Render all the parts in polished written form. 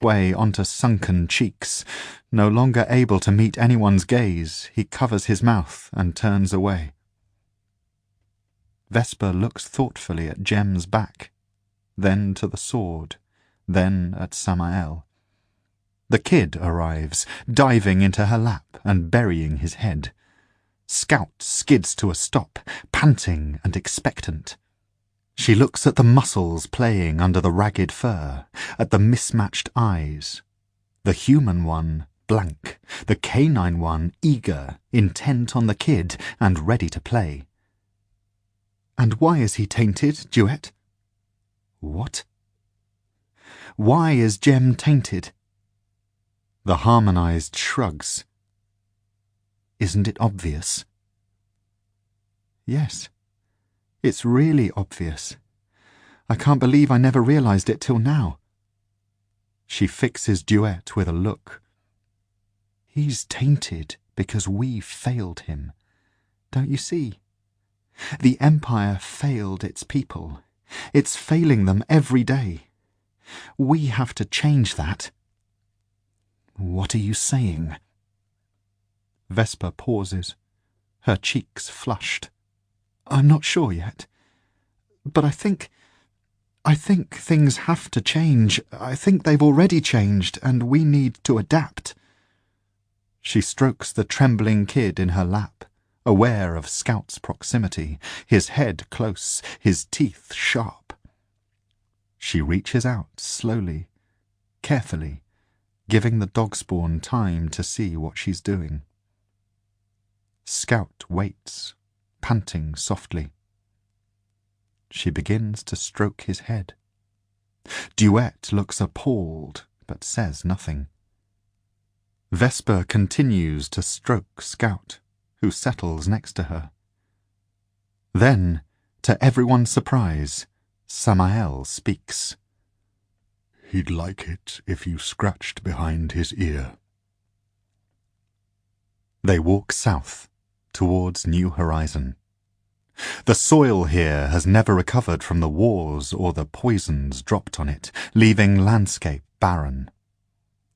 way onto sunken cheeks. No longer able to meet anyone's gaze, he covers his mouth and turns away. Vesper looks thoughtfully at Jem's back, then to the sword, then at Samael. The kid arrives, diving into her lap and burying his head. Scout skids to a stop, panting and expectant. She looks at the muscles playing under the ragged fur, at the mismatched eyes. The human one blank, the canine one eager, intent on the kid and ready to play. And why is he tainted, Duet? What? Why is Jem tainted? The harmonized shrugs. Isn't it obvious? Yes, it's really obvious. I can't believe I never realized it till now. She fixes Duet with a look. He's tainted because we failed him. Don't you see? The Empire failed its people. It's failing them every day. We have to change that. What are you saying? Vesper pauses, her cheeks flushed. I'm not sure yet. But I think things have to change. I think they've already changed, and we need to adapt. She strokes the trembling kid in her lap, aware of Scout's proximity, his head close, his teeth sharp. She reaches out slowly, carefully, giving the dogspawn time to see what she's doing. Scout waits, panting softly. She begins to stroke his head. Duet looks appalled, but says nothing. Vesper continues to stroke Scout, who settles next to her. Then, to everyone's surprise, Samael speaks. He'd like it if you scratched behind his ear. They walk south, towards New Horizon. The soil here has never recovered from the wars or the poisons dropped on it, leaving landscape barren.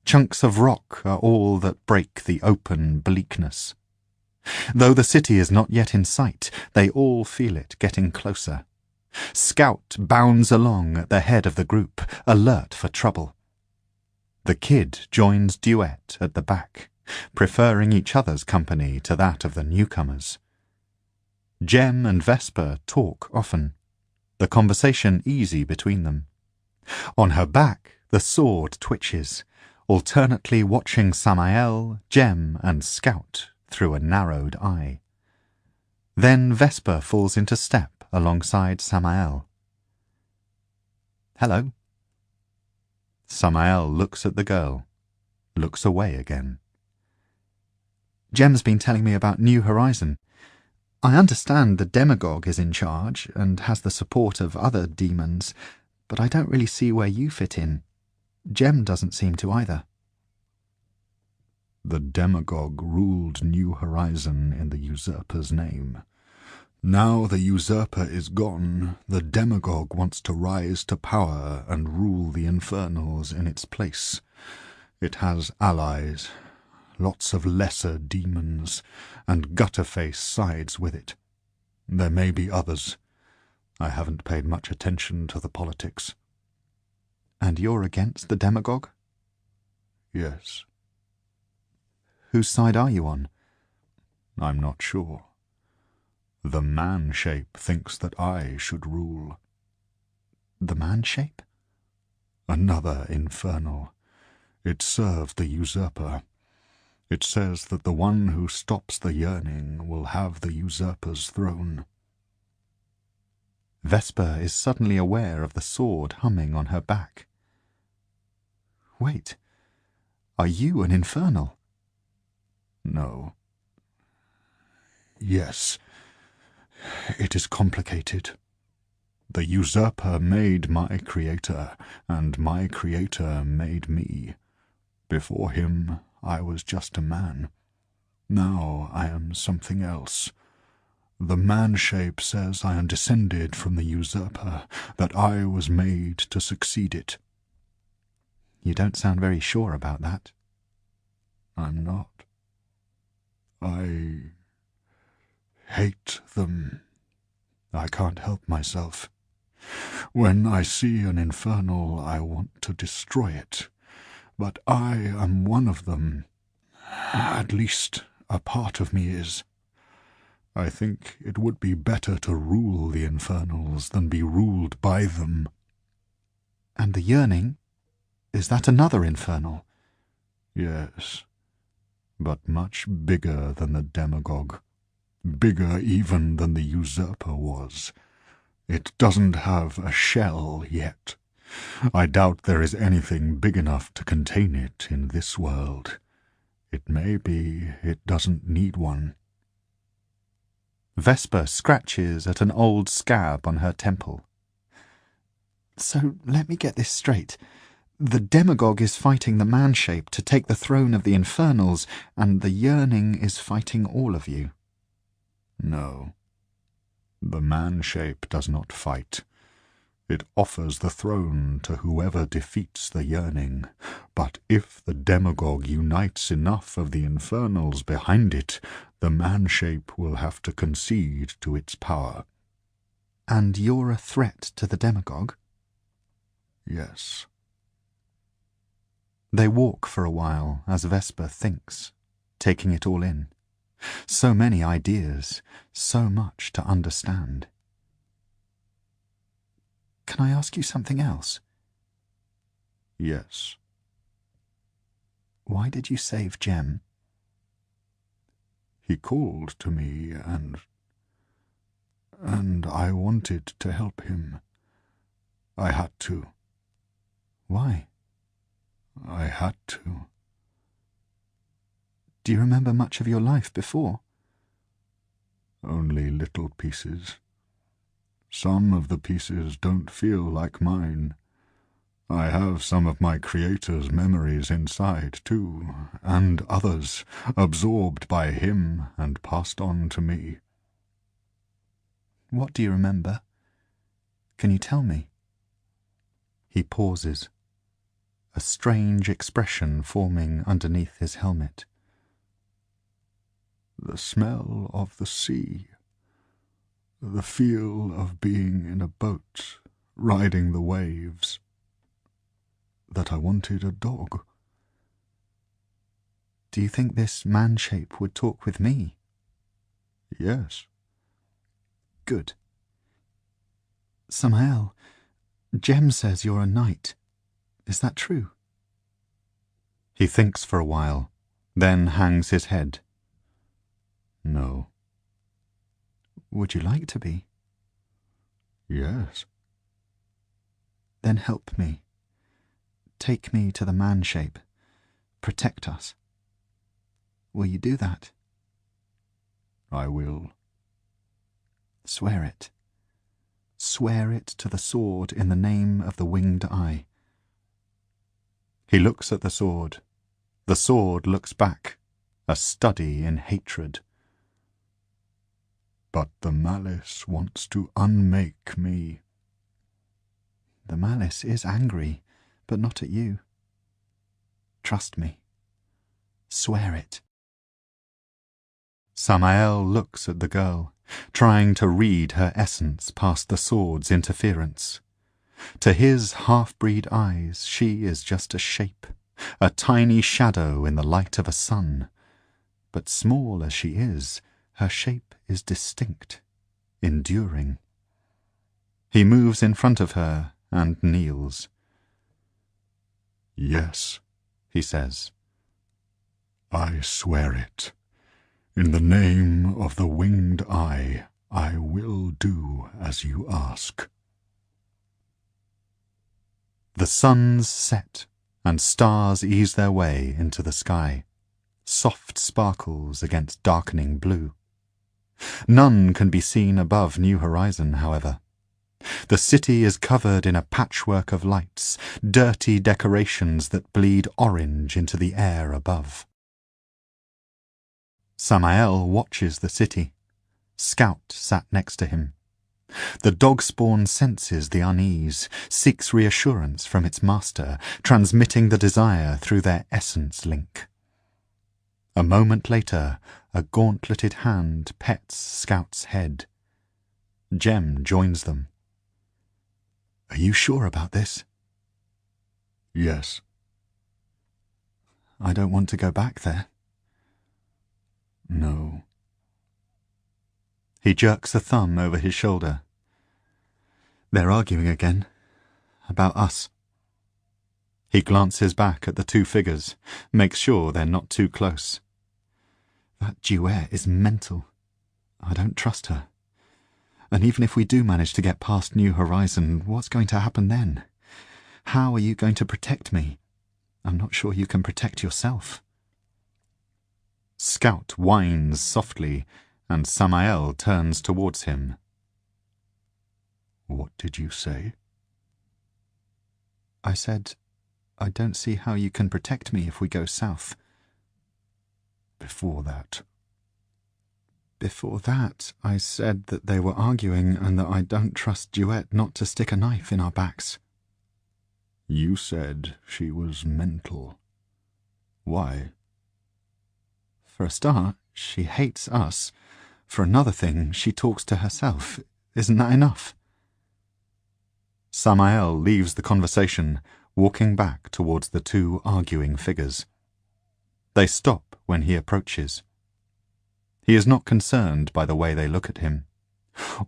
Chunks of rock are all that break the open bleakness. Though the city is not yet in sight, they all feel it getting closer. Scout bounds along at the head of the group, alert for trouble. The kid joins Duet at the back, preferring each other's company to that of the newcomers. Jem and Vesper talk often, the conversation easy between them. On her back, the sword twitches, alternately watching Samael, Jem, and Scout through a narrowed eye. Then Vesper falls into step alongside Samael. Hello. Samael looks at the girl, looks away again. Jem's been telling me about New Horizon. I understand the demagogue is in charge and has the support of other demons, but I don't really see where you fit in. Jem doesn't seem to either. The demagogue ruled New Horizon in the usurper's name. Now the usurper is gone, the demagogue wants to rise to power and rule the infernals in its place. It has allies, lots of lesser demons, and Gutterface sides with it. There may be others. I haven't paid much attention to the politics. And you're against the demagogue? Yes. Whose side are you on? I'm not sure. The man-shape thinks that I should rule. The man-shape? Another infernal. It served the usurper. It says that the one who stops the yearning will have the usurper's throne. Vesper is suddenly aware of the sword humming on her back. Wait, are you an infernal? No. Yes. It is complicated. The usurper made my creator, and my creator made me. Before him, I was just a man. Now I am something else. The man-shape says I am descended from the usurper, that I was made to succeed it. You don't sound very sure about that. I'm not. I hate them. I can't help myself. When I see an infernal, I want to destroy it. But I am one of them. At least a part of me is. I think it would be better to rule the infernals than be ruled by them. And the yearning? Is that another infernal? Yes, but much bigger than the demagogue. Bigger even than the usurper was. It doesn't have a shell yet. I doubt there is anything big enough to contain it in this world. It may be it doesn't need one. Vesper scratches at an old scab on her temple. So let me get this straight. The demagogue is fighting the man-shape to take the throne of the infernals, and the yearning is fighting all of you. No. The man-shape does not fight. It offers the throne to whoever defeats the yearning. But if the demagogue unites enough of the infernals behind it, the man-shape will have to concede to its power. And you're a threat to the demagogue? Yes. They walk for a while as Vesper thinks, taking it all in. So many ideas, so much to understand. Can I ask you something else? Yes. Why did you save Jem? He called to me and I wanted to help him. I had to. Why? I had to. Do you remember much of your life before? Only little pieces. Some of the pieces don't feel like mine. I have some of my creator's memories inside, too, and others, absorbed by him and passed on to me. What do you remember? Can you tell me? He pauses, a strange expression forming underneath his helmet. The smell of the sea. The feel of being in a boat, riding the waves. That I wanted a dog. Do you think this man-shape would talk with me? Yes. Good. Samael, Jem says you're a knight. Is that true? He thinks for a while, then hangs his head. No. Would you like to be? Yes. Then help me. Take me to the man-shape. Protect us. Will you do that? I will. Swear it. Swear it to the sword in the name of the winged eye. He looks at the sword. The sword looks back, a study in hatred. But the malice wants to unmake me. The malice is angry, but not at you. Trust me. Swear it. Samael looks at the girl, trying to read her essence past the sword's interference. To his half-breed eyes, she is just a shape, a tiny shadow in the light of a sun. But small as she is, her shape is distinct, enduring. He moves in front of her and kneels. Yes, he says. I swear it. In the name of the winged eye, I will do as you ask. The suns set and stars ease their way into the sky, soft sparkles against darkening blue. None can be seen above New Horizon, however. The city is covered in a patchwork of lights, dirty decorations that bleed orange into the air above. Samael watches the city. Scout sat next to him. The dog spawn senses the unease, seeks reassurance from its master, transmitting the desire through their essence link. A moment later, a gauntleted hand pets Scout's head. Jem joins them. "Are you sure about this?" "Yes." "I don't want to go back there." "No." He jerks a thumb over his shoulder. "They're arguing again. About us." He glances back at the two figures, makes sure they're not too close. "That duet is mental. I don't trust her. And even if we do manage to get past New Horizon, what's going to happen then? How are you going to protect me? I'm not sure you can protect yourself." Scout whines softly, and Samael turns towards him. "What did you say?" "I said, I don't see how you can protect me if we go south." "Before that?" "Before that, I said that they were arguing and that I don't trust Duet not to stick a knife in our backs." "You said she was mental. Why?" "For a start, she hates us. For another thing, she talks to herself. Isn't that enough?" Samael leaves the conversation, walking back towards the two arguing figures. They stop when he approaches. He is not concerned by the way they look at him.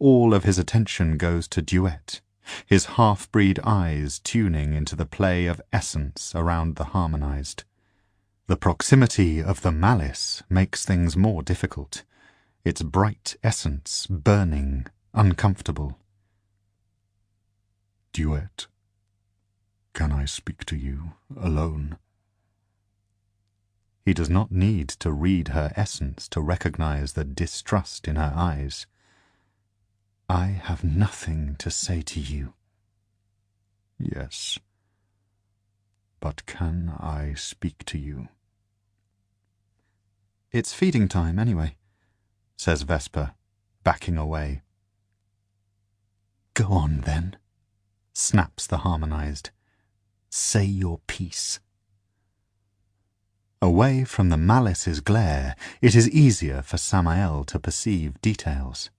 All of his attention goes to Duet, his half-breed eyes tuning into the play of essence around the harmonized. The proximity of the Malice makes things more difficult, its bright essence burning, uncomfortable. "Duet, can I speak to you alone?" He does not need to read her essence to recognize the distrust in her eyes. "I have nothing to say to you." "Yes, but can I speak to you?" "It's feeding time anyway," says Vesper, backing away. "Go on then," snaps the harmonized. "Say your piece." Away from the Malice's glare, it is easier for Samael to perceive details.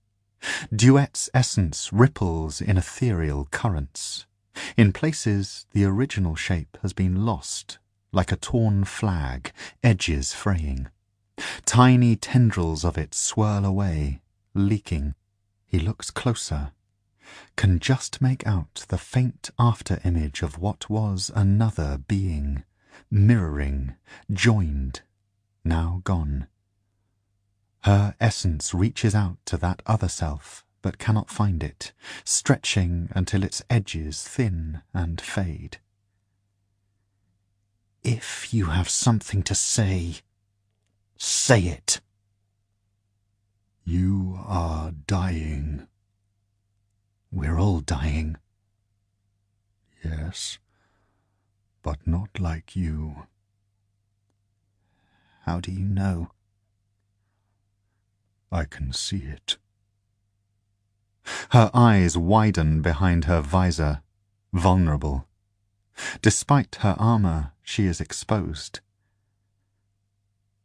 Duet's essence ripples in ethereal currents. In places, the original shape has been lost, like a torn flag, edges fraying. Tiny tendrils of it swirl away, leaking. He looks closer, can just make out the faint after-image of what was another being, mirroring, joined, now gone. Her essence reaches out to that other self, but cannot find it, stretching until its edges thin and fade. "If you have something to say, say it." "You are dying." "We're all dying." "Yes, but not like you." "How do you know?" "I can see it." Her eyes widen behind her visor, vulnerable. Despite her armor, she is exposed.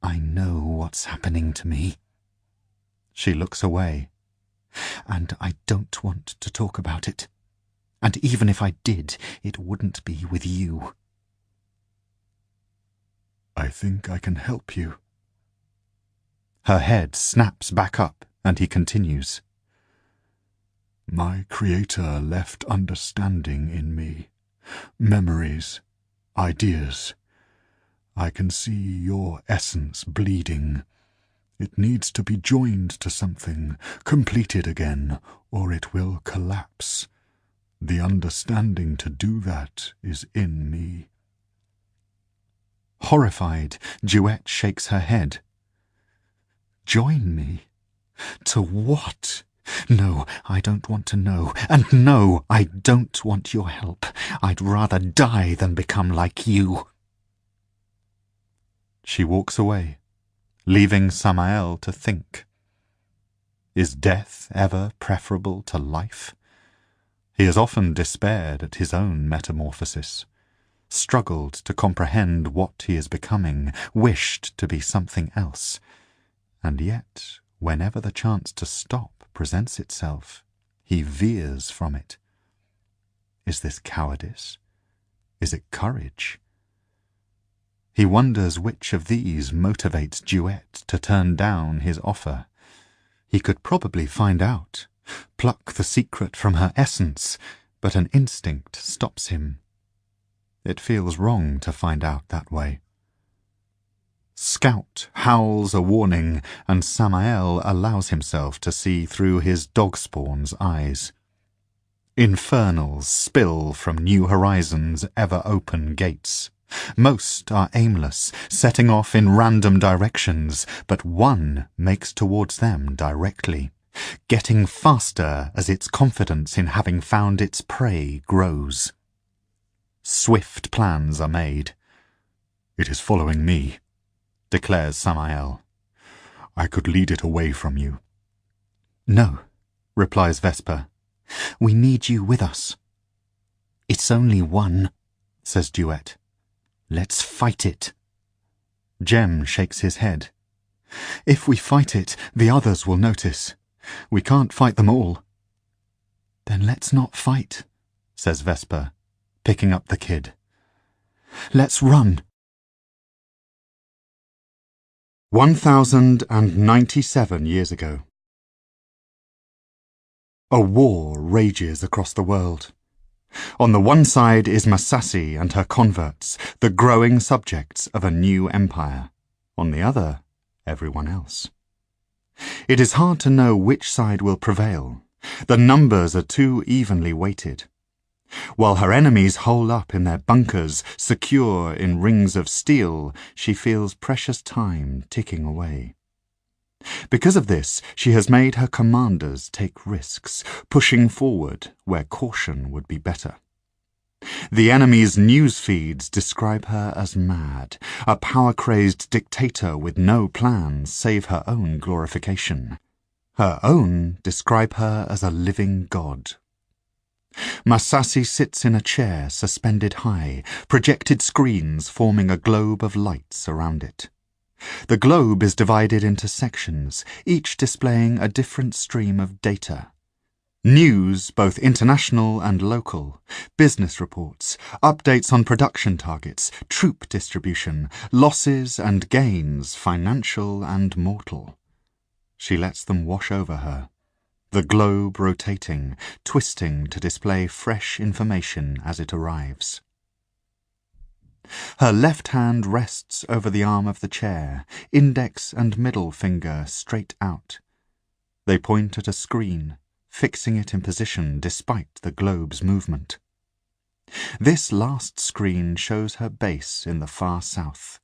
"I know what's happening to me." She looks away. "And I don't want to talk about it. And even if I did, it wouldn't be with you." "I think I can help you." Her head snaps back up, and he continues. "My Creator left understanding in me, memories, ideas. I can see your essence bleeding. It needs to be joined to something, completed again, or it will collapse. The understanding to do that is in me." Horrified, Duet shakes her head. "Join me? To what? No, I don't want to know. And no, I don't want your help. I'd rather die than become like you." She walks away, leaving Samael to think. Is death ever preferable to life? He has often despaired at his own metamorphosis, struggled to comprehend what he is becoming, wished to be something else, and yet, whenever the chance to stop presents itself, he veers from it. Is this cowardice? Is it courage? He wonders which of these motivates Duet to turn down his offer. He could probably find out, pluck the secret from her essence, but an instinct stops him. It feels wrong to find out that way. Scout howls a warning, and Samael allows himself to see through his dogspawn's eyes. Infernals spill from New Horizons' ever-open gates. Most are aimless, setting off in random directions, but one makes towards them directly, getting faster as its confidence in having found its prey grows. Swift plans are made. "It is following me," declares Samael. "I could lead it away from you." "No," replies Vesper. "We need you with us." "It's only one," says Duet. "Let's fight it." Jem shakes his head. "If we fight it, the others will notice. We can't fight them all." "Then let's not fight," says Vesper, picking up the kid. "Let's run." 1097 years ago. A war rages across the world. On the one side is Masasi and her converts, the growing subjects of a new empire. On the other, everyone else. It is hard to know which side will prevail. The numbers are too evenly weighted. While her enemies hole up in their bunkers, secure in rings of steel, she feels precious time ticking away. Because of this, she has made her commanders take risks, pushing forward where caution would be better. The enemy's news feeds describe her as mad, a power-crazed dictator with no plans save her own glorification. Her own describe her as a living god. Masasi sits in a chair suspended high, projected screens forming a globe of lights around it. The globe is divided into sections, each displaying a different stream of data. News, both international and local, business reports, updates on production targets, troop distribution, losses and gains, financial and mortal. She lets them wash over her, the globe rotating, twisting to display fresh information as it arrives. Her left hand rests over the arm of the chair, index and middle finger straight out. They point at a screen, fixing it in position despite the globe's movement. This last screen shows her base in the far south,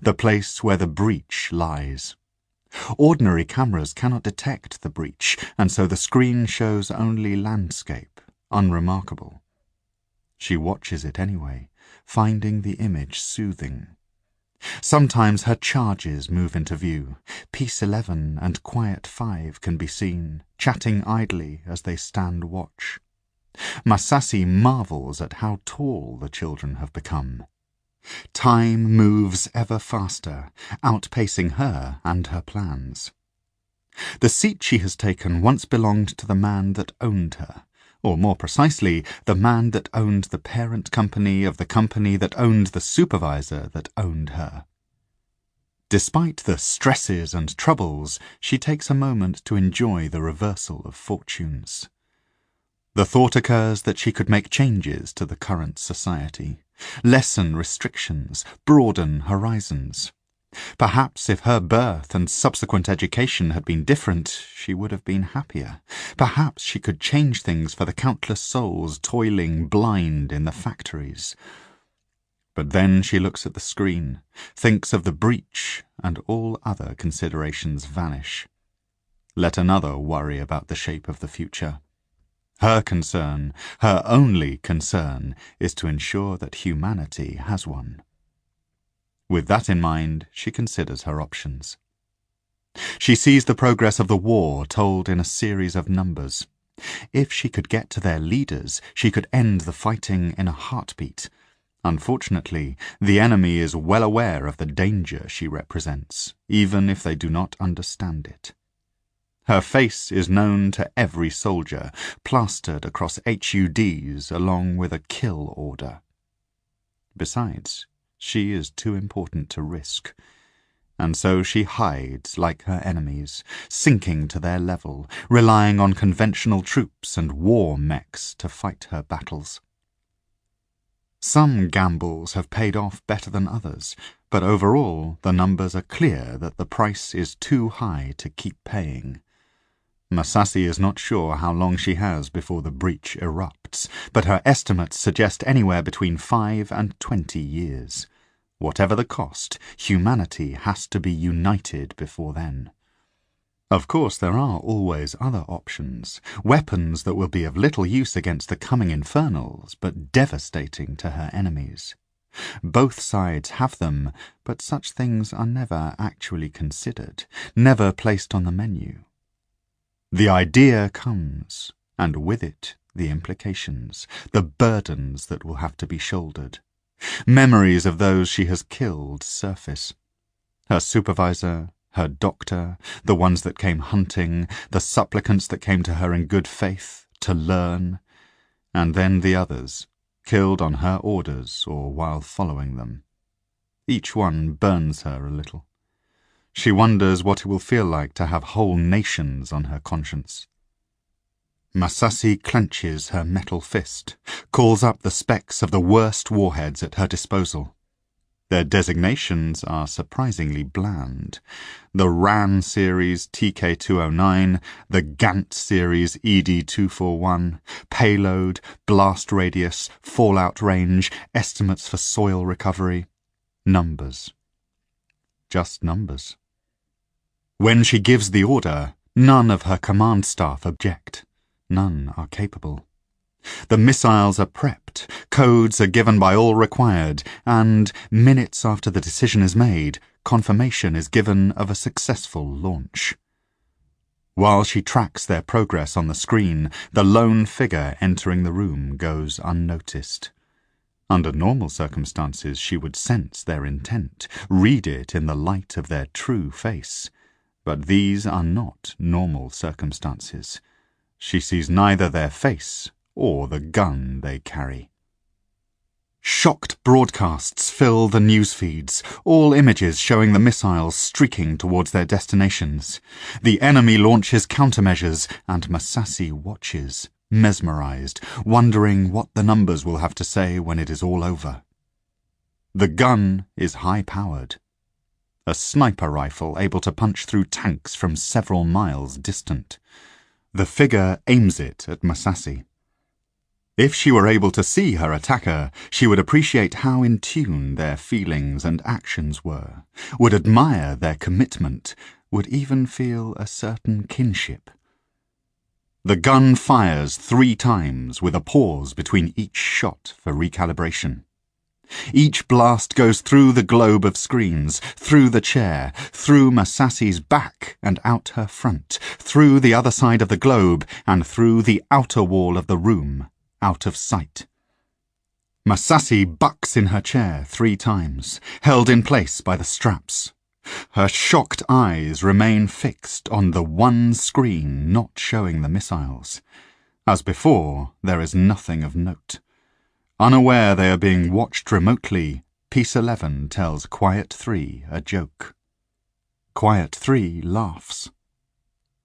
the place where the breach lies. Ordinary cameras cannot detect the breach, and so the screen shows only landscape, unremarkable. She watches it anyway, finding the image soothing. Sometimes her charges move into view. Peace 11 and Quiet 5 can be seen, chatting idly as they stand watch. Masasi marvels at how tall the children have become. Time moves ever faster, outpacing her and her plans. The seat she has taken once belonged to the man that owned her, or more precisely, the man that owned the parent company of the company that owned the supervisor that owned her. Despite the stresses and troubles, she takes a moment to enjoy the reversal of fortunes. The thought occurs that she could make changes to the current society, lessen restrictions, broaden horizons. Perhaps if her birth and subsequent education had been different, she would have been happier. Perhaps she could change things for the countless souls toiling blind in the factories. But then she looks at the screen, thinks of the breach, and all other considerations vanish. Let another worry about the shape of the future. Her concern, her only concern, is to ensure that humanity has one. With that in mind, she considers her options. She sees the progress of the war told in a series of numbers. If she could get to their leaders, she could end the fighting in a heartbeat. Unfortunately, the enemy is well aware of the danger she represents, even if they do not understand it. Her face is known to every soldier, plastered across HUDs along with a kill order. Besides, she is too important to risk, and so she hides like her enemies, sinking to their level, relying on conventional troops and war mechs to fight her battles. Some gambles have paid off better than others, but overall the numbers are clear that the price is too high to keep paying. Masashi is not sure how long she has before the breach erupts, but her estimates suggest anywhere between 5 and 20 years. Whatever the cost, humanity has to be united before then. Of course, there are always other options, weapons that will be of little use against the coming infernals, but devastating to her enemies. Both sides have them, but such things are never actually considered, never placed on the menu. The idea comes, and with it the implications, the burdens that will have to be shouldered. Memories of those she has killed surface. Her supervisor, her doctor, the ones that came hunting, the supplicants that came to her in good faith, to learn, and then the others, killed on her orders or while following them. Each one burns her a little. She wonders what it will feel like to have whole nations on her conscience. Masashi clenches her metal fist, calls up the specs of the worst warheads at her disposal. Their designations are surprisingly bland. The RAN series TK-209, the Gant series ED-241, payload, blast radius, fallout range, estimates for soil recovery. Numbers. Just numbers. When she gives the order, none of her command staff object. None are capable. The missiles are prepped, codes are given by all required, and, minutes after the decision is made, confirmation is given of a successful launch. While she tracks their progress on the screen, the lone figure entering the room goes unnoticed. Under normal circumstances, she would sense their intent, read it in the light of their true face. But these are not normal circumstances. She sees neither their face or the gun they carry. Shocked broadcasts fill the news feeds, all images showing the missiles streaking towards their destinations. The enemy launches countermeasures, and Masashi watches, mesmerized, wondering what the numbers will have to say when it is all over. The gun is high-powered. A sniper rifle able to punch through tanks from several miles distant. The figure aims it at Masashi. If she were able to see her attacker, she would appreciate how in tune their feelings and actions were, would admire their commitment, would even feel a certain kinship. The gun fires 3 times with a pause between each shot for recalibration. Each blast goes through the globe of screens, through the chair, through Masashi's back and out her front, through the other side of the globe and through the outer wall of the room, out of sight. Masashi bucks in her chair 3 times, held in place by the straps. Her shocked eyes remain fixed on the one screen not showing the missiles. As before, there is nothing of note. Unaware they are being watched remotely, Piece 11 tells Quiet 3 a joke. Quiet 3 laughs.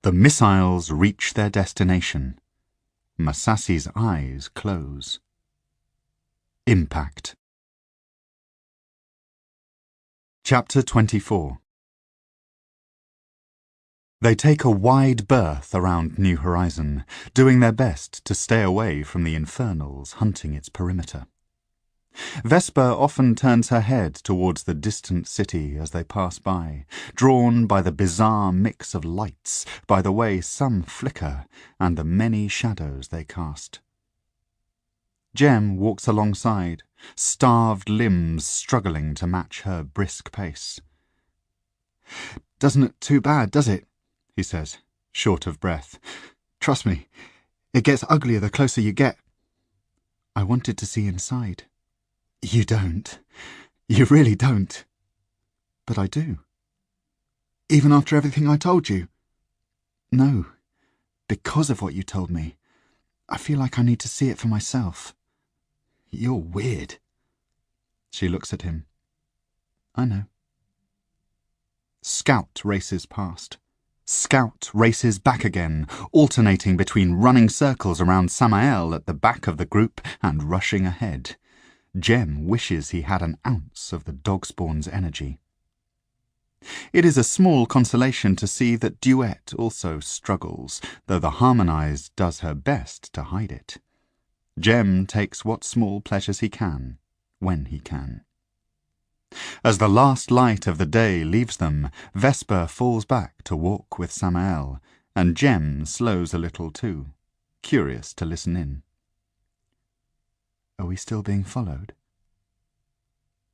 The missiles reach their destination. Masashi's eyes close. Impact. Chapter 24. They take a wide berth around New Horizon, doing their best to stay away from the infernals hunting its perimeter. Vesper often turns her head towards the distant city as they pass by, drawn by the bizarre mix of lights, by the way some flicker, and the many shadows they cast. Jem walks alongside, starved limbs struggling to match her brisk pace. Doesn't look too bad, does it? He says, short of breath. Trust me, it gets uglier the closer you get. I wanted to see inside. You don't. You really don't. But I do. Even after everything I told you? No, because of what you told me. I feel like I need to see it for myself. You're weird. She looks at him. I know. Scout races past. Scout races back again, alternating between running circles around Samael at the back of the group and rushing ahead. Jem wishes he had an ounce of the Dogspawn's energy. It is a small consolation to see that Duet also struggles, though the Harmonized does her best to hide it. Jem takes what small pleasures he can, when he can. As the last light of the day leaves them, Vesper falls back to walk with Samael, and Jem slows a little too, curious to listen in. Are we still being followed?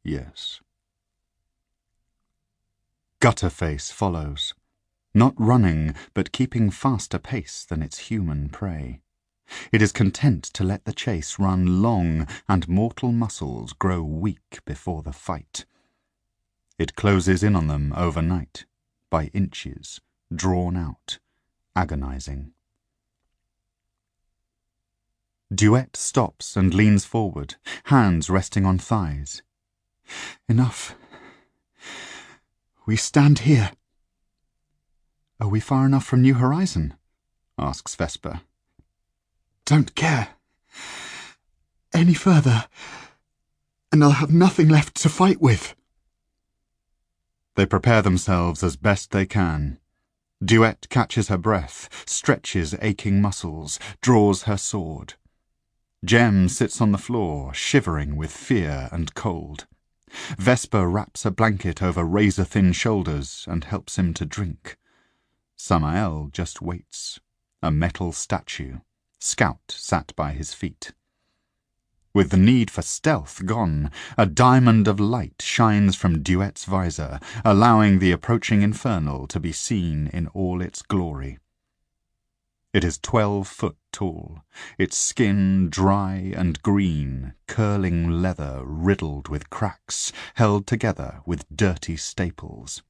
Yes. Gutterface follows, not running, but keeping faster pace than its human prey. It is content to let the chase run long and mortal muscles grow weak before the fight. It closes in on them overnight, by inches, drawn out, agonizing. Duet stops and leans forward, hands resting on thighs. Enough. We stand here. Are we far enough from New Horizon? Asks Vesper. Don't care. Any further, and I'll have nothing left to fight with. They prepare themselves as best they can. Duet catches her breath, stretches aching muscles, draws her sword. Jem sits on the floor, shivering with fear and cold. Vesper wraps a blanket over razor-thin shoulders and helps him to drink. Samael just waits, a metal statue, Scout sat by his feet. With the need for stealth gone, a diamond of light shines from Duet's visor, allowing the approaching infernal to be seen in all its glory. It is 12 foot tall, its skin dry and green, curling leather riddled with cracks, held together with dirty staples.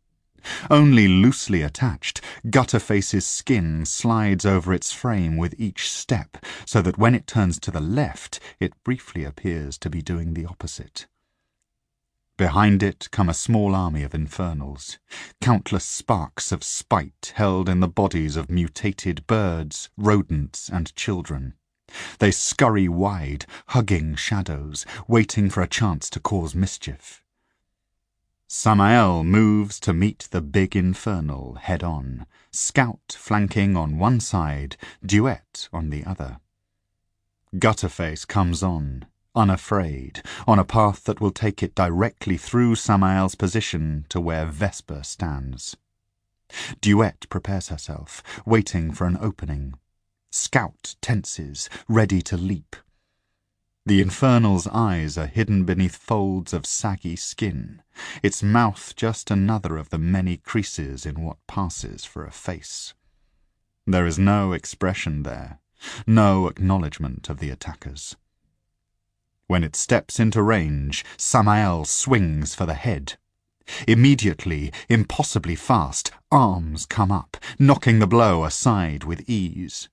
Only loosely attached, Gutterface's skin slides over its frame with each step, so that when it turns to the left, it briefly appears to be doing the opposite. Behind it come a small army of infernals, countless sparks of spite held in the bodies of mutated birds, rodents, and children. They scurry wide, hugging shadows, waiting for a chance to cause mischief. Samael moves to meet the big infernal head-on, Scout flanking on one side, Duet on the other. Gutterface comes on, unafraid, on a path that will take it directly through Samael's position to where Vesper stands. Duet prepares herself, waiting for an opening. Scout tenses, ready to leap. The infernal's eyes are hidden beneath folds of saggy skin, its mouth just another of the many creases in what passes for a face. There is no expression there, no acknowledgement of the attackers. When it steps into range, Samael swings for the head. Immediately, impossibly fast, arms come up, knocking the blow aside with ease.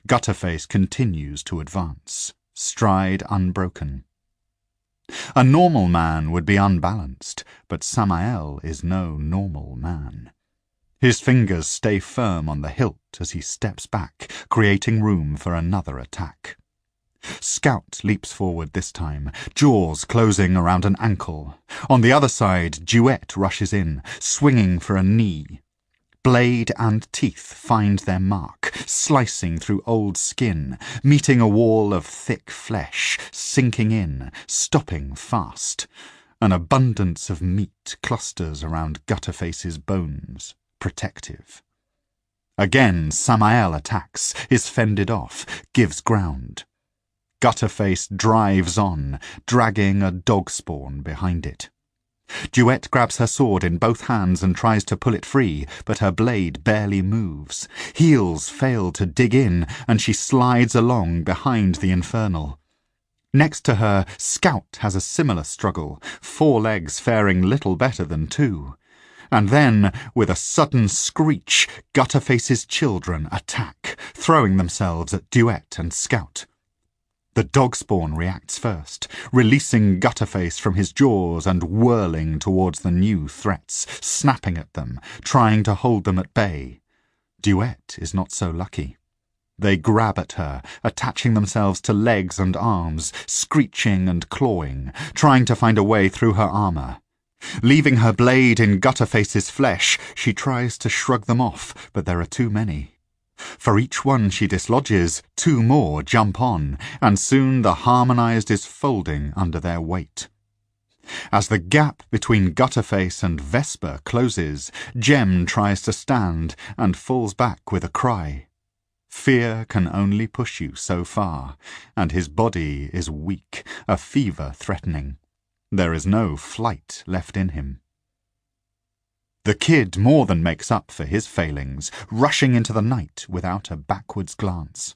Gutterface continues to advance, stride unbroken. A normal man would be unbalanced, but Samael is no normal man. His fingers stay firm on the hilt as he steps back, creating room for another attack. Scout leaps forward this time, jaws closing around an ankle. On the other side, Duet rushes in, swinging for a knee. Blade and teeth find their mark, slicing through old skin, meeting a wall of thick flesh, sinking in, stopping fast. An abundance of meat clusters around Gutterface's bones, protective. Again Samael attacks, is fended off, gives ground. Gutterface drives on, dragging a Dogspawn behind it. Duet grabs her sword in both hands and tries to pull it free, but her blade barely moves. Heels fail to dig in, and she slides along behind the infernal. Next to her, Scout has a similar struggle, 4 legs faring little better than 2. And then, with a sudden screech, Gutterface's children attack, throwing themselves at Duet and Scout. The Dogspawn reacts first, releasing Gutterface from his jaws and whirling towards the new threats, snapping at them, trying to hold them at bay. Duet is not so lucky. They grab at her, attaching themselves to legs and arms, screeching and clawing, trying to find a way through her armour. Leaving her blade in Gutterface's flesh, she tries to shrug them off, but there are too many. For each one she dislodges, 2 more jump on, and soon the harmonized is folding under their weight. As the gap between Gutterface and Vesper closes, Jem tries to stand and falls back with a cry. Fear can only push you so far, and his body is weak, a fever threatening. There is no flight left in him. The kid more than makes up for his failings, rushing into the night without a backwards glance.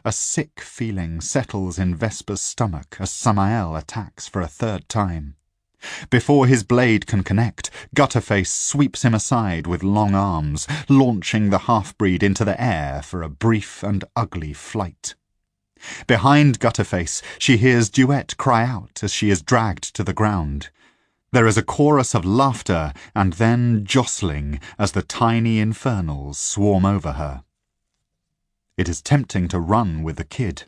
A sick feeling settles in Vesper's stomach as Samael attacks for a 3rd time. Before his blade can connect, Gutterface sweeps him aside with long arms, launching the half-breed into the air for a brief and ugly flight. Behind Gutterface, she hears Duet cry out as she is dragged to the ground. There is a chorus of laughter and then jostling as the tiny infernals swarm over her. It is tempting to run with the kid.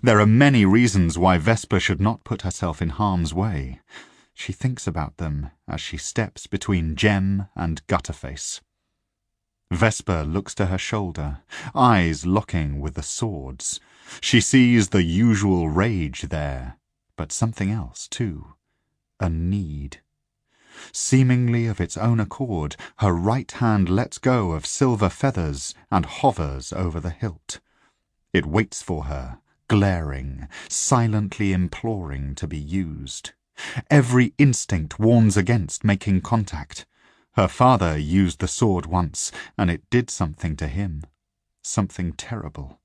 There are many reasons why Vesper should not put herself in harm's way. She thinks about them as she steps between Jem and Gutterface. Vesper looks to her shoulder, eyes locking with the swords. She sees the usual rage there, but something else too. A need. Seemingly of its own accord, her right hand lets go of silver feathers and hovers over the hilt. It waits for her, glaring, silently imploring to be used. Every instinct warns against making contact. Her father used the sword once, and it did something to him. Something terrible.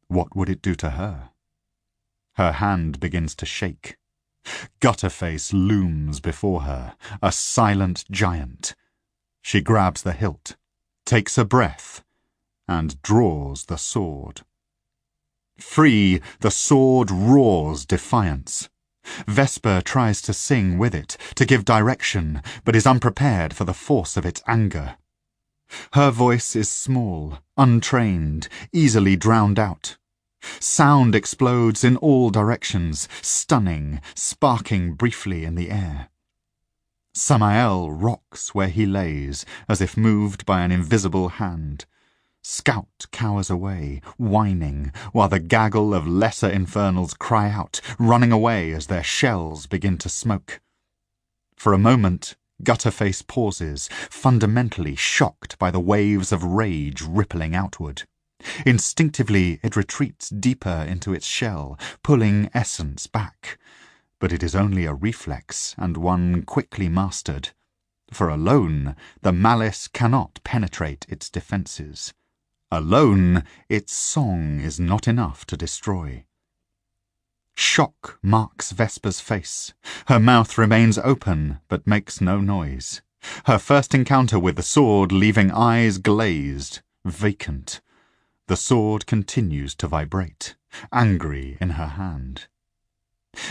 What would it do to her? Her hand begins to shake. Gutterface looms before her, a silent giant. She grabs the hilt, takes a breath, and draws the sword. Free, the sword roars defiance. Vesper tries to sing with it, to give direction, but is unprepared for the force of its anger. Her voice is small, untrained, easily drowned out. Sound explodes in all directions, stunning, sparking briefly in the air. Samael rocks where he lays, as if moved by an invisible hand. Scout cowers away, whining, while the gaggle of lesser infernals cry out, running away as their shells begin to smoke. For a moment, Gutterface pauses, fundamentally shocked by the waves of rage rippling outward. Instinctively, it retreats deeper into its shell, pulling essence back. But it is only a reflex, and one quickly mastered. For alone, the malice cannot penetrate its defences. Alone, its song is not enough to destroy. Shock marks Vesper's face. Her mouth remains open, but makes no noise. Her first encounter with the sword leaving eyes glazed, vacant. The sword continues to vibrate, angry in her hand.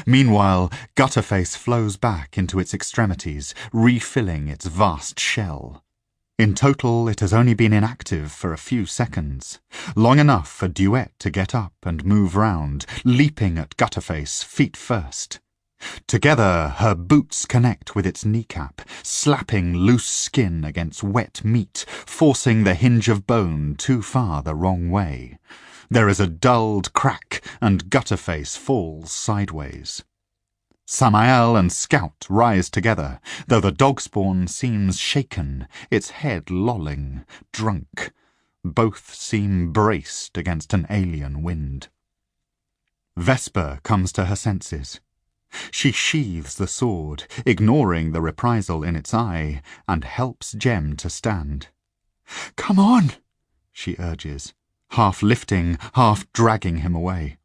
Meanwhile, Gutterface flows back into its extremities, refilling its vast shell. In total, it has only been inactive for a few seconds, long enough for Duet to get up and move round, leaping at Gutterface feet first. Together, her boots connect with its kneecap, slapping loose skin against wet meat, forcing the hinge of bone too far the wrong way. There is a dulled crack, and Gutterface falls sideways. Samael and Scout rise together, though the Dogspawn seems shaken, its head lolling, drunk. Both seem braced against an alien wind. Vesper comes to her senses. She sheathes the sword, ignoring the reprisal in its eye, and helps Jem to stand. "Come on," she urges, half lifting, half dragging him away.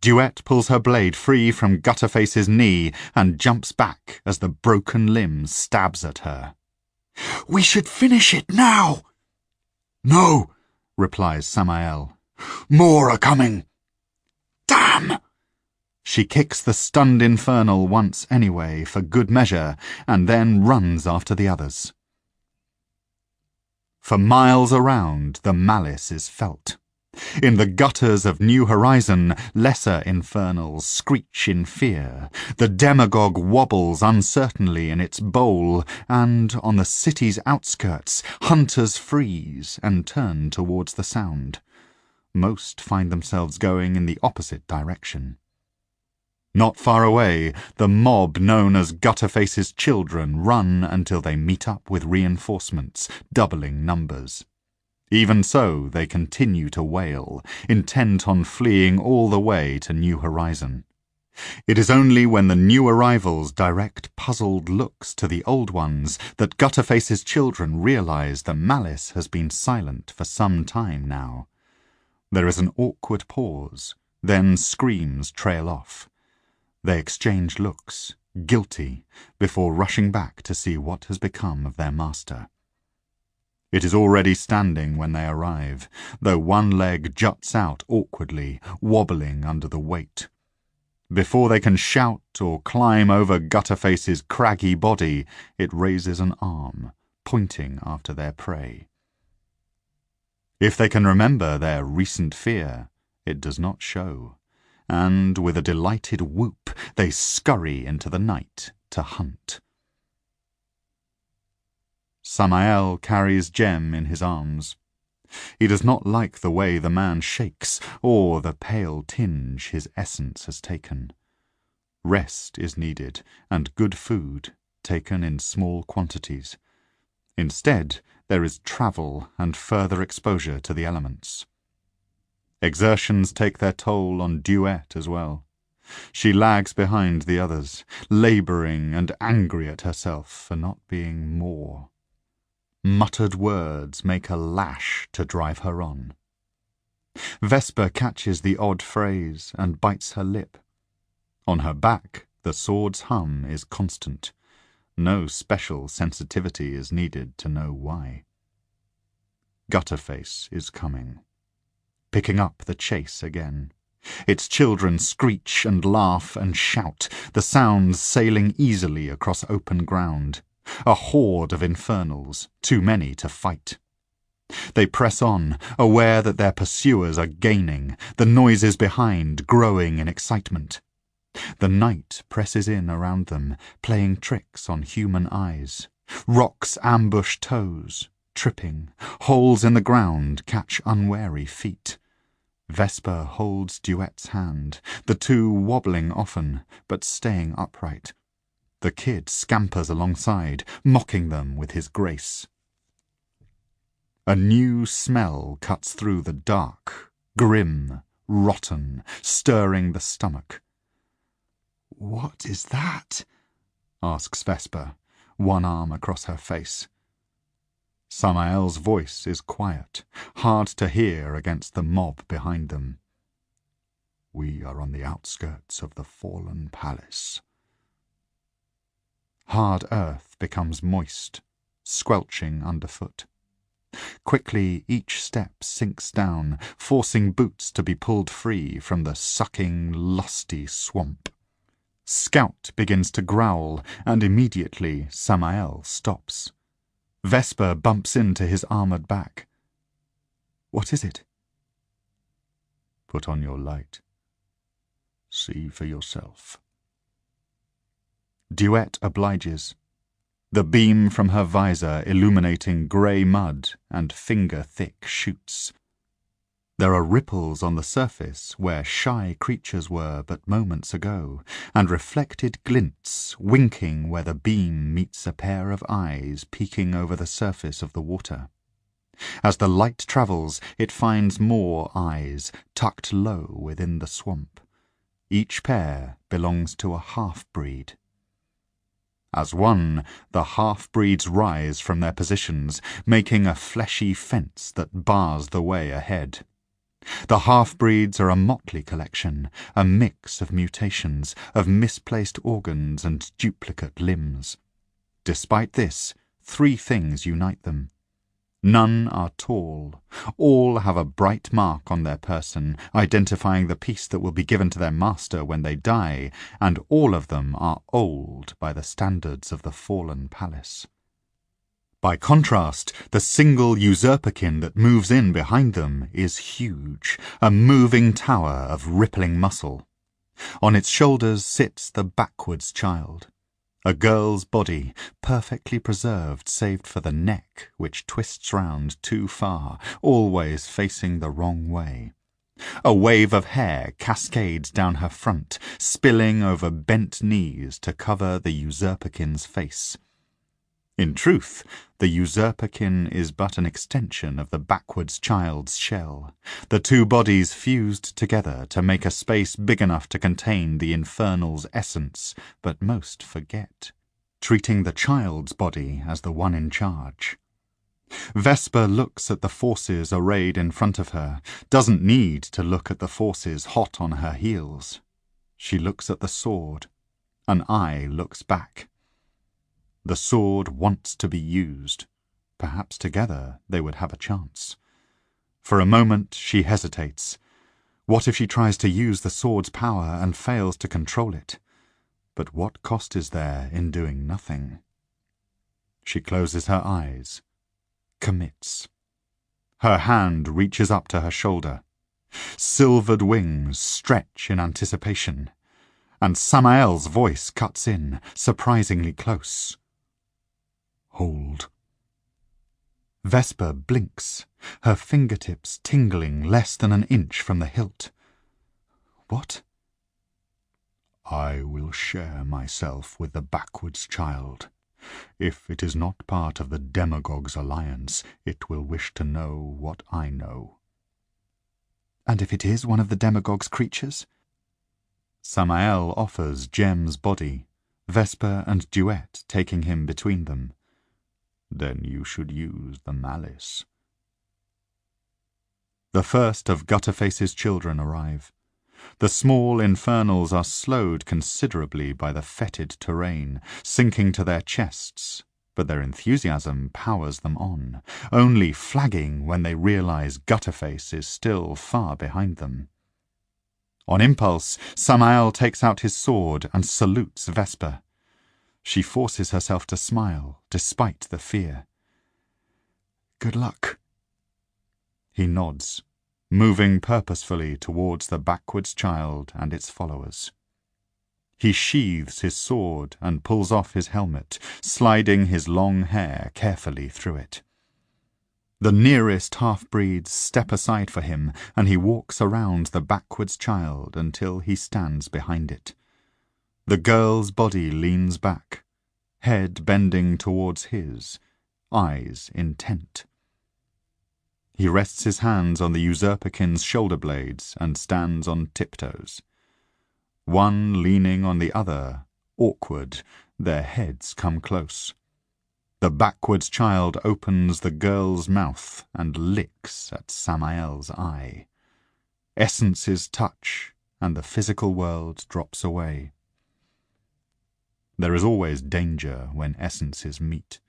Duet pulls her blade free from Gutterface's knee and jumps back as the broken limb stabs at her. "We should finish it now." "No," replies Samael. "More are coming." "Damn!" She kicks the stunned infernal once anyway, for good measure, and then runs after the others. For miles around, the malice is felt. In the gutters of New Horizon, lesser infernals screech in fear. The demagogue wobbles uncertainly in its bowl, and on the city's outskirts, hunters freeze and turn towards the sound. Most find themselves going in the opposite direction. Not far away, the mob known as Gutterface's children run until they meet up with reinforcements, doubling numbers. Even so, they continue to wail, intent on fleeing all the way to New Horizon. It is only when the new arrivals direct puzzled looks to the old ones that Gutterface's children realize the malice has been silent for some time now. There is an awkward pause, then screams trail off. They exchange looks, guilty, before rushing back to see what has become of their master. It is already standing when they arrive, though one leg juts out awkwardly, wobbling under the weight. Before they can shout or climb over Gutterface's craggy body, it raises an arm, pointing after their prey. If they can remember their recent fear, it does not show, and with a delighted whoop they scurry into the night to hunt. Samael carries Jem in his arms. He does not like the way the man shakes, or the pale tinge his essence has taken. Rest is needed, and good food, taken in small quantities. Instead, there is travel and further exposure to the elements. Exertions take their toll on Duet as well. She lags behind the others, labouring and angry at herself for not being more. Muttered words make a lash to drive her on. Vesper catches the odd phrase and bites her lip. On her back, the sword's hum is constant. No special sensitivity is needed to know why. Gutterface is coming, picking up the chase again. Its children screech and laugh and shout, the sounds sailing easily across open ground. A horde of infernals, too many to fight. They press on, aware that their pursuers are gaining, the noises behind growing in excitement. The night presses in around them, playing tricks on human eyes. Rocks ambush toes, tripping. Holes in the ground catch unwary feet. Vesper holds Duet's hand, the two wobbling often, but staying upright. The kid scampers alongside, mocking them with his grace. A new smell cuts through the dark, grim, rotten, stirring the stomach. "What is that?" asks Vesper, one arm across her face. Samael's voice is quiet, hard to hear against the mob behind them. "We are on the outskirts of the fallen palace." Hard earth becomes moist, squelching underfoot. Quickly each step sinks down, forcing boots to be pulled free from the sucking, lusty swamp. Scout begins to growl, and immediately Samael stops. Vesper bumps into his armoured back. "What is it?" "Put on your light. See for yourself." Duet obliges, the beam from her visor illuminating grey mud and finger-thick shoots. There are ripples on the surface where shy creatures were but moments ago, and reflected glints winking where the beam meets a pair of eyes peeking over the surface of the water. As the light travels, it finds more eyes tucked low within the swamp. Each pair belongs to a half-breed. As one, the half-breeds rise from their positions, making a fleshy fence that bars the way ahead. The half-breeds are a motley collection, a mix of mutations, of misplaced organs and duplicate limbs. Despite this, 3 things unite them. None are tall. All have a bright mark on their person, identifying the piece that will be given to their master when they die, and all of them are old by the standards of the fallen palace. By contrast, the single usurperkin that moves in behind them is huge, a moving tower of rippling muscle. On its shoulders sits the backwards child. A girl's body, perfectly preserved save for the neck, which twists round too far, always facing the wrong way. A wave of hair cascades down her front, spilling over bent knees to cover the usurperkin's face. In truth, the usurperkin is but an extension of the backwards child's shell, the 2 bodies fused together to make a space big enough to contain the infernal's essence, but most forget, treating the child's body as the one in charge. Vesper looks at the forces arrayed in front of her, doesn't need to look at the forces hot on her heels. She looks at the sword. An eye looks back. The sword wants to be used. Perhaps together they would have a chance. For a moment she hesitates. What if she tries to use the sword's power and fails to control it? But what cost is there in doing nothing? She closes her eyes, commits. Her hand reaches up to her shoulder. Silvered wings stretch in anticipation, and Samael's voice cuts in, surprisingly close. Hold. Vesper blinks, her fingertips tingling less than an inch from the hilt. What? I will share myself with the backwards child. If it is not part of the demagogue's alliance, it will wish to know what I know. And if it is one of the demagogue's creatures? Samael offers Jem's body, Vesper and Duet taking him between them. Then you should use the malice. The first of Gutterface's children arrive. The small infernals are slowed considerably by the fetid terrain, sinking to their chests, but their enthusiasm powers them on, only flagging when they realize Gutterface is still far behind them. On impulse, Samael takes out his sword and salutes Vesper. She forces herself to smile, despite the fear. Good luck. He nods, moving purposefully towards the backwards child and its followers. He sheathes his sword and pulls off his helmet, sliding his long hair carefully through it. The nearest half-breeds step aside for him, and he walks around the backwards child until he stands behind it. The girl's body leans back, head bending towards his, eyes intent. He rests his hands on the usurperkin's shoulder blades and stands on tiptoes. One leaning on the other, awkward, their heads come close. The backwards child opens the girl's mouth and licks at Samael's eye. Essences touch, and the physical world drops away. There is always danger when essences meet,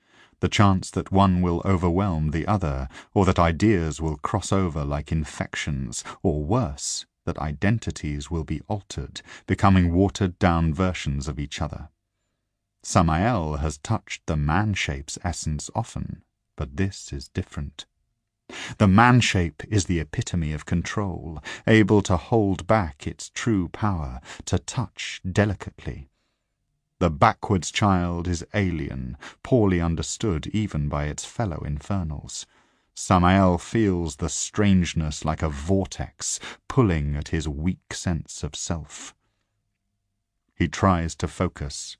the chance that one will overwhelm the other, or that ideas will cross over like infections, or worse, that identities will be altered, becoming watered-down versions of each other. Samael has touched the man-shape's essence often, but this is different. The man-shape is the epitome of control, able to hold back its true power, to touch delicately. The backwards child is alien, poorly understood even by its fellow infernals. Samael feels the strangeness like a vortex, pulling at his weak sense of self. He tries to focus.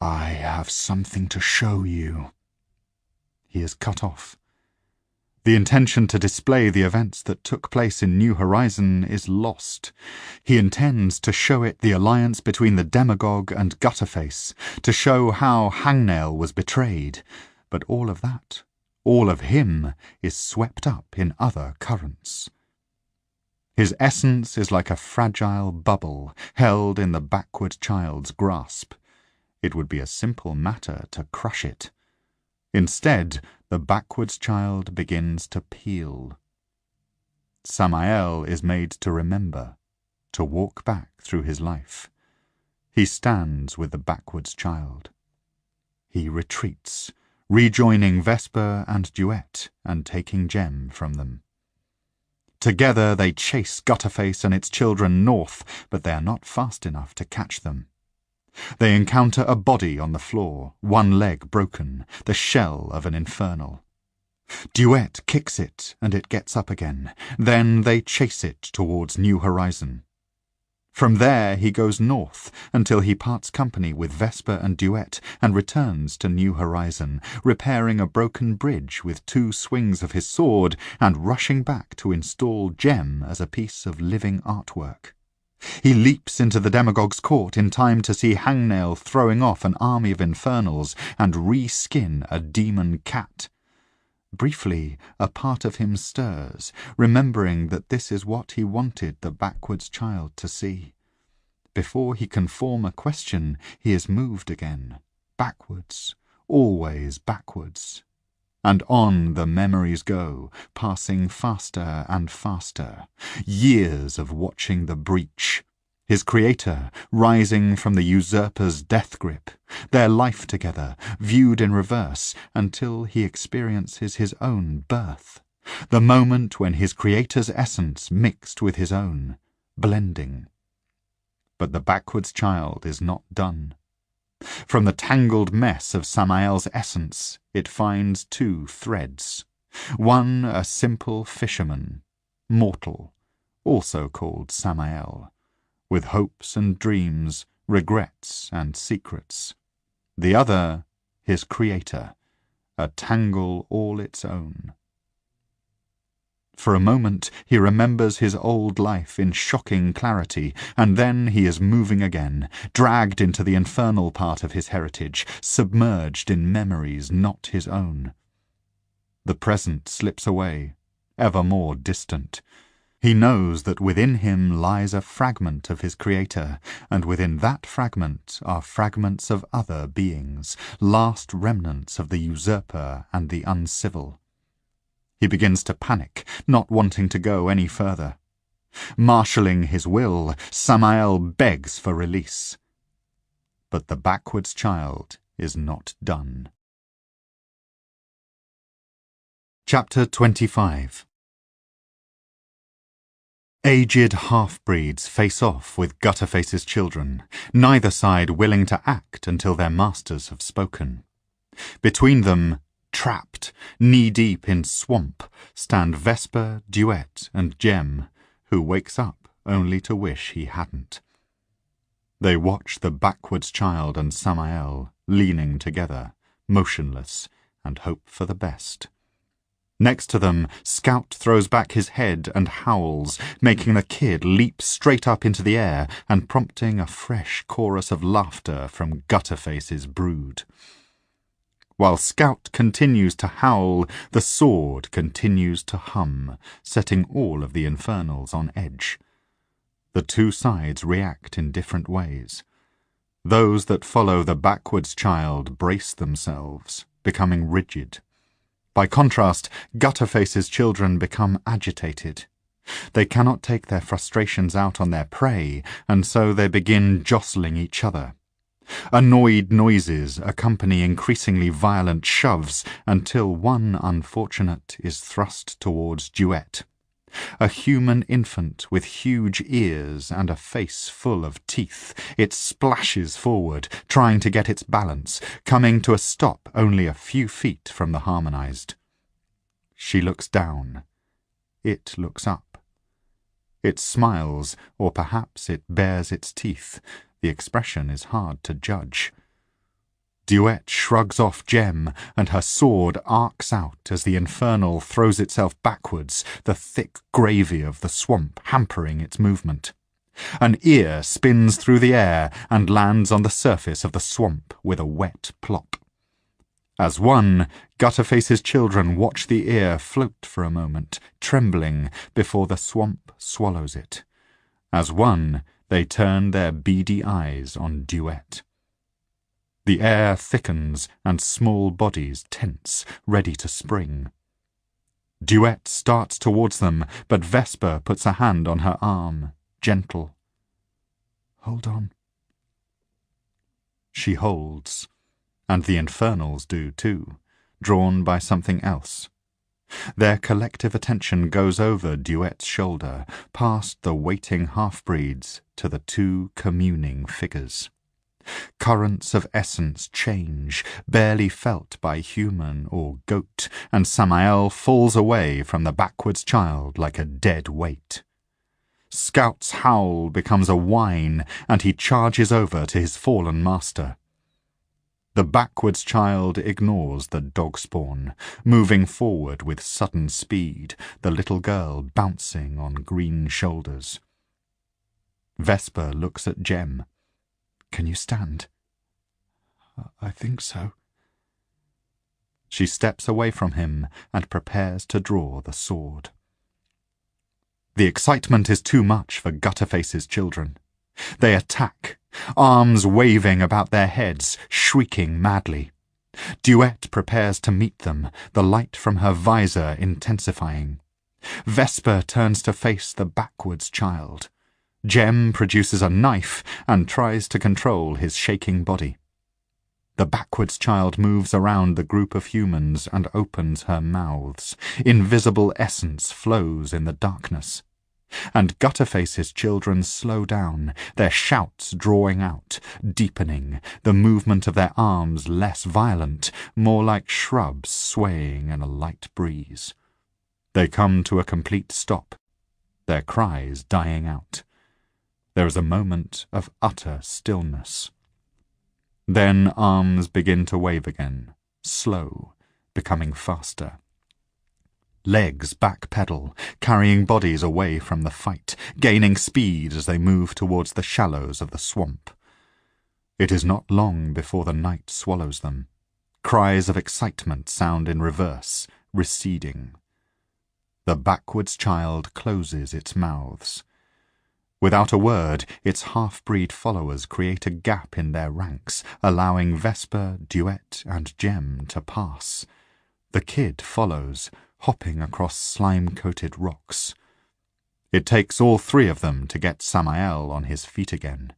I have something to show you. He is cut off. The intention to display the events that took place in New Horizon is lost. He intends to show it the alliance between the demagogue and Gutterface, to show how Hangnail was betrayed, but all of that, all of him, is swept up in other currents. His essence is like a fragile bubble held in the backward child's grasp. It would be a simple matter to crush it. Instead, the backwards child begins to peel. Samael is made to remember, to walk back through his life. He stands with the backwards child. He retreats, rejoining Vesper and Duet and taking Gem from them. Together they chase Gutterface and its children north, but they are not fast enough to catch them. They encounter a body on the floor, one leg broken, the shell of an infernal. Duet kicks it, and it gets up again. Then they chase it towards New Horizon. From there he goes north until he parts company with Vesper and Duet and returns to New Horizon, repairing a broken bridge with 2 swings of his sword and rushing back to install Gem as a piece of living artwork. He leaps into the demagogue's court in time to see Hangnail throwing off an army of infernals and re-skin a demon cat. Briefly, a part of him stirs, remembering that this is what he wanted the backwards child to see. Before he can form a question, he is moved again, backwards, always backwards. And on the memories go, passing faster and faster. Years of watching the breach. His creator, rising from the usurper's death grip. Their life together, viewed in reverse, until he experiences his own birth. The moment when his creator's essence mixed with his own, blending. But the backwards child is not done. From the tangled mess of Samael's essence, it finds 2 threads. One a simple fisherman, mortal, also called Samael, with hopes and dreams, regrets and secrets. The other, his creator, a tangle all its own. For a moment he remembers his old life in shocking clarity, and then he is moving again, dragged into the infernal part of his heritage, submerged in memories not his own. The present slips away, ever more distant. He knows that within him lies a fragment of his creator, and within that fragment are fragments of other beings, last remnants of the usurper and the uncivil. He begins to panic, not wanting to go any further. Marshalling his will, Samael begs for release. But the backwards child is not done. Chapter 25. Aged half-breeds face off with Gutterface's children, neither side willing to act until their masters have spoken. Between them, trapped, knee-deep in swamp, stand Vesper, Duet, and Gem, who wakes up only to wish he hadn't. They watch the backwards child and Samael, leaning together, motionless, and hope for the best. Next to them, Scout throws back his head and howls, making the kid leap straight up into the air and prompting a fresh chorus of laughter from Gutterface's brood. While Scout continues to howl, the sword continues to hum, setting all of the infernals on edge. The 2 sides react in different ways. Those that follow the backwards child brace themselves, becoming rigid. By contrast, Gutterface's children become agitated. They cannot take their frustrations out on their prey, and so they begin jostling each other. Annoyed noises accompany increasingly violent shoves until one unfortunate is thrust towards Duet. A human infant with huge ears and a face full of teeth, it splashes forward, trying to get its balance, coming to a stop only a few feet from the harmonized. She looks down. It looks up. It smiles, or perhaps it bares its teeth. The expression is hard to judge. Duet shrugs off Gem, and her sword arcs out as the infernal throws itself backwards, the thick gravy of the swamp hampering its movement. An ear spins through the air and lands on the surface of the swamp with a wet plop. As one, Gutterface's children watch the ear float for a moment, trembling, before the swamp swallows it. As one, they turn their beady eyes on Duet. The air thickens and small bodies tense, ready to spring. Duet starts towards them, but Vesper puts a hand on her arm, gentle. "Hold on." She holds, and the infernals do too, drawn by something else. Their collective attention goes over Duet's shoulder, past the waiting half-breeds, to the two communing figures. Currents of essence change, barely felt by human or goat, and Samael falls away from the backwards child like a dead weight. Scout's howl becomes a whine, and he charges over to his fallen master. The backwards child ignores the dog spawn, moving forward with sudden speed, the little girl bouncing on green shoulders. Vesper looks at Gem. "Can you stand?" "I think so." She steps away from him and prepares to draw the sword. The excitement is too much for Gutterface's children. They attack, arms waving about their heads, shrieking madly. Duet prepares to meet them, the light from her visor intensifying. Vesper turns to face the backwards child. Gem produces a knife and tries to control his shaking body. The backwards child moves around the group of humans and opens her mouths. Invisible essence flows in the darkness. And Gutterface's children slow down, their shouts drawing out, deepening, the movement of their arms less violent, more like shrubs swaying in a light breeze. They come to a complete stop, their cries dying out. There is a moment of utter stillness. Then arms begin to wave again, slow, becoming faster. Legs backpedal, carrying bodies away from the fight, gaining speed as they move towards the shallows of the swamp. It is not long before the night swallows them. Cries of excitement sound in reverse, receding. The backwards child closes its mouths. Without a word, its half-breed followers create a gap in their ranks, allowing Vesper, Duet, and Gem to pass. The kid follows, hopping across slime-coated rocks. It takes all three of them to get Samael on his feet again.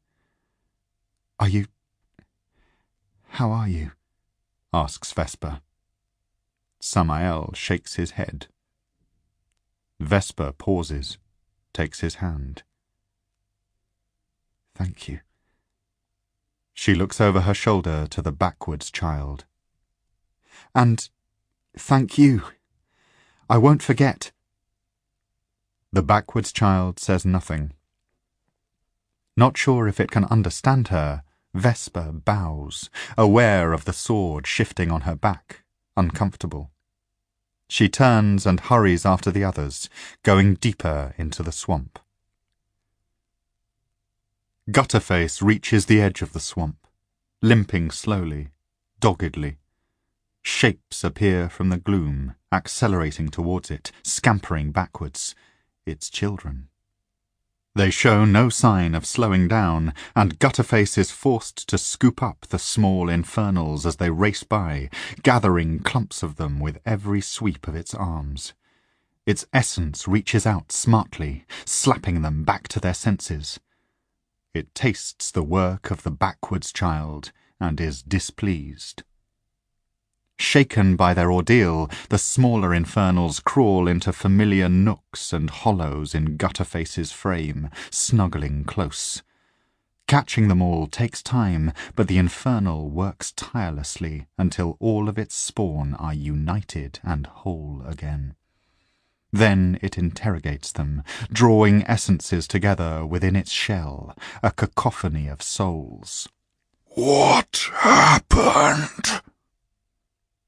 How are you?" asks Vesper. Samael shakes his head. Vesper pauses, takes his hand. "Thank you." She looks over her shoulder to the backwards child. "And thank you. I won't forget." The backwards child says nothing. Not sure if it can understand her, Vesper bows, aware of the sword shifting on her back, uncomfortable. She turns and hurries after the others, going deeper into the swamp. Gutterface reaches the edge of the swamp, limping slowly, doggedly. Shapes appear from the gloom, accelerating towards it, scampering backwards. Its children. They show no sign of slowing down, and Gutterface is forced to scoop up the small infernals as they race by, gathering clumps of them with every sweep of its arms. Its essence reaches out smartly, slapping them back to their senses. It tastes the work of the backwards child and is displeased. Shaken by their ordeal, the smaller infernals crawl into familiar nooks and hollows in Gutterface's frame, snuggling close. Catching them all takes time, but the infernal works tirelessly until all of its spawn are united and whole again. Then it interrogates them, drawing essences together within its shell, a cacophony of souls. "What happened?" Vagrant!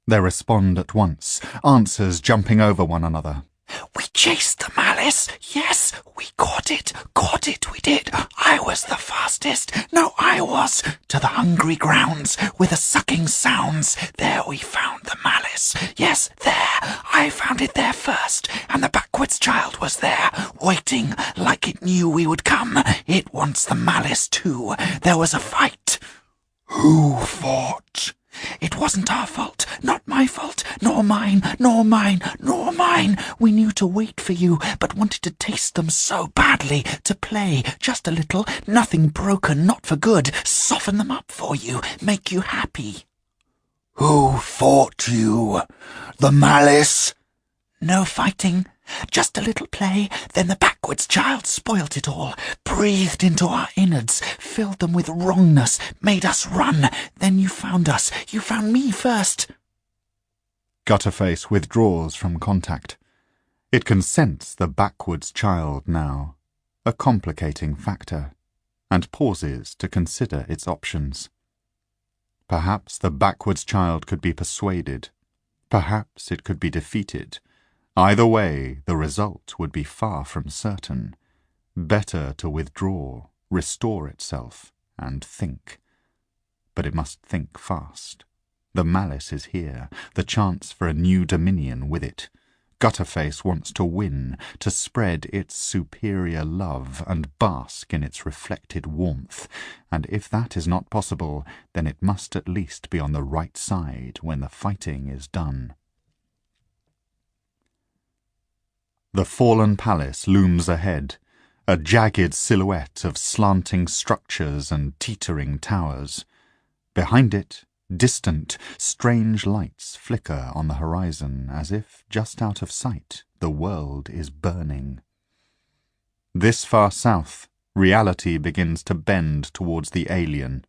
They respond at once, answers jumping over one another. We chased the Malice. Yes, we caught it, we did. I was the fastest. No, I was. To the hungry grounds, with the sucking sounds. There we found the Malice. Yes, there. I found it there first. And the backwards child was there, waiting like it knew we would come. It wants the Malice too. There was a fight. Who fought? It wasn't our fault, not my fault, nor mine, nor mine, nor mine. We knew to wait for you, but wanted to taste them so badly, to play, just a little, nothing broken, not for good, soften them up for you, make you happy. Who fought you? The Malice? No fighting, just a little play, then the backwards child spoilt it all, breathed into our innards, filled them with wrongness, made us run. Then you found us, you found me first. Gutterface withdraws from contact. It can sense the backwards child now, a complicating factor, and pauses to consider its options. Perhaps the backwards child could be persuaded. Perhaps it could be defeated. Either way, the result would be far from certain. Better to withdraw, restore itself, and think. But it must think fast. The Malice is here, the chance for a new dominion with it. Gutterface wants to win, to spread its superior love and bask in its reflected warmth, and if that is not possible, then it must at least be on the right side when the fighting is done. The fallen palace looms ahead, a jagged silhouette of slanting structures and teetering towers. Behind it, distant, strange lights flicker on the horizon as if, just out of sight, the world is burning. This far south, reality begins to bend towards the alien.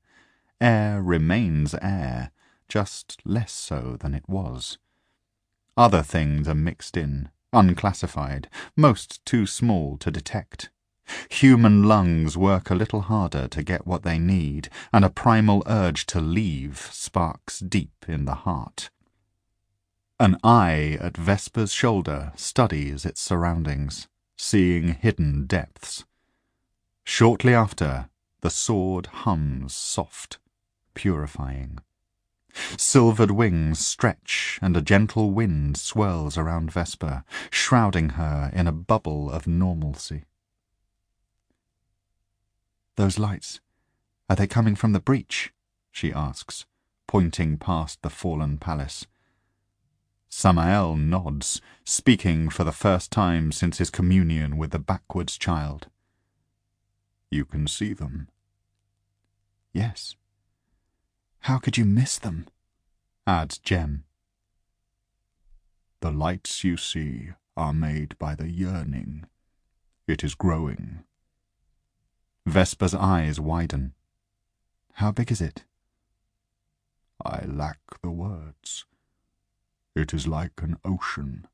Air remains air, just less so than it was. Other things are mixed in, unclassified, most too small to detect. Human lungs work a little harder to get what they need, and a primal urge to leave sparks deep in the heart. An eye at Vesper's shoulder studies its surroundings, seeing hidden depths. Shortly after, the sword hums soft, purifying. Silvered wings stretch, and a gentle wind swirls around Vesper, shrouding her in a bubble of normalcy. "Those lights, are they coming from the breach?" she asks, pointing past the fallen palace. Samael nods, speaking for the first time since his communion with the backwards child. "You can see them?" "Yes." "How could you miss them?" adds Jem. "The lights you see are made by the yearning. It is growing." Vesper's eyes widen. "How big is it?" "I lack the words. It is like an ocean."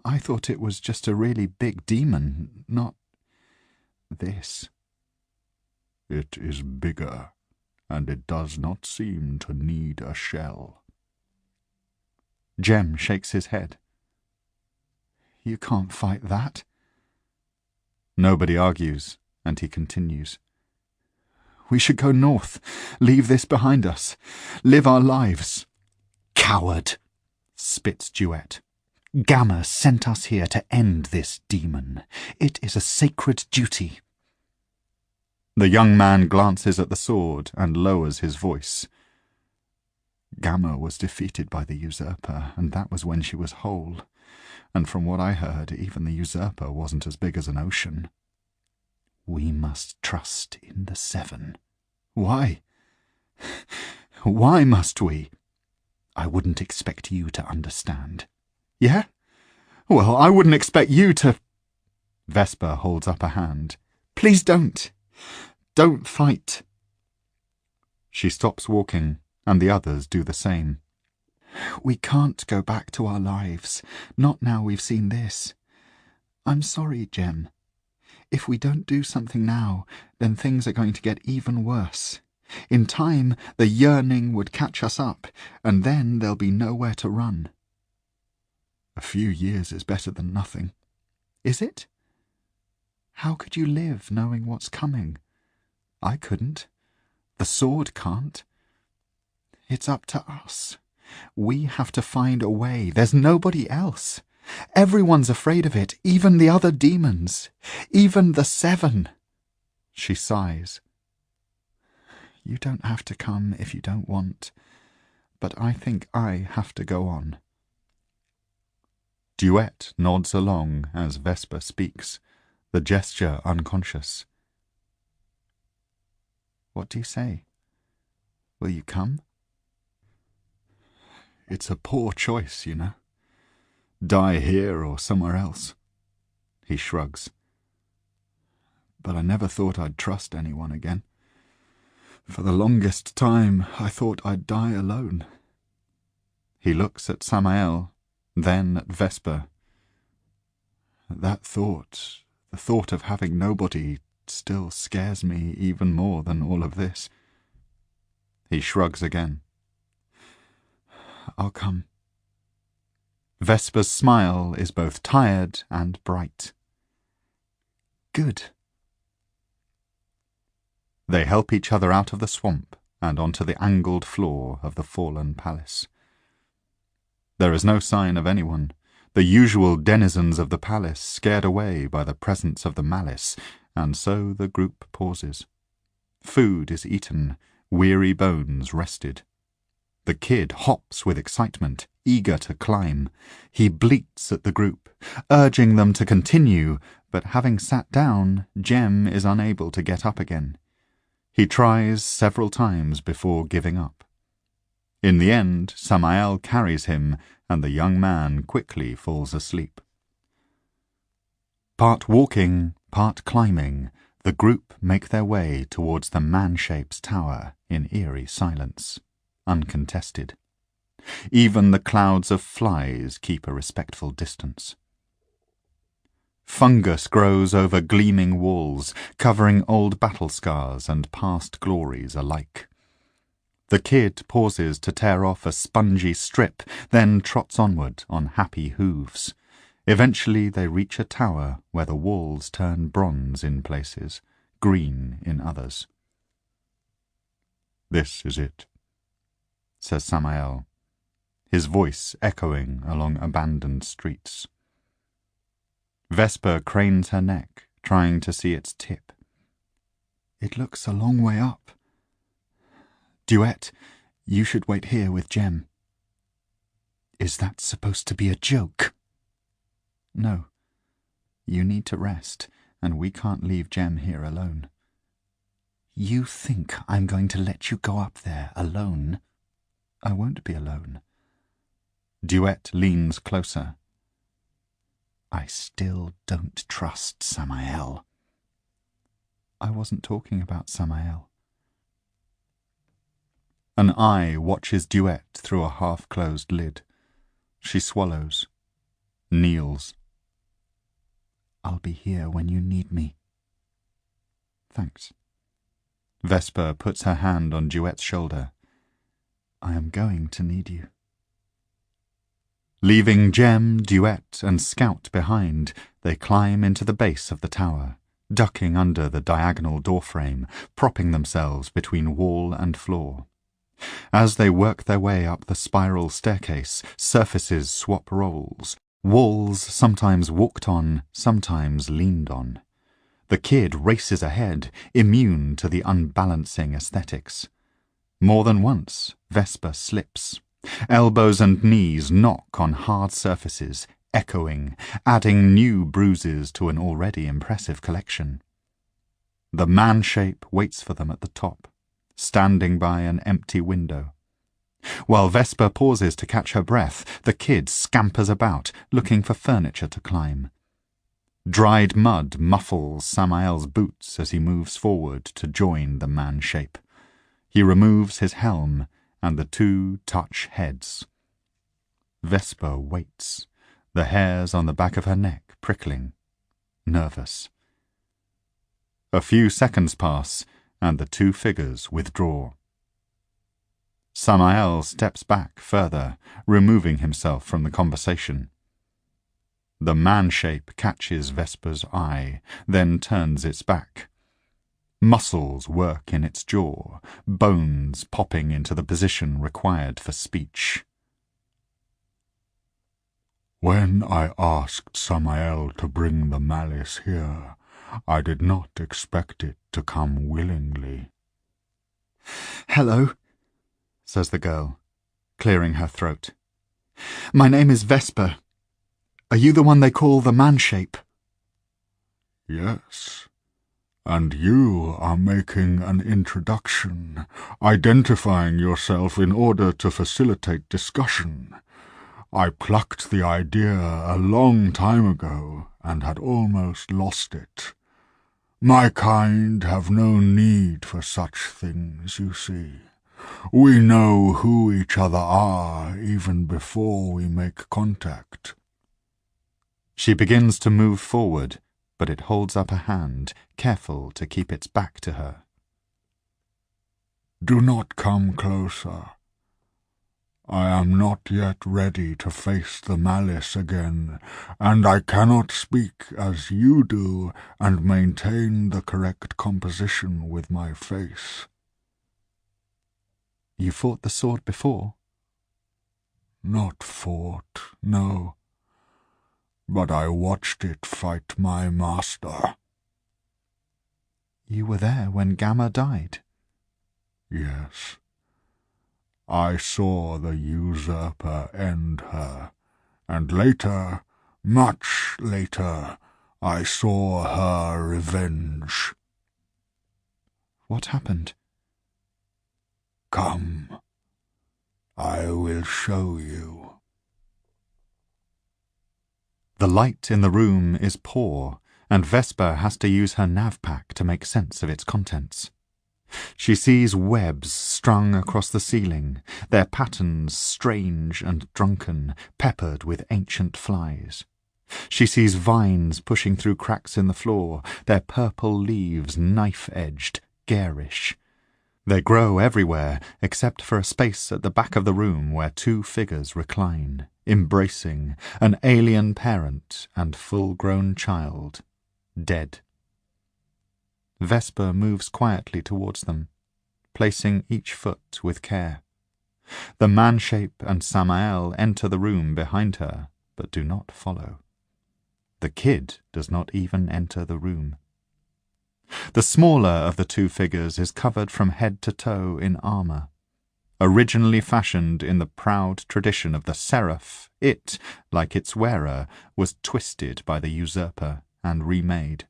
"I thought it was just a really big demon, not this." "It is bigger, and it does not seem to need a shell." Jem shakes his head. "You can't fight that." Nobody argues, and he continues. "We should go north, leave this behind us, live our lives." "Coward!" spits Duet. "Gamma sent us here to end this demon. It is a sacred duty." The young man glances at the sword and lowers his voice. "Gamma was defeated by the usurper, and that was when she was whole. And from what I heard, even the usurper wasn't as big as an ocean. We must trust in the Seven." "Why? Why must we?" "I wouldn't expect you to understand." "Yeah? Well, I wouldn't expect you to—" Vesper holds up a hand. "Please don't. Don't fight." She stops walking, and the others do the same. "We can't go back to our lives, not now we've seen this. I'm sorry, Jem. If we don't do something now, then things are going to get even worse. In time, the yearning would catch us up, and then there'll be nowhere to run. A few years is better than nothing. Is it? How could you live knowing what's coming? I couldn't. The sword can't. It's up to us. We have to find a way. There's nobody else. Everyone's afraid of it, even the other demons. Even the 7. She sighs. You don't have to come if you don't want, but I think I have to go on. Duet nods along as Vesper speaks, the gesture unconscious. What do you say? Will you come? It's a poor choice, you know. Die here or somewhere else. He shrugs. But I never thought I'd trust anyone again. For the longest time, I thought I'd die alone. He looks at Samael, then at Vesper. That thought, the thought of having nobody, still scares me even more than all of this. He shrugs again. I'll come. Vesper's smile is both tired and bright. Good. They help each other out of the swamp and onto the angled floor of the fallen palace. There is no sign of anyone, the usual denizens of the palace scared away by the presence of the Malice, and so the group pauses. Food is eaten, weary bones rested. The kid hops with excitement, eager to climb. He bleats at the group, urging them to continue, but having sat down, Jem is unable to get up again. He tries several times before giving up. In the end, Samael carries him, and the young man quickly falls asleep. Part walking, part climbing, the group make their way towards the Man-Shape's tower in eerie silence, uncontested. Even the clouds of flies keep a respectful distance. Fungus grows over gleaming walls, covering old battle scars and past glories alike. The kid pauses to tear off a spongy strip, then trots onward on happy hooves. Eventually they reach a tower where the walls turn bronze in places, green in others. "This is it," says Samael, his voice echoing along abandoned streets. Vesper cranes her neck, trying to see its tip. It looks a long way up. Duet, you should wait here with Jem. Is that supposed to be a joke? No. You need to rest, and we can't leave Jem here alone. You think I'm going to let you go up there alone? I won't be alone. Duet leans closer. I still don't trust Samael. I wasn't talking about Samael. An eye watches Duet through a half-closed lid. She swallows, kneels. I'll be here when you need me. Thanks. Vesper puts her hand on Duet's shoulder. I am going to need you. Leaving Jem, Duet, and Scout behind, they climb into the base of the tower, ducking under the diagonal doorframe, propping themselves between wall and floor. As they work their way up the spiral staircase, surfaces swap roles, walls sometimes walked on, sometimes leaned on. The kid races ahead, immune to the unbalancing aesthetics. More than once, Vesper slips. Elbows and knees knock on hard surfaces, echoing, adding new bruises to an already impressive collection. The Man-Shape waits for them at the top, standing by an empty window. While Vesper pauses to catch her breath, the kid scampers about, looking for furniture to climb. Dried mud muffles Samael's boots as he moves forward to join the Man-Shape. He removes his helm, and the two touch heads. Vesper waits, the hairs on the back of her neck prickling, nervous. A few seconds pass, and the two figures withdraw. Samael steps back further, removing himself from the conversation. The man-shape catches Vesper's eye, then turns its back. Muscles work in its jaw, bones popping into the position required for speech. When I asked Samael to bring the malice here, I did not expect it to come willingly. "Hello," says the girl, clearing her throat. "My name is Vesper. Are you the one they call the man-shape?" Yes, and you are making an introduction, identifying yourself in order to facilitate discussion. I plucked the idea a long time ago and had almost lost it. My kind have no need for such things, you see. We know who each other are even before we make contact. She begins to move forward, but it holds up a hand, careful to keep its back to her. Do not come closer. I am not yet ready to face the malice again, and I cannot speak as you do and maintain the correct composition with my face. You fought the sword before? Not fought, no. But I watched it fight my master. You were there when Gamma died? Yes. I saw the usurper end her, and later, much later, I saw her revenge. What happened? Come, I will show you. The light in the room is poor, and Vesper has to use her nav-pack to make sense of its contents. She sees webs strung across the ceiling, their patterns strange and drunken, peppered with ancient flies. She sees vines pushing through cracks in the floor, their purple leaves knife-edged, garish. They grow everywhere, except for a space at the back of the room where two figures recline, embracing an alien parent and full-grown child, dead. Vesper moves quietly towards them, placing each foot with care. The man-shape and Samael enter the room behind her, but do not follow. The kid does not even enter the room. The smaller of the two figures is covered from head to toe in armour. Originally fashioned in the proud tradition of the seraph, it, like its wearer, was twisted by the usurper and remade.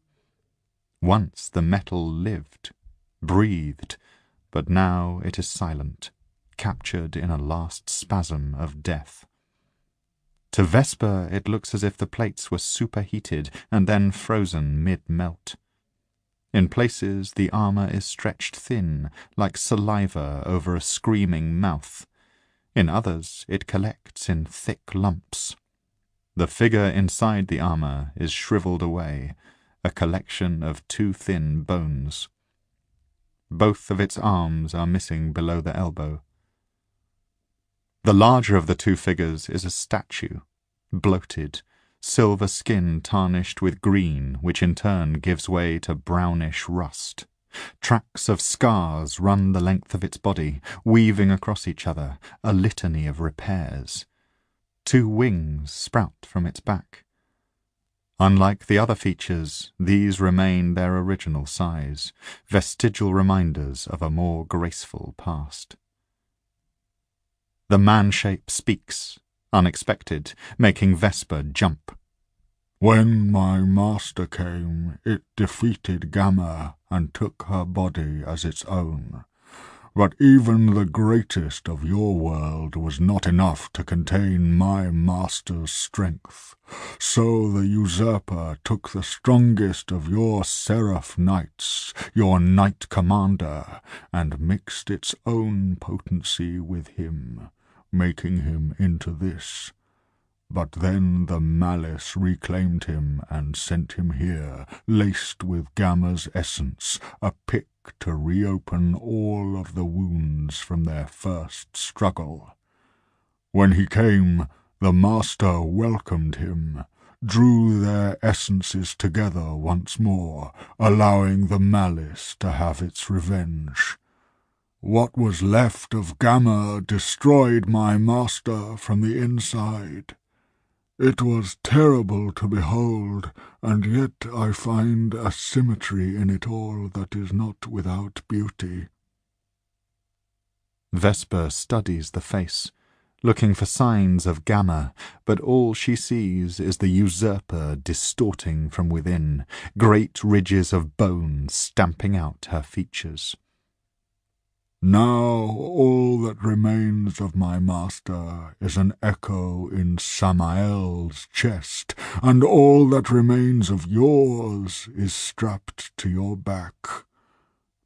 Once the metal lived, breathed, but now it is silent, captured in a last spasm of death. To Vesper it looks as if the plates were superheated and then frozen mid-melt. In places the armour is stretched thin, like saliva over a screaming mouth. In others it collects in thick lumps. The figure inside the armour is shriveled away, a collection of too thin bones. Both of its arms are missing below the elbow. The larger of the two figures is a statue, bloated, silver skin tarnished with green, which in turn gives way to brownish rust. Tracks of scars run the length of its body, weaving across each other, a litany of repairs. Two wings sprout from its back. Unlike the other features, these remain their original size, vestigial reminders of a more graceful past. The man-shape speaks, unexpected, making Vesper jump. When my master came, it defeated Gamma and took her body as its own. But even the greatest of your world was not enough to contain my master's strength. So the usurper took the strongest of your seraph knights, your knight commander, and mixed its own potency with him, making him into this. But then the malice reclaimed him and sent him here, laced with Gamma's essence, a pick back to reopen all of the wounds from their first struggle. When he came, the Master welcomed him, drew their essences together once more, allowing the Malice to have its revenge. What was left of Gamma destroyed my Master from the inside. It was terrible to behold, and yet I find a symmetry in it all that is not without beauty. Vesper studies the face, looking for signs of Gamma, but all she sees is the usurper distorting from within, great ridges of bone stamping out her features. Now all that remains of my Master is an echo in Samael's chest, and all that remains of yours is strapped to your back.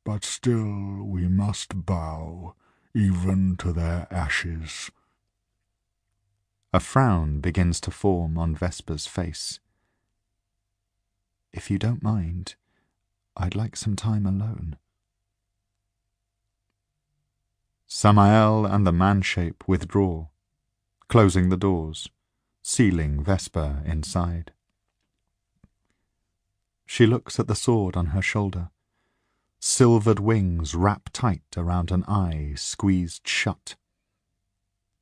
But still we must bow, even to their ashes. A frown begins to form on Vesper's face. If you don't mind, I'd like some time alone. Samael and the man-shape withdraw, closing the doors, sealing Vesper inside. She looks at the sword on her shoulder. Silvered wings wrap tight around an eye squeezed shut.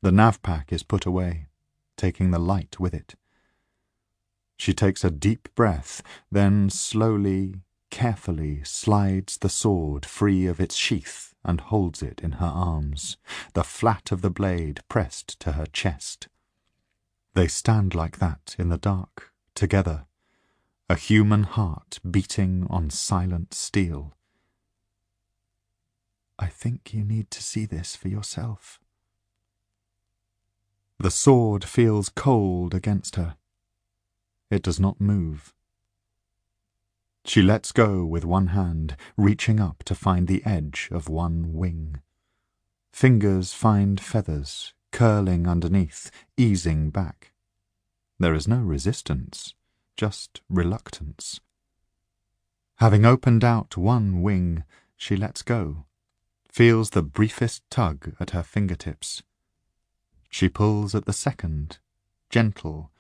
The navpack is put away, taking the light with it. She takes a deep breath, then slowly, carefully slides the sword free of its sheath and holds it in her arms, the flat of the blade pressed to her chest. They stand like that in the dark, together, a human heart beating on silent steel. I think you need to see this for yourself. The sword feels cold against her. It does not move. She lets go with one hand, reaching up to find the edge of one wing. Fingers find feathers, curling underneath, easing back. There is no resistance, just reluctance. Having opened out one wing, she lets go, feels the briefest tug at her fingertips. She pulls at the second, gentle,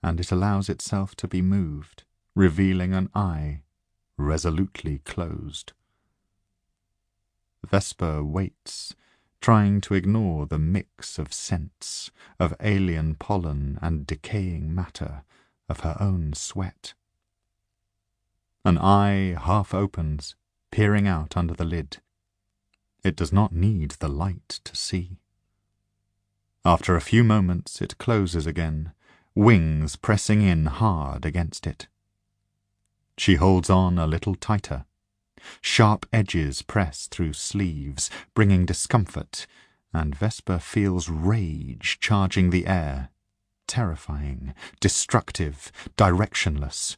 and it allows itself to be moved, revealing an eye, resolutely closed. Vesper waits, trying to ignore the mix of scents, of alien pollen and decaying matter, of her own sweat. An eye half opens, peering out under the lid. It does not need the light to see. After a few moments it closes again, wings pressing in hard against it. She holds on a little tighter. Sharp edges press through sleeves, bringing discomfort, and Vesper feels rage charging the air, terrifying, destructive, directionless.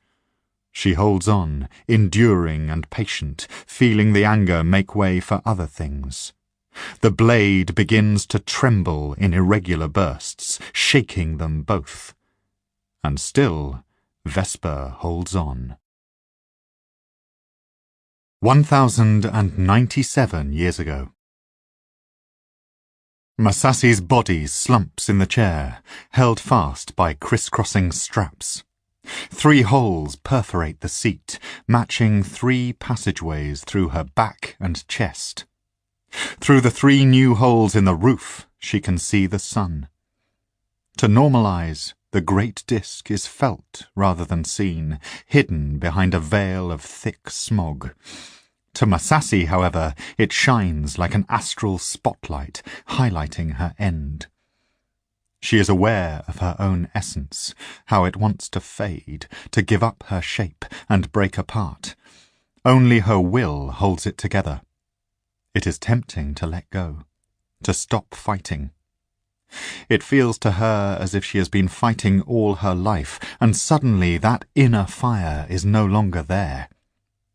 She holds on, enduring and patient, feeling the anger make way for other things. The blade begins to tremble in irregular bursts, shaking them both. And still, Vesper holds on. 1097 years ago. Masasi's body slumps in the chair, held fast by crisscrossing straps. 3 holes perforate the seat, matching 3 passageways through her back and chest. Through the 3 new holes in the roof, she can see the sun. To normalize, the great disk is felt rather than seen, hidden behind a veil of thick smog. To Masasi, however, it shines like an astral spotlight, highlighting her end. She is aware of her own essence, how it wants to fade, to give up her shape and break apart. Only her will holds it together. It is tempting to let go, to stop fighting. It feels to her as if she has been fighting all her life, and suddenly that inner fire is no longer there.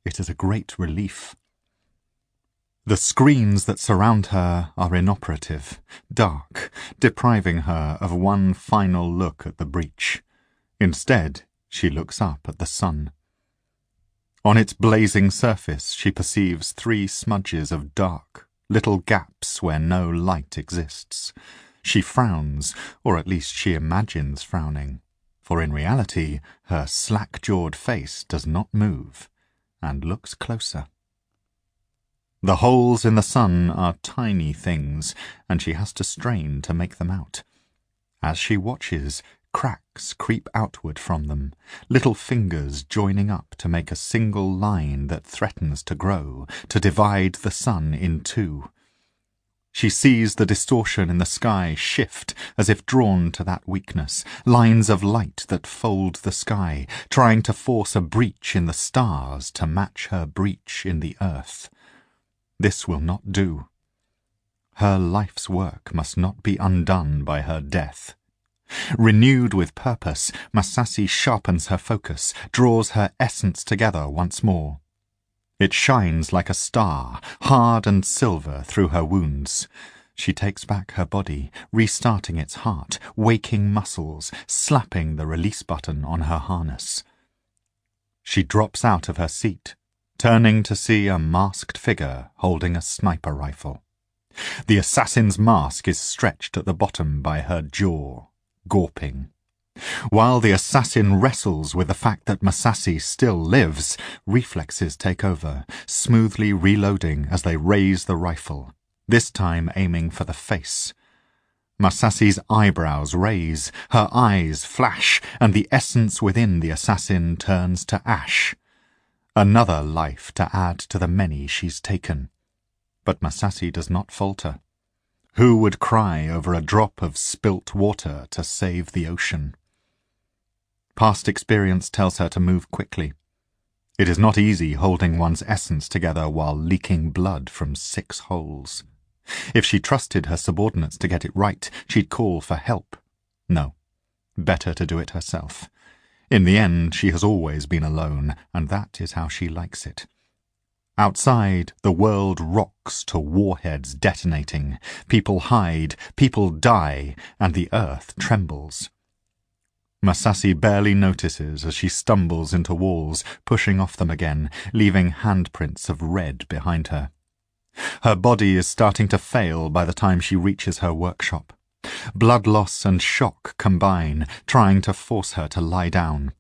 It is a great relief. The screens that surround her are inoperative, dark, depriving her of one final look at the breach. Instead, she looks up at the sun. On its blazing surface she perceives 3 smudges of dark, little gaps where no light exists. She frowns, or at least she imagines frowning, for in reality her slack-jawed face does not move, and looks closer. The holes in the sun are tiny things, and she has to strain to make them out. As she watches, cracks creep outward from them, little fingers joining up to make a single line that threatens to grow, to divide the sun in 2. She sees the distortion in the sky shift as if drawn to that weakness, lines of light that fold the sky, trying to force a breach in the stars to match her breach in the earth. This will not do. Her life's work must not be undone by her death. Renewed with purpose, Masashi sharpens her focus, draws her essence together once more. It shines like a star, hard and silver through her wounds. She takes back her body, restarting its heart, waking muscles, slapping the release button on her harness. She drops out of her seat, turning to see a masked figure holding a sniper rifle. The assassin's mask is stretched at the bottom by her jaw, gawping. While the assassin wrestles with the fact that Masashi still lives, reflexes take over, smoothly reloading as they raise the rifle, this time aiming for the face. Masashi's eyebrows raise, her eyes flash, and the essence within the assassin turns to ash. Another life to add to the many she's taken. But Masashi does not falter. Who would cry over a drop of spilt water to save the ocean? Past experience tells her to move quickly. It is not easy holding one's essence together while leaking blood from 6 holes. If she trusted her subordinates to get it right, she'd call for help. No, better to do it herself. In the end, she has always been alone, and that is how she likes it. Outside, the world rocks to warheads detonating. People hide, people die, and the earth trembles. Masashi barely notices as she stumbles into walls, pushing off them again, leaving handprints of red behind her. Her body is starting to fail by the time she reaches her workshop. Blood loss and shock combine, trying to force her to lie down.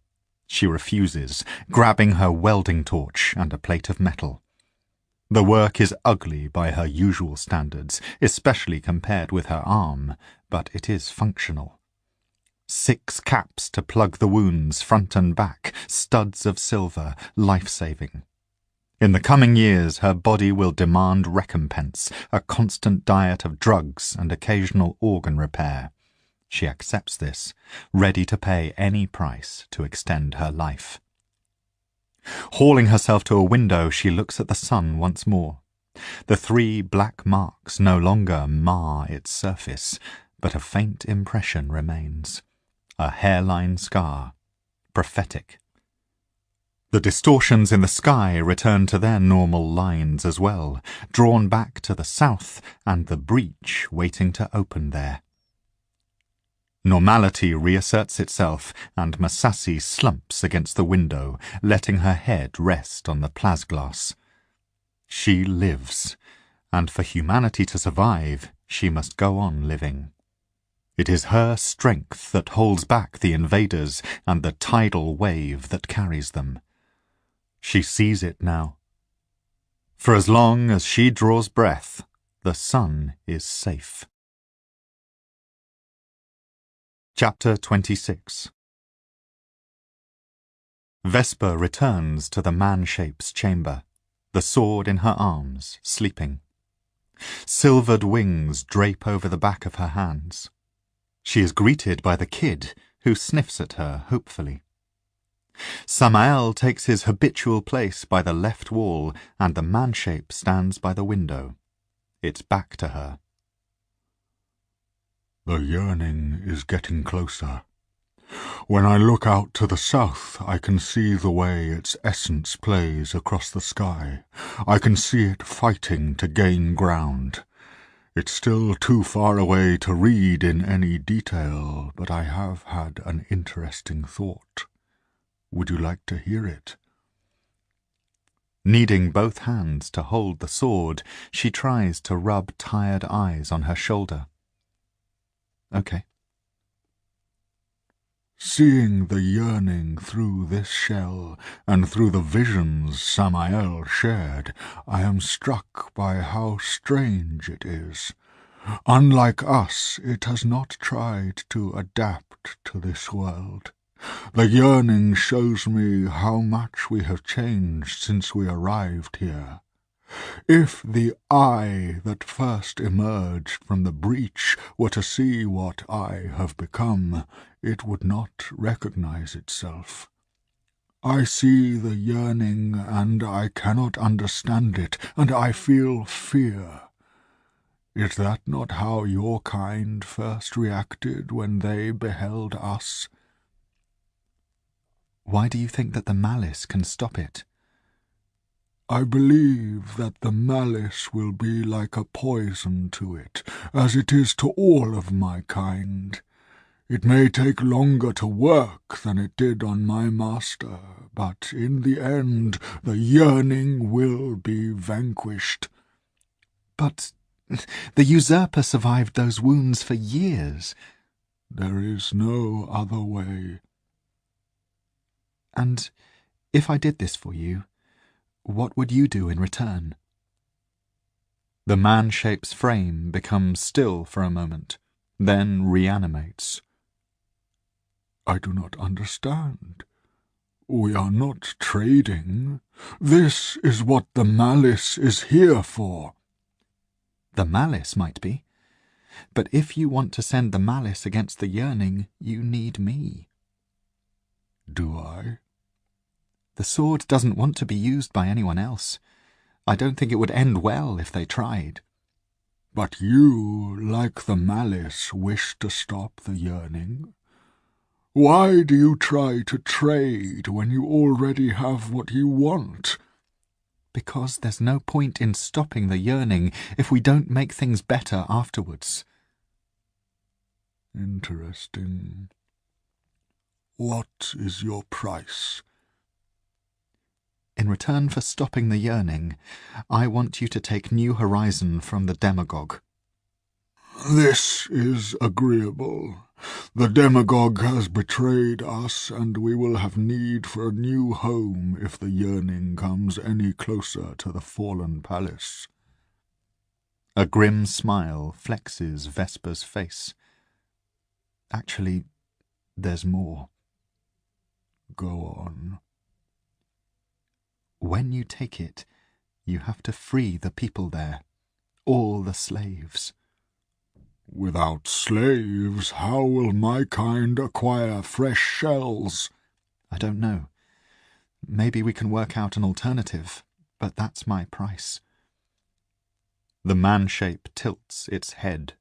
She refuses, grabbing her welding torch and a plate of metal. The work is ugly by her usual standards, especially compared with her arm, but it is functional. 6 caps to plug the wounds front and back, studs of silver, life-saving. In the coming years, her body will demand recompense, a constant diet of drugs and occasional organ repair. She accepts this, ready to pay any price to extend her life. Hauling herself to a window, she looks at the sun once more. The 3 black marks no longer mar its surface, but a faint impression remains. A hairline scar, prophetic. The distortions in the sky return to their normal lines as well, drawn back to the south and the breach waiting to open there. Normality reasserts itself, and Masashi slumps against the window, letting her head rest on the plasglass. She lives, and for humanity to survive, she must go on living. It is her strength that holds back the invaders and the tidal wave that carries them. She sees it now. For as long as she draws breath, the sun is safe. Chapter 26. Vesper returns to the man-shape's chamber, the sword in her arms, sleeping. Silvered wings drape over the back of her hands. She is greeted by the kid, who sniffs at her hopefully. Samael takes his habitual place by the left wall, and the man-shape stands by the window. Its back to her. The yearning is getting closer. When I look out to the south, I can see the way its essence plays across the sky. I can see it fighting to gain ground. It's still too far away to read in any detail, but I have had an interesting thought. Would you like to hear it? Needing both hands to hold the sword, she tries to rub tired eyes on her shoulder. Okay. Seeing the yearning through this shell, and through the visions Samael shared, I am struck by how strange it is. Unlike us, it has not tried to adapt to this world. The yearning shows me how much we have changed since we arrived here. If the I that first emerged from the breach were to see what I have become, it would not recognize itself. I see the yearning, and I cannot understand it, and I feel fear. Is that not how your kind first reacted when they beheld us? Why do you think that the malice can stop it? I believe that the malice will be like a poison to it, as it is to all of my kind. It may take longer to work than it did on my master, but in the end the yearning will be vanquished. But the usurper survived those wounds for years. There is no other way. And if I did this for you, what would you do in return? The man-shape's frame becomes still for a moment, then reanimates. I do not understand. We are not trading. This is what the malice is here for. The malice might be, but if you want to send the malice against the yearning, you need me. Do I? The sword doesn't want to be used by anyone else. I don't think it would end well if they tried. But you, like the malice, wish to stop the yearning. Why do you try to trade when you already have what you want? Because there's no point in stopping the yearning if we don't make things better afterwards. Interesting. What is your price? In return for stopping the yearning, I want you to take New Horizon from the demagogue. This is agreeable. The demagogue has betrayed us, and we will have need for a new home if the yearning comes any closer to the fallen palace. A grim smile flexes Vesper's face. Actually, there's more. Go on. When you take it, you have to free the people there, all the slaves. Without slaves, how will my kind acquire fresh shells? I don't know. Maybe we can work out an alternative, but that's my price. The man-shape tilts its head.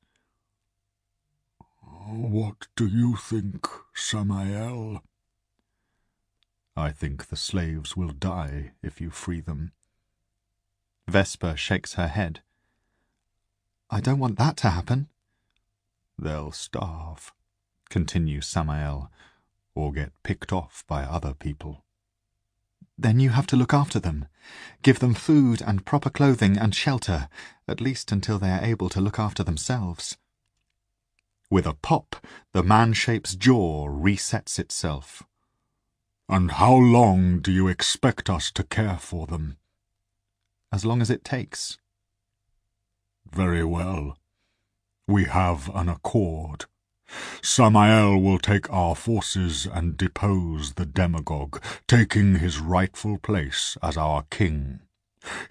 What do you think, Samael? I think the slaves will die if you free them. Vesper shakes her head. I don't want that to happen. They'll starve, continues Samael, or get picked off by other people. Then you have to look after them. Give them food and proper clothing and shelter, at least until they are able to look after themselves. With a pop, the man-shape's jaw resets itself. And how long do you expect us to care for them? As long as it takes. Very well. We have an accord. Samael will take our forces and depose the demagogue, taking his rightful place as our king.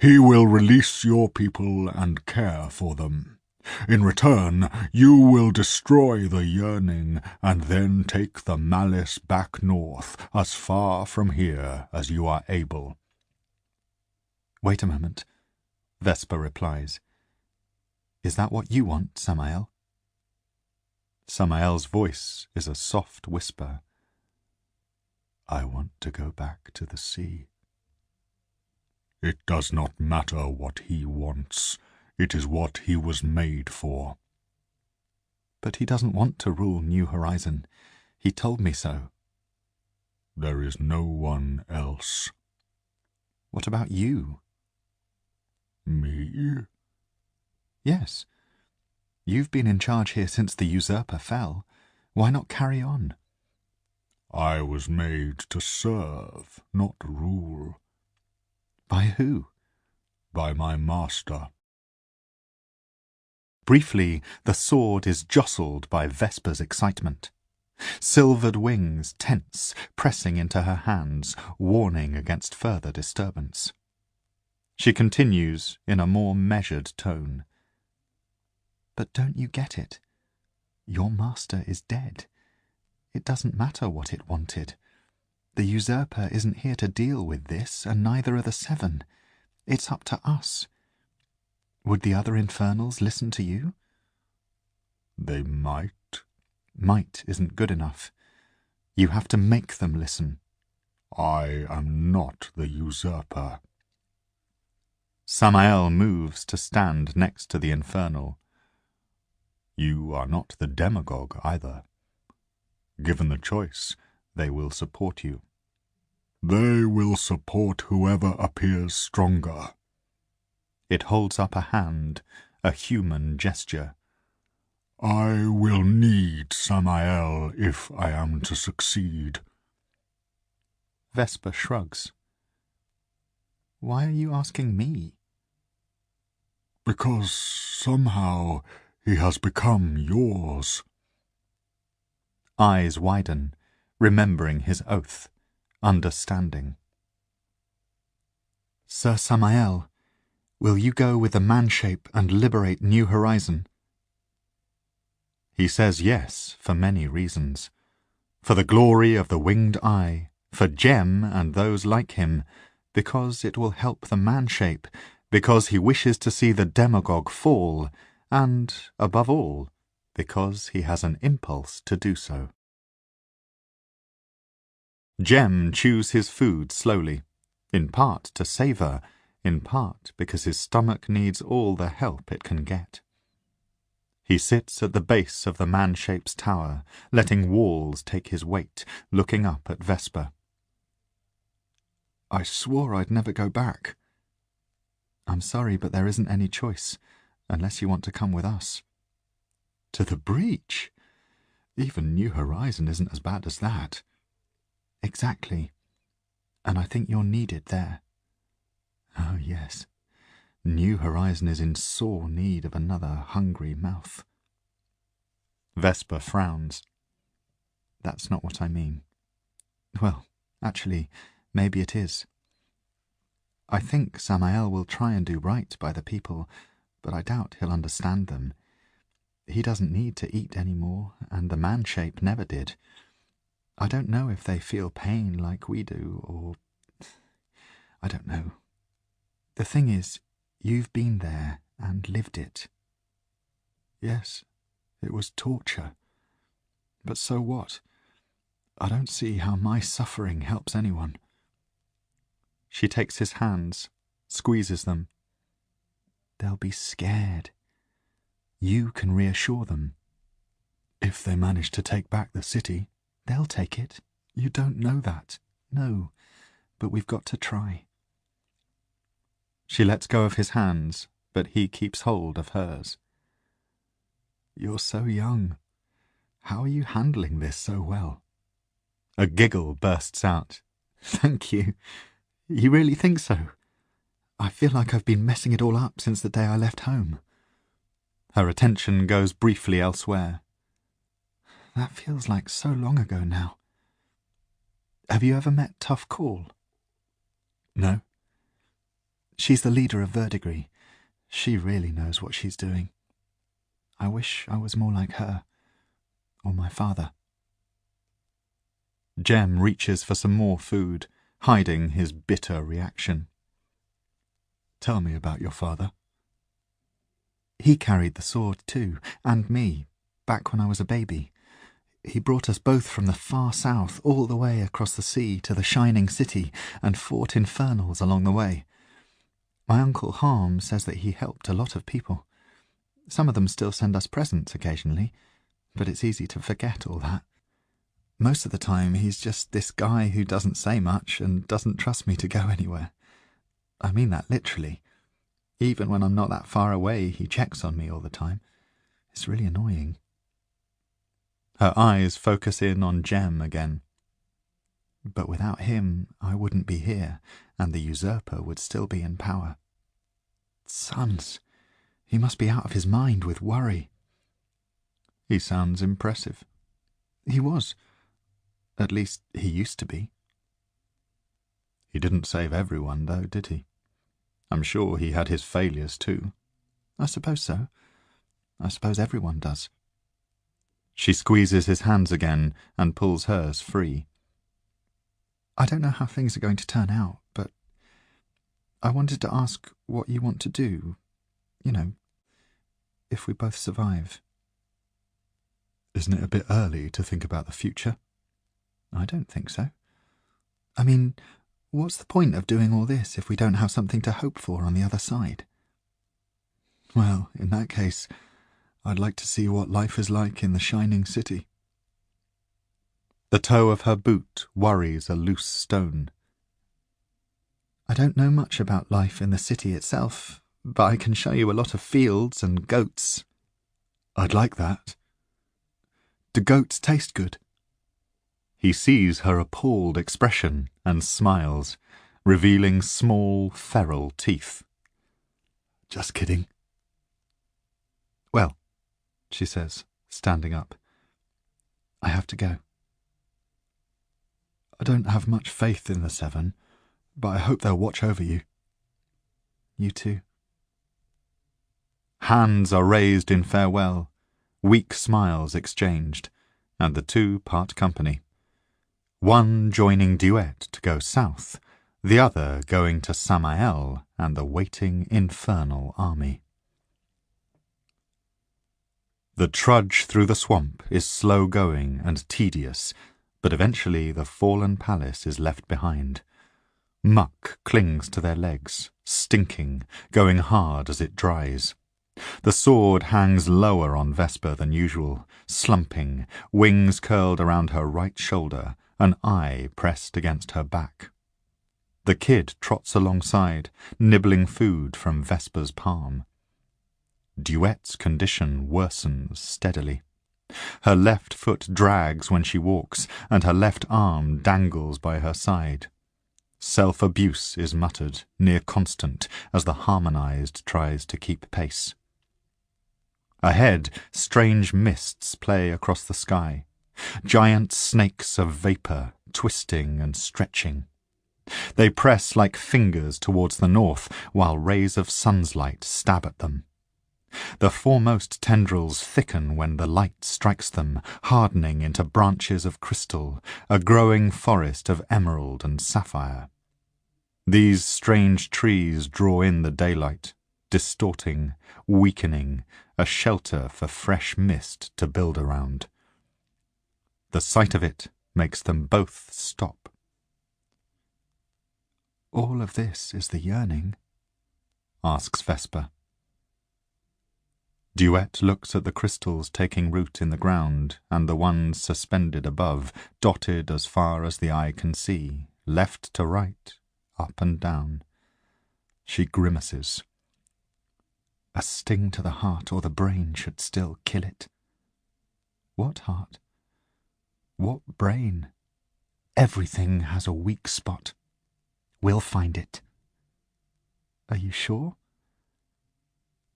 He will release your people and care for them. In return, you will destroy the yearning and then take the malice back north, as far from here as you are able. Wait a moment, Vesper replies. Is that what you want, Samael? Samael's voice is a soft whisper. I want to go back to the sea. It does not matter what he wants. It is what he was made for. But he doesn't want to rule New Horizon. He told me so. There is no one else. What about you? Me? Yes. You've been in charge here since the usurper fell. Why not carry on? I was made to serve, not rule. By who? By my master. Briefly, the sword is jostled by Vesper's excitement. Silvered wings tense, pressing into her hands, warning against further disturbance. She continues in a more measured tone. But don't you get it? Your master is dead. It doesn't matter what it wanted. The usurper isn't here to deal with this, and neither are the seven. It's up to us. Would the other infernals listen to you? They might. Might isn't good enough. You have to make them listen. I am not the usurper. Samael moves to stand next to the infernal. You are not the demagogue either. Given the choice, they will support you. They will support whoever appears stronger. It holds up a hand, a human gesture. I will need Samael if I am to succeed. Vesper shrugs. Why are you asking me? Because somehow he has become yours. Eyes widen, remembering his oath, understanding. Sir Samael, will you go with the man-shape and liberate New Horizon? He says yes for many reasons. For the glory of the winged eye, for Jem and those like him, because it will help the man-shape, because he wishes to see the demagogue fall, and, above all, because he has an impulse to do so. Jem chews his food slowly, in part to savour, in part because his stomach needs all the help it can get. He sits at the base of the man-shape's tower, letting walls take his weight, looking up at Vesper. I swore I'd never go back. I'm sorry, but there isn't any choice, unless you want to come with us. To the breach? Even New Horizon isn't as bad as that. Exactly. And I think you're needed there. Oh, yes. New Horizon is in sore need of another hungry mouth. Vesper frowns. That's not what I mean. Well, actually, maybe it is. I think Samael will try and do right by the people, but I doubt he'll understand them. He doesn't need to eat any more, and the man-shape never did. I don't know if they feel pain like we do, or... I don't know. The thing is, you've been there and lived it. Yes, it was torture. But so what? I don't see how my suffering helps anyone. She takes his hands, squeezes them. They'll be scared. You can reassure them. If they manage to take back the city, they'll take it. You don't know that. No, but we've got to try. She lets go of his hands, but he keeps hold of hers. You're so young. How are you handling this so well? A giggle bursts out. Thank you. You really think so? I feel like I've been messing it all up since the day I left home. Her attention goes briefly elsewhere. That feels like so long ago now. Have you ever met Tough Call? No. She's the leader of Verdigris. She really knows what she's doing. I wish I was more like her, or my father. Jem reaches for some more food, hiding his bitter reaction. Tell me about your father. He carried the sword too, and me, back when I was a baby. He brought us both from the far south all the way across the sea to the shining city and fought infernals along the way. My Uncle Harm says that he helped a lot of people. Some of them still send us presents occasionally, but it's easy to forget all that. Most of the time he's just this guy who doesn't say much and doesn't trust me to go anywhere. I mean that literally. Even when I'm not that far away, he checks on me all the time. It's really annoying. Her eyes focus in on Jem again. But without him, I wouldn't be here, and the usurper would still be in power. Sons, he must be out of his mind with worry. He sounds impressive. He was. At least, he used to be. He didn't save everyone, though, did he? I'm sure he had his failures, too. I suppose so. I suppose everyone does. She squeezes his hands again and pulls hers free. I don't know how things are going to turn out, but I wanted to ask what you want to do. You know, if we both survive. Isn't it a bit early to think about the future? I don't think so. I mean, what's the point of doing all this if we don't have something to hope for on the other side? Well, in that case, I'd like to see what life is like in the Shining City. The toe of her boot worries a loose stone. I don't know much about life in the city itself, but I can show you a lot of fields and goats. I'd like that. Do goats taste good? He sees her appalled expression and smiles, revealing small, feral teeth. Just kidding. Well, she says, standing up, I have to go. I don't have much faith in the Seven, but I hope they'll watch over you. You too. Hands are raised in farewell, weak smiles exchanged, and the two part company. One joining Duet to go south, the other going to Samael and the waiting infernal army. The trudge through the swamp is slow-going and tedious, but eventually the fallen palace is left behind. Muck clings to their legs, stinking, going hard as it dries. The sword hangs lower on Vesper than usual, slumping, wings curled around her right shoulder, an eye pressed against her back. The kid trots alongside, nibbling food from Vesper's palm. Duet's condition worsens steadily. Her left foot drags when she walks, and her left arm dangles by her side. Self-abuse is muttered, near constant, as the harmonized tries to keep pace. Ahead, strange mists play across the sky, giant snakes of vapour, twisting and stretching. They press like fingers towards the north, while rays of sun's light stab at them. The foremost tendrils thicken when the light strikes them, hardening into branches of crystal, a growing forest of emerald and sapphire. These strange trees draw in the daylight, distorting, weakening, a shelter for fresh mist to build around. The sight of it makes them both stop. All of this is the yearning? Asks Vesper. Duet looks at the crystals taking root in the ground and the ones suspended above, dotted as far as the eye can see, left to right, up and down. She grimaces. A sting to the heart or the brain should still kill it. What heart? What brain? Everything has a weak spot. We'll find it. Are you sure?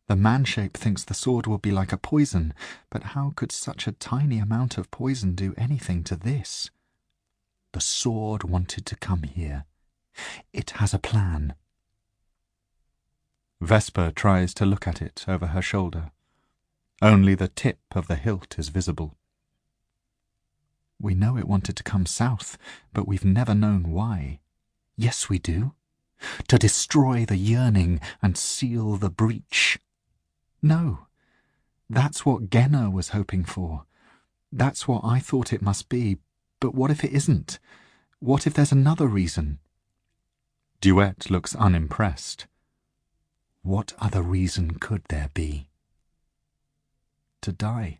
The man-shape thinks the sword will be like a poison, but how could such a tiny amount of poison do anything to this? The sword wanted to come here. It has a plan. Vesper tries to look at it over her shoulder. Only the tip of the hilt is visible. We know it wanted to come south, but we've never known why. Yes, we do. To destroy the yearning and seal the breach. No, that's what Genna was hoping for. That's what I thought it must be, but what if it isn't? What if there's another reason? Duet looks unimpressed. What other reason could there be? To die.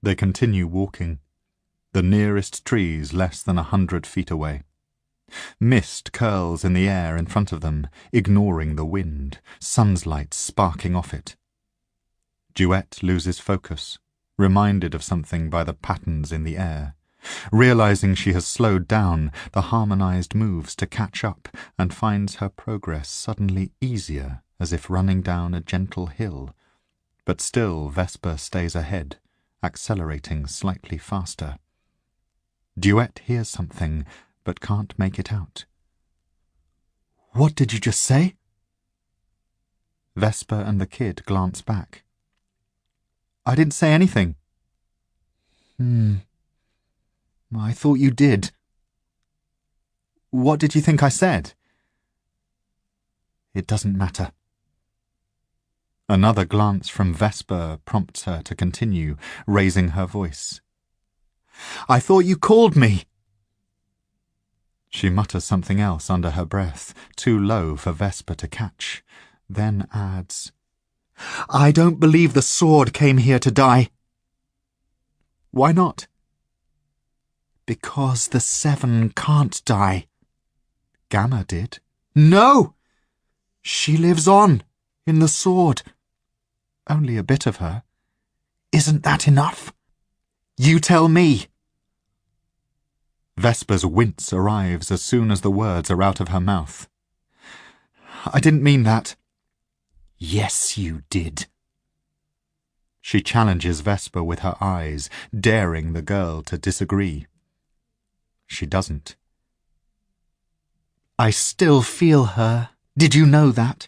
They continue walking, the nearest trees less than 100 feet away. Mist curls in the air in front of them, ignoring the wind, sunlight sparking off it. Duet loses focus, reminded of something by the patterns in the air. Realizing she has slowed down the harmonized moves to catch up, and finds her progress suddenly easier, as if running down a gentle hill. But still Vesper stays ahead, accelerating slightly faster. Duet hears something, but can't make it out. What did you just say? Vesper and the kid glance back. I didn't say anything. I thought you did. What did you think I said? It doesn't matter. Another glance from Vesper prompts her to continue, raising her voice. I thought you called me. She mutters something else under her breath, too low for Vesper to catch, then adds, I don't believe the sword came here to die. Why not? Because the 7 can't die. Gamma did. No! She lives on, in the sword. Only a bit of her. Isn't that enough? You tell me. Vesper's wince arrives as soon as the words are out of her mouth. I didn't mean that. Yes, you did. She challenges Vesper with her eyes, daring the girl to disagree. She doesn't. I still feel her. Did you know that?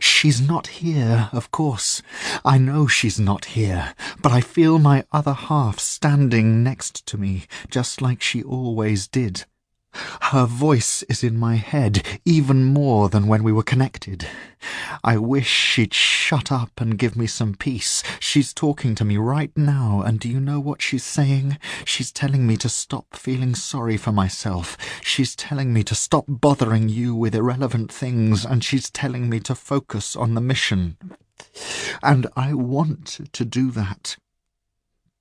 She's not here, of course. I know she's not here, but I feel my other half standing next to me, just like she always did. Her voice is in my head, even more than when we were connected. I wish she'd shut up and give me some peace. She's talking to me right now, and do you know what she's saying? She's telling me to stop feeling sorry for myself. She's telling me to stop bothering you with irrelevant things, and she's telling me to focus on the mission. And I want to do that.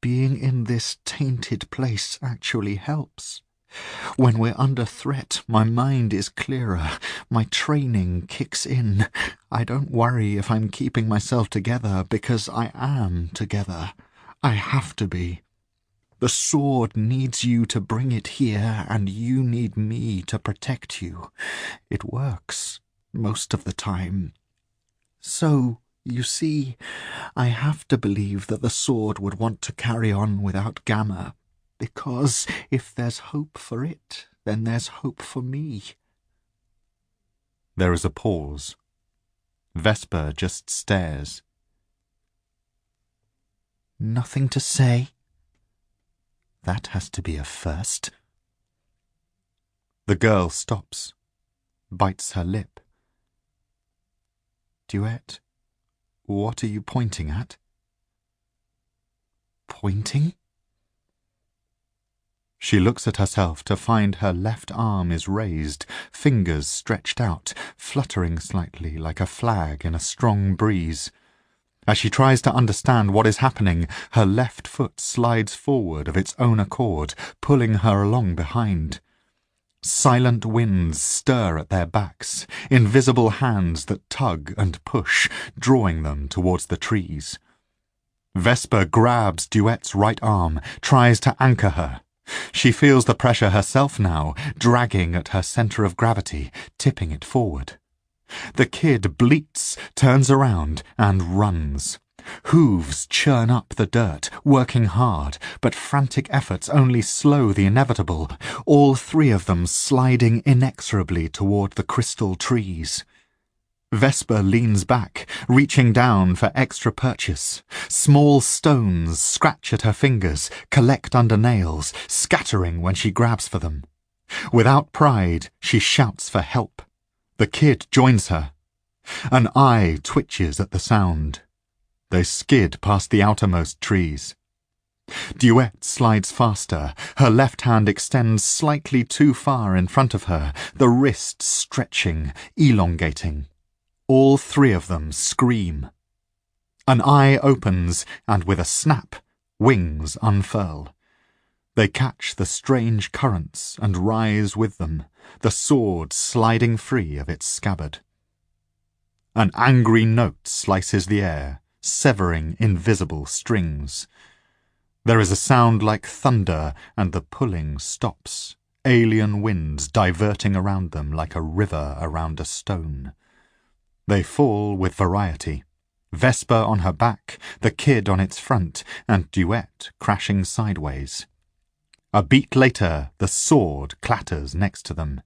Being in this tainted place actually helps. When we're under threat, my mind is clearer. My training kicks in. I don't worry if I'm keeping myself together, because I am together. I have to be. The sword needs you to bring it here, and you need me to protect you. It works, most of the time. So, you see, I have to believe that the sword would want to carry on without Gamma. Because if there's hope for it, then there's hope for me. There is a pause. Vesper just stares. Nothing to say? That has to be a first. The girl stops, bites her lip. Duet, what are you pointing at? Pointing? She looks at herself to find her left arm is raised, fingers stretched out, fluttering slightly like a flag in a strong breeze. As she tries to understand what is happening, her left foot slides forward of its own accord, pulling her along behind. Silent winds stir at their backs, invisible hands that tug and push, drawing them towards the trees. Vesper grabs Duet's right arm, tries to anchor her. She feels the pressure herself now, dragging at her centre of gravity, tipping it forward. The kid bleats, turns around, and runs. Hooves churn up the dirt, working hard, but frantic efforts only slow the inevitable, all 3 of them sliding inexorably toward the crystal trees. Vesper leans back, reaching down for extra purchase. Small stones scratch at her fingers, collect under nails, scattering when she grabs for them. Without pride, she shouts for help. The kid joins her. An eye twitches at the sound. They skid past the outermost trees. Duet slides faster. Her left hand extends slightly too far in front of her, the wrist stretching, elongating. All 3 of them scream. An eye opens, and with a snap, wings unfurl. They catch the strange currents and rise with them, the sword sliding free of its scabbard. An angry note slices the air, severing invisible strings. There is a sound like thunder, and the pulling stops, alien winds diverting around them like a river around a stone. They fall with variety. Vesper on her back, the kid on its front, and Duet crashing sideways. A beat later, the sword clatters next to them.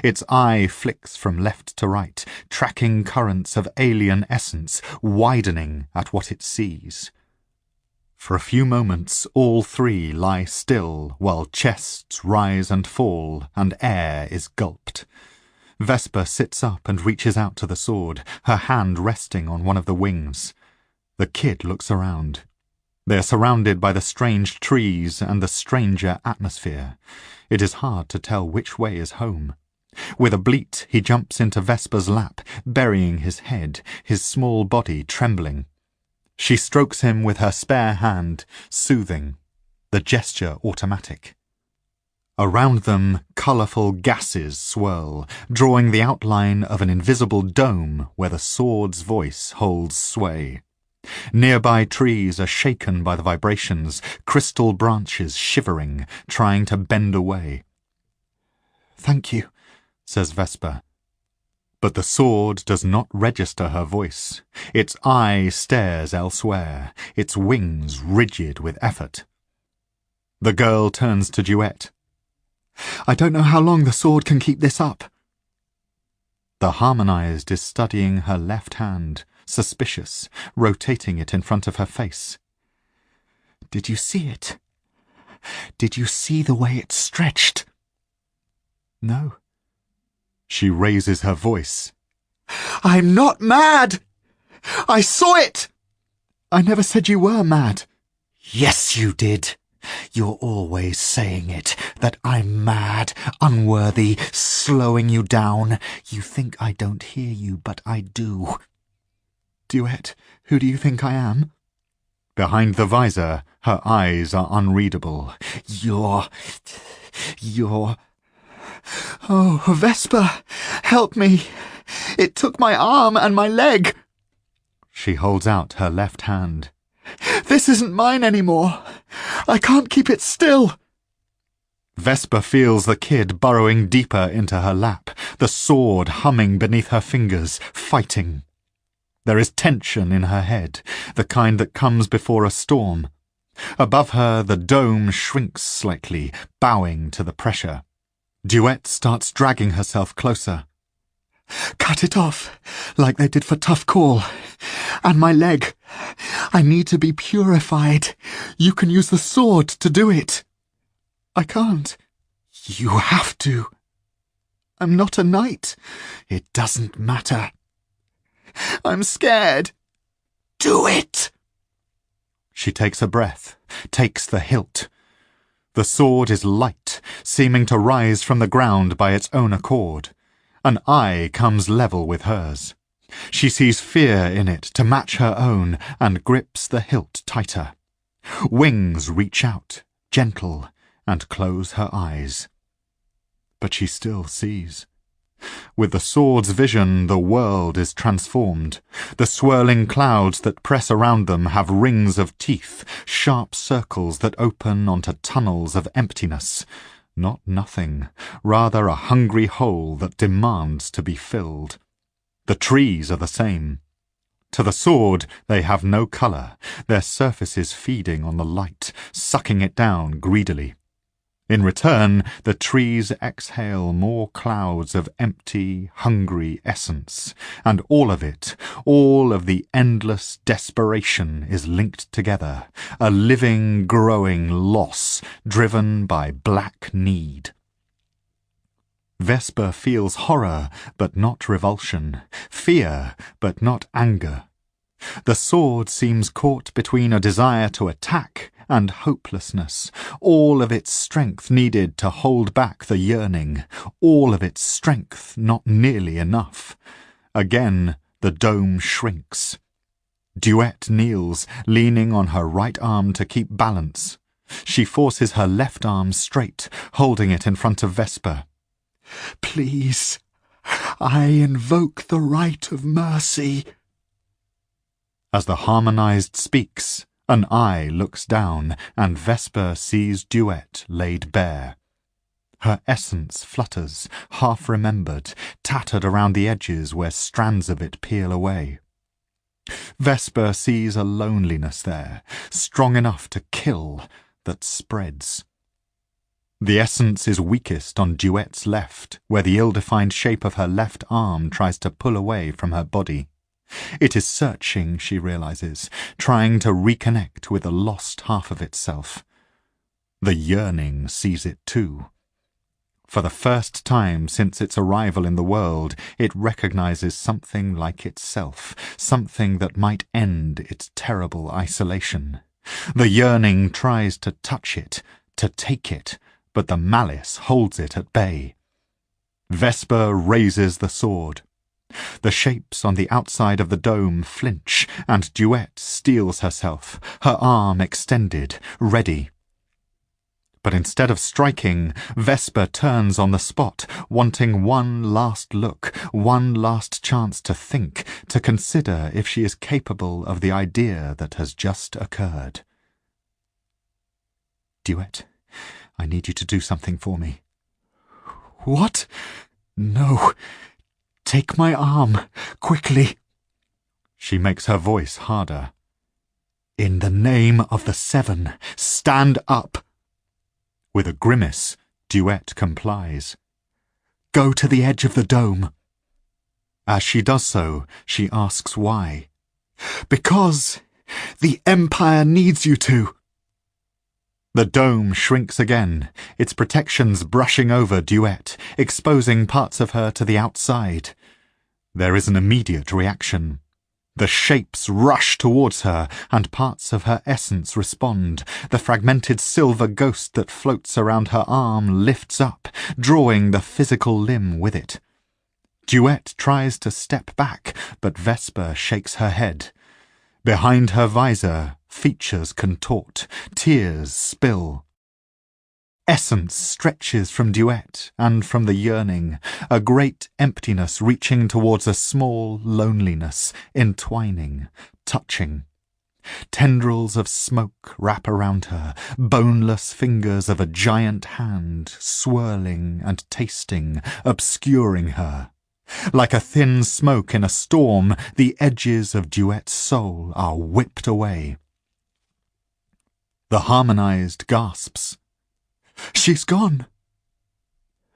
Its eye flicks from left to right, tracking currents of alien essence, widening at what it sees. For a few moments, all three lie still while chests rise and fall and air is gulped. Vesper sits up and reaches out to the sword, her hand resting on one of the wings. The kid looks around. They are surrounded by the strange trees and the stranger atmosphere. It is hard to tell which way is home. With a bleat, he jumps into Vesper's lap, burying his head, his small body trembling. She strokes him with her spare hand, soothing, the gesture automatic. Around them, colourful gases swirl, drawing the outline of an invisible dome where the sword's voice holds sway. Nearby trees are shaken by the vibrations, crystal branches shivering, trying to bend away. "Thank you," says Vesper. But the sword does not register her voice. Its eye stares elsewhere, its wings rigid with effort. The girl turns to Duet. "I don't know how long the sword can keep this up." The harmonized is studying her left hand, suspicious, rotating it in front of her face. "Did you see it? Did you see the way it stretched?" "No." She raises her voice. "I'm not mad! I saw it!" "I never said you were mad." Yes, you did. You're always saying it, that I'm mad, unworthy, slowing you down. You think I don't hear you, but I do." "Duet, who do you think I am?" Behind the visor, her eyes are unreadable. You're... "Oh, Vesper, help me! It took my arm and my leg." She holds out her left hand. "This isn't mine anymore. I can't keep it still." Vesper feels the kid burrowing deeper into her lap, the sword humming beneath her fingers, fighting. There is tension in her head, the kind that comes before a storm. Above her, the dome shrinks slightly, bowing to the pressure. Duet starts dragging herself closer. "Cut it off, like they did for Tough Call. And my leg. I need to be purified. You can use the sword to do it." "I can't." You have to. "I'm not a knight." It doesn't matter. "I'm scared." Do it! She takes a breath, takes the hilt. The sword is light, seeming to rise from the ground by its own accord. An eye comes level with hers. She sees fear in it to match her own and grips the hilt tighter. Wings reach out, gentle, and close her eyes. But she still sees. With the sword's vision, the world is transformed. The swirling clouds that press around them have rings of teeth, sharp circles that open onto tunnels of emptiness. Not nothing, rather a hungry hole that demands to be filled. The trees are the same. To the sword, they have no colour, their surfaces feeding on the light, sucking it down greedily. In return, the trees exhale more clouds of empty, hungry essence, and all of it, all of the endless desperation is linked together, a living, growing loss driven by black need. Vesper feels horror, but not revulsion, fear, but not anger. The sword seems caught between a desire to attack and hopelessness, all of its strength needed to hold back the yearning, all of its strength not nearly enough. Again, the dome shrinks. Duet kneels, leaning on her right arm to keep balance. She forces her left arm straight, holding it in front of Vesper. Please, I invoke the right of mercy. As the harmonized speaks, an eye looks down, and Vesper sees Duet laid bare. Her essence flutters, half-remembered, tattered around the edges where strands of it peel away. Vesper sees a loneliness there, strong enough to kill, that spreads. The essence is weakest on Duet's left, where the ill-defined shape of her left arm tries to pull away from her body. It is searching, she realizes, trying to reconnect with the lost half of itself. The yearning sees it too. For the first time since its arrival in the world, it recognizes something like itself, something that might end its terrible isolation. The yearning tries to touch it, to take it, but the malice holds it at bay. Vesper raises the sword. The shapes on the outside of the dome flinch, and Duet steels herself, her arm extended, ready. But instead of striking, Vesper turns on the spot, wanting one last look, one last chance to think, to consider if she is capable of the idea that has just occurred. Duet, I need you to do something for me. What? No. Take my arm, quickly. She makes her voice harder. In the name of the Seven, stand up. With a grimace, Duet complies. Go to the edge of the dome. As she does so, she asks why. Because the Empire needs you to. The dome shrinks again, its protections brushing over Duet, exposing parts of her to the outside. There is an immediate reaction. The shapes rush towards her, and parts of her essence respond. The fragmented silver ghost that floats around her arm lifts up, drawing the physical limb with it. Duet tries to step back, but Vesper shakes her head. Behind her visor, features contort, tears spill. Essence stretches from Duet and from the yearning, a great emptiness reaching towards a small loneliness, entwining, touching. Tendrils of smoke wrap around her, boneless fingers of a giant hand, swirling and tasting, obscuring her. Like a thin smoke in a storm, the edges of Duet's soul are whipped away. The harmonized gasps. She's gone.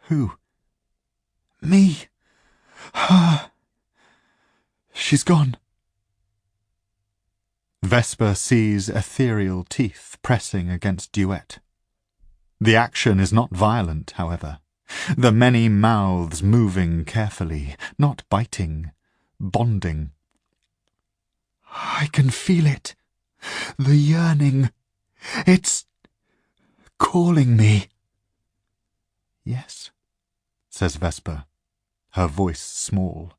Who? Me. Her. She's gone. Vesper sees ethereal teeth pressing against Duet. The action is not violent, however. The many mouths moving carefully, not biting, bonding. I can feel it. The yearning. It's calling me. Yes, says Vesper, her voice small.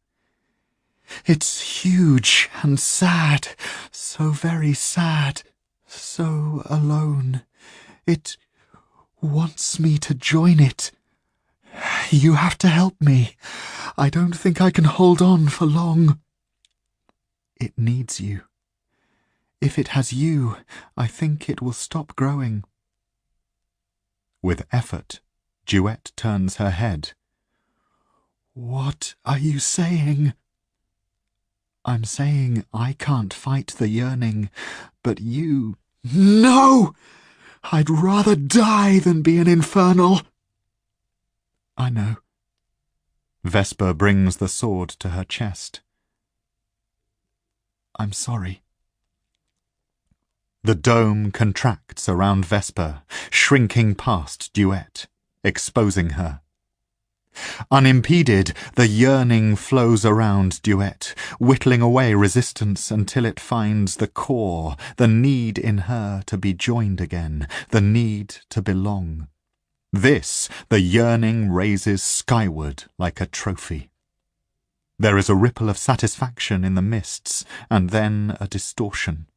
It's huge and sad, so very sad, so alone. It wants me to join it. You have to help me. I don't think I can hold on for long. It needs you. If it has you, I think it will stop growing. With effort, Duet turns her head. What are you saying? I'm saying I can't fight the yearning, but you... No! I'd rather die than be an infernal. I know. Vesper brings the sword to her chest. I'm sorry. The dome contracts around Vesper, shrinking past Duet, exposing her. Unimpeded, the yearning flows around Duet, whittling away resistance until it finds the core, the need in her to be joined again, the need to belong. This the yearning raises skyward like a trophy. There is a ripple of satisfaction in the mists, and then a distortion.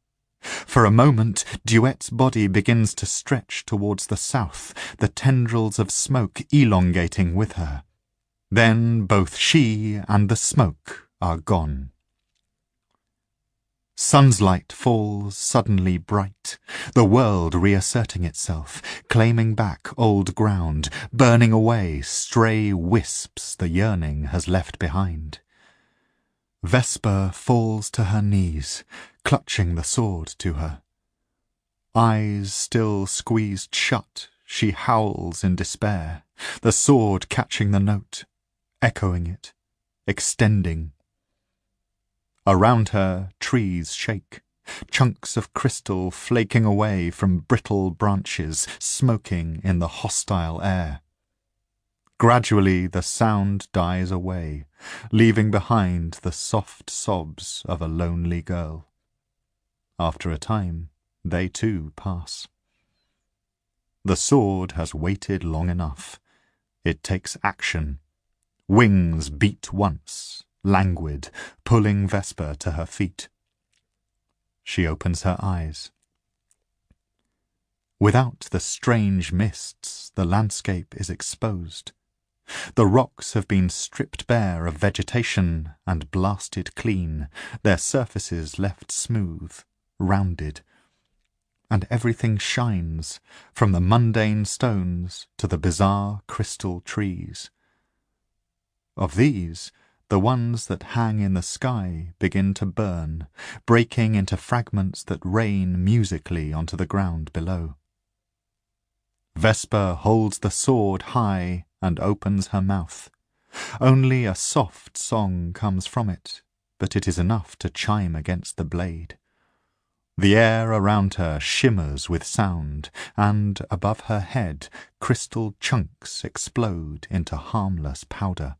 For a moment, Duet's body begins to stretch towards the south, the tendrils of smoke elongating with her. Then both she and the smoke are gone. Sun's light falls suddenly bright, the world reasserting itself, claiming back old ground, burning away stray wisps the yearning has left behind. Vesper falls to her knees, clutching the sword to her. Eyes still squeezed shut, she howls in despair, the sword catching the note, echoing it, extending. Around her, trees shake, chunks of crystal flaking away from brittle branches, smoking in the hostile air. Gradually the sound dies away, leaving behind the soft sobs of a lonely girl. After a time, they too pass. The sword has waited long enough. It takes action. Wings beat once, languid, pulling Vesper to her feet. She opens her eyes. Without the strange mists, the landscape is exposed. The rocks have been stripped bare of vegetation and blasted clean, their surfaces left smooth, rounded, and everything shines, from the mundane stones to the bizarre crystal trees. Of these, the ones that hang in the sky begin to burn, breaking into fragments that rain musically onto the ground below. Vesper holds the sword high and opens her mouth. Only a soft song comes from it, but it is enough to chime against the blade. The air around her shimmers with sound, and above her head crystal chunks explode into harmless powder.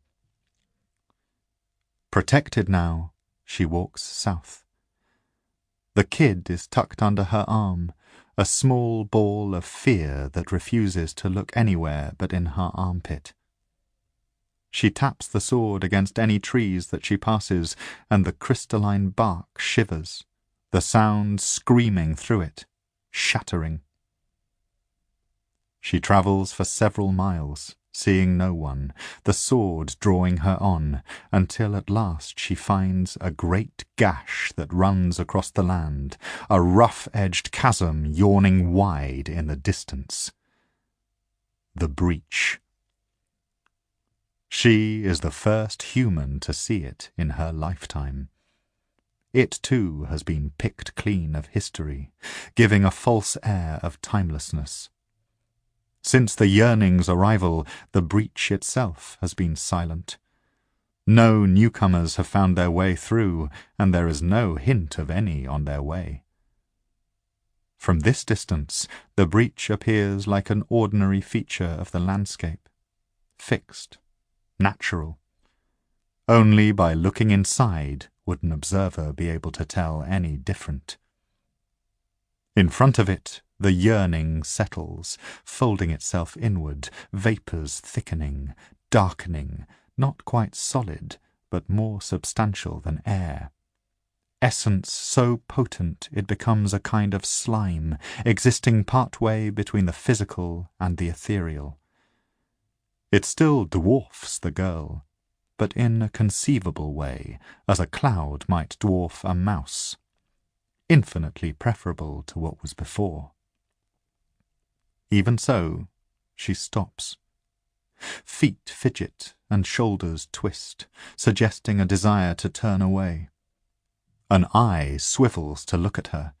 Protected now, she walks south. The kid is tucked under her arm, a small ball of fear that refuses to look anywhere but in her armpit. She taps the sword against any trees that she passes, and the crystalline bark shivers, the sound screaming through it, shattering. She travels for several miles, seeing no one, the sword drawing her on, until at last she finds a great gash that runs across the land, a rough-edged chasm yawning wide in the distance. The breach. She is the first human to see it in her lifetime. It too has been picked clean of history, giving a false air of timelessness. Since the yearning's arrival, the breach itself has been silent. No newcomers have found their way through, and there is no hint of any on their way. From this distance, the breach appears like an ordinary feature of the landscape, fixed, natural. Only by looking inside would an observer be able to tell any different. In front of it, the yearning settles, folding itself inward, vapours thickening, darkening, not quite solid, but more substantial than air. Essence so potent it becomes a kind of slime, existing partway between the physical and the ethereal. It still dwarfs the girl, but in a conceivable way, as a cloud might dwarf a mouse, infinitely preferable to what was before. Even so, she stops. Feet fidget and shoulders twist, suggesting a desire to turn away. An eye swivels to look at her.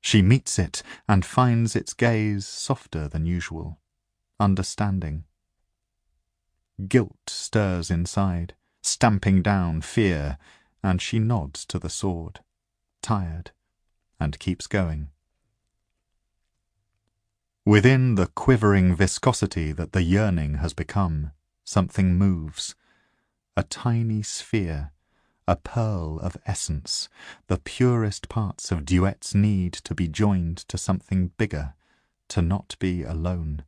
She meets it and finds its gaze softer than usual, understanding. Guilt stirs inside, stamping down fear, and she nods to the sword, tired, and keeps going. Within the quivering viscosity that the yearning has become, something moves. A tiny sphere, a pearl of essence, the purest parts of Duet's need to be joined to something bigger, to not be alone.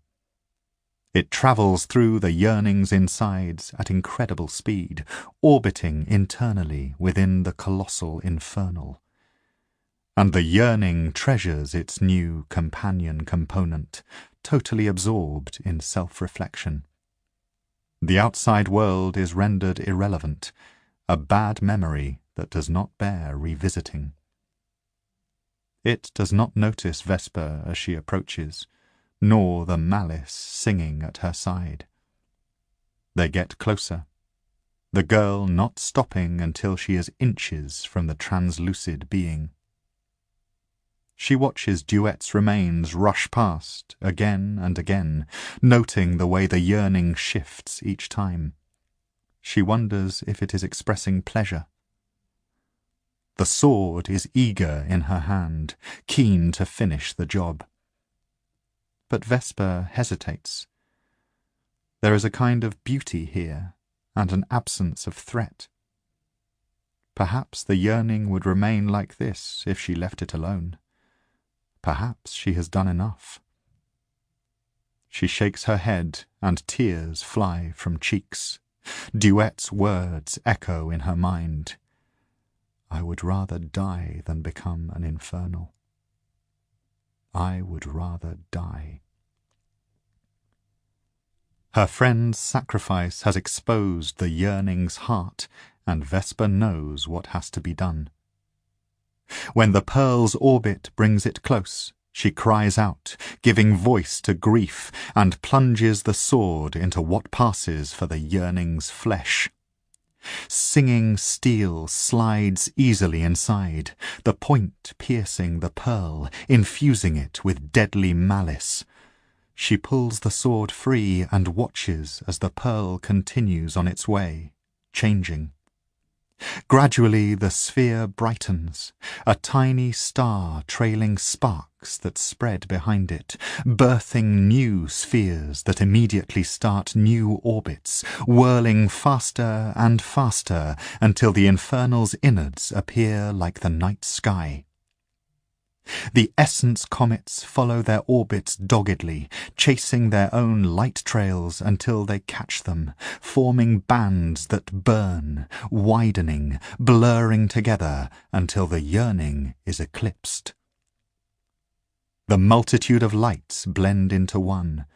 It travels through the yearning's insides at incredible speed, orbiting internally within the colossal infernal. and the yearning treasures its new companion component, totally absorbed in self-reflection. The outside world is rendered irrelevant, a bad memory that does not bear revisiting. It does not notice Vesper as she approaches, nor the Malice singing at her side. They get closer, the girl not stopping until she is inches from the translucid being. She watches Duet's remains rush past again and again, noting the way the yearning shifts each time. She wonders if it is expressing pleasure. The sword is eager in her hand, keen to finish the job. But Vesper hesitates. There is a kind of beauty here, and an absence of threat. Perhaps the yearning would remain like this if she left it alone. Perhaps she has done enough. She shakes her head, and tears fly from cheeks. Duet's words echo in her mind. I would rather die than become an infernal. I would rather die. Her friend's sacrifice has exposed the yearning's heart, and Vesper knows what has to be done. When the pearl's orbit brings it close, she cries out, giving voice to grief, and plunges the sword into what passes for the yearning's flesh. Singing steel slides easily inside, the point piercing the pearl, infusing it with deadly malice. She pulls the sword free and watches as the pearl continues on its way, changing. Gradually the sphere brightens, a tiny star trailing sparks that spread behind it, birthing new spheres that immediately start new orbits, whirling faster and faster until the infernal's innards appear like the night sky. The essence comets follow their orbits doggedly, chasing their own light trails until they catch them, forming bands that burn, widening, blurring together until the yearning is eclipsed. The multitude of lights blend into one,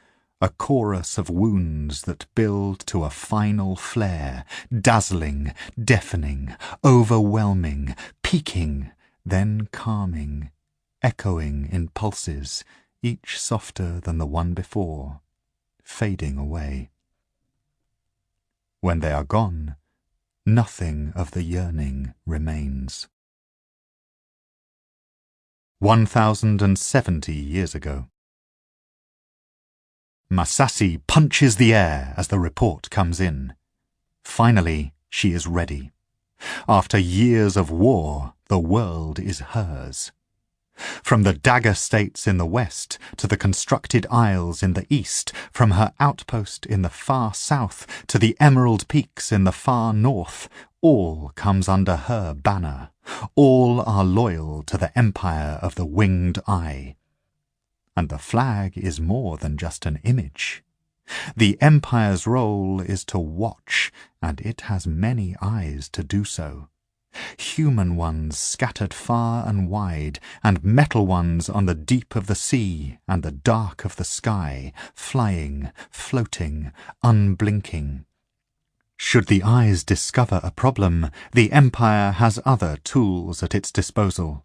a chorus of wounds that build to a final flare, dazzling, deafening, overwhelming, peaking, then calming, echoing in pulses, each softer than the one before, fading away. When they are gone, nothing of the yearning remains. 1,070 years ago. Masasi punches the air as the report comes in. Finally, she is ready. After years of war, the world is hers. From the dagger states in the west to the constructed isles in the east, from her outpost in the far south to the emerald peaks in the far north, all comes under her banner. All are loyal to the empire of the winged eye. And the flag is more than just an image. The empire's role is to watch, and it has many eyes to do so. Human ones scattered far and wide, and metal ones on the deep of the sea and the dark of the sky, flying, floating, unblinking. Should the eyes discover a problem, the Empire has other tools at its disposal.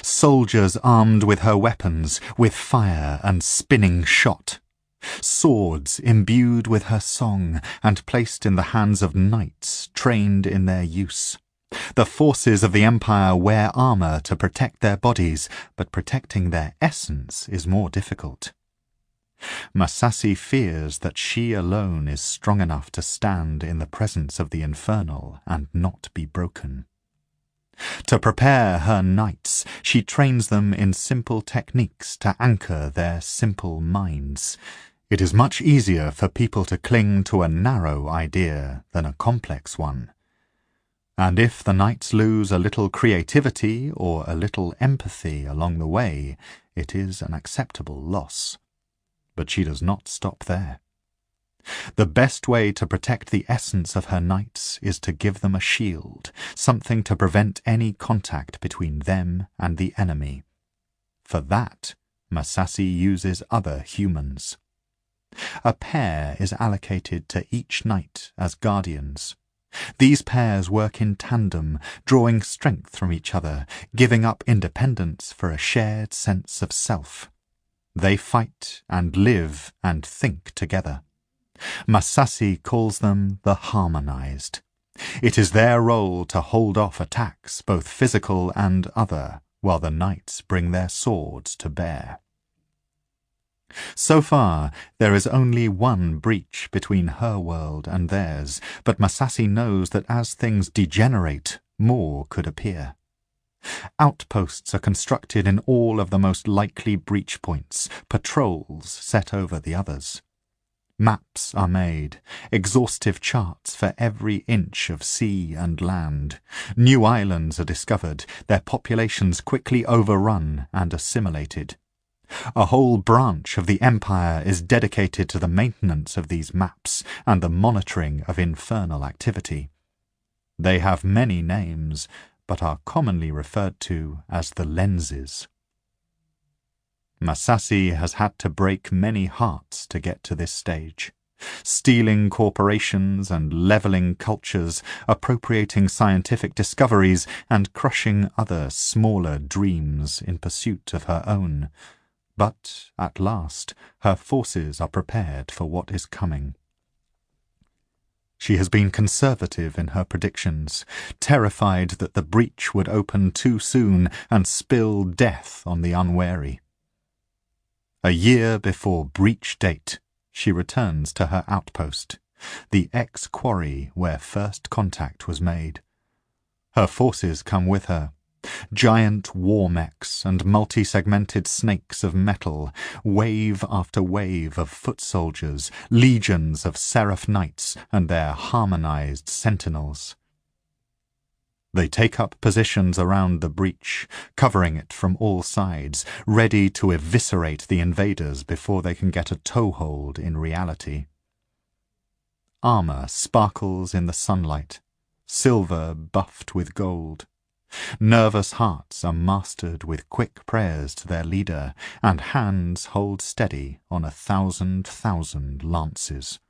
Soldiers armed with her weapons, with fire and spinning shot. Swords imbued with her song and placed in the hands of knights trained in their use. The forces of the Empire wear armor to protect their bodies, but protecting their essence is more difficult. Masasi fears that she alone is strong enough to stand in the presence of the infernal and not be broken. To prepare her knights, she trains them in simple techniques to anchor their simple minds. It is much easier for people to cling to a narrow idea than a complex one. And if the knights lose a little creativity or a little empathy along the way, it is an acceptable loss. But she does not stop there. The best way to protect the essence of her knights is to give them a shield, something to prevent any contact between them and the enemy. For that, Masashi uses other humans. A pair is allocated to each knight as guardians. These pairs work in tandem, drawing strength from each other, giving up independence for a shared sense of self. They fight and live and think together. Masashi calls them the harmonized. It is their role to hold off attacks, both physical and other, while the knights bring their swords to bear. So far, there is only one breach between her world and theirs, but Masashi knows that as things degenerate, more could appear. Outposts are constructed in all of the most likely breach points, patrols set over the others. Maps are made, exhaustive charts for every inch of sea and land. New islands are discovered, their populations quickly overrun and assimilated. A whole branch of the Empire is dedicated to the maintenance of these maps and the monitoring of infernal activity. They have many names, but are commonly referred to as the lenses. Masashi has had to break many hearts to get to this stage, stealing corporations and leveling cultures, appropriating scientific discoveries and crushing other smaller dreams in pursuit of her own. But, at last, her forces are prepared for what is coming. She has been conservative in her predictions, terrified that the breach would open too soon and spill death on the unwary. A year before breach date, she returns to her outpost, the ex-quarry where first contact was made. Her forces come with her. Giant war mechs and multi-segmented snakes of metal, wave after wave of foot soldiers, legions of seraph knights and their harmonized sentinels. They take up positions around the breach, covering it from all sides, ready to eviscerate the invaders before they can get a toehold in reality. Armor sparkles in the sunlight, silver buffed with gold. Nervous hearts are mastered with quick prayers to their leader, and hands hold steady on 1,000 lances.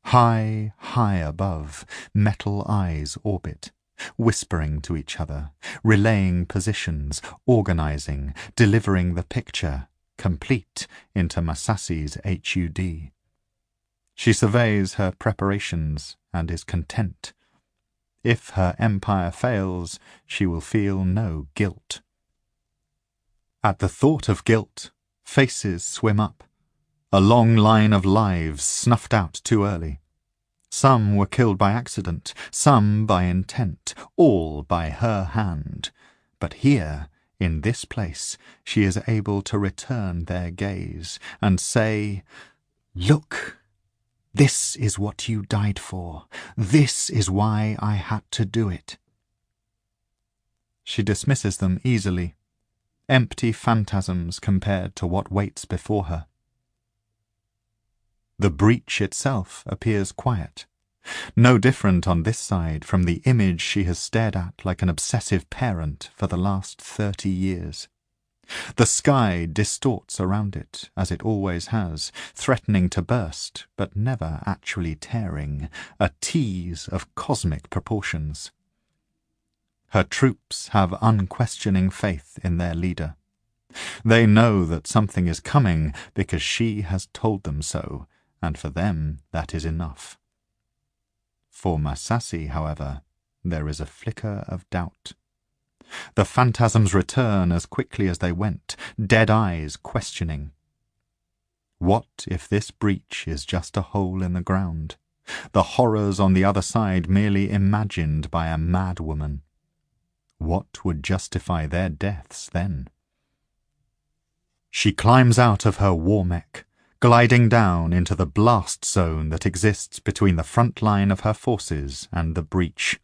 High, high above, metal eyes orbit, whispering to each other, relaying positions, organizing, delivering the picture, complete, into Masashi's HUD. She surveys her preparations and is content. If her empire fails, she will feel no guilt. At the thought of guilt, faces swim up. A long line of lives snuffed out too early. Some were killed by accident, some by intent, all by her hand. But here, in this place, she is able to return their gaze and say, "Look! This is what you died for. This is why I had to do it." She dismisses them easily, empty phantasms compared to what waits before her. The breach itself appears quiet, no different on this side from the image she has stared at like an obsessive parent for the last 30 years. The sky distorts around it, as it always has, threatening to burst, but never actually tearing, a tease of cosmic proportions. Her troops have unquestioning faith in their leader. They know that something is coming because she has told them so, and for them that is enough. For Masashi, however, there is a flicker of doubt. The phantasms return as quickly as they went, dead eyes questioning. What if this breach is just a hole in the ground, the horrors on the other side merely imagined by a madwoman? What would justify their deaths then? She climbs out of her war mech, gliding down into the blast zone that exists between the front line of her forces and the breach.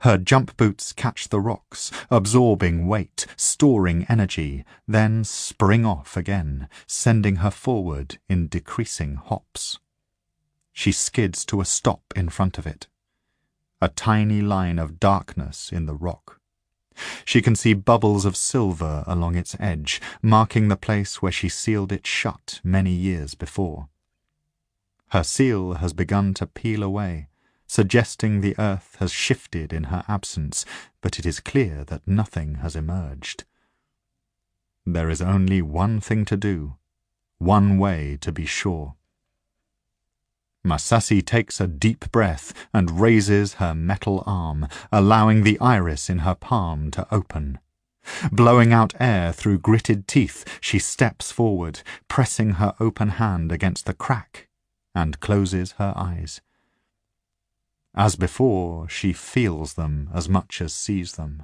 Her jump boots catch the rocks, absorbing weight, storing energy, then spring off again, sending her forward in decreasing hops. She skids to a stop in front of it. A tiny line of darkness in the rock. She can see bubbles of silver along its edge, marking the place where she sealed it shut many years before. Her seal has begun to peel away, suggesting the earth has shifted in her absence, but it is clear that nothing has emerged. There is only one thing to do, one way to be sure. Masashi takes a deep breath and raises her metal arm, allowing the iris in her palm to open. Blowing out air through gritted teeth, she steps forward, pressing her open hand against the crack, and closes her eyes. As before, she feels them as much as sees them.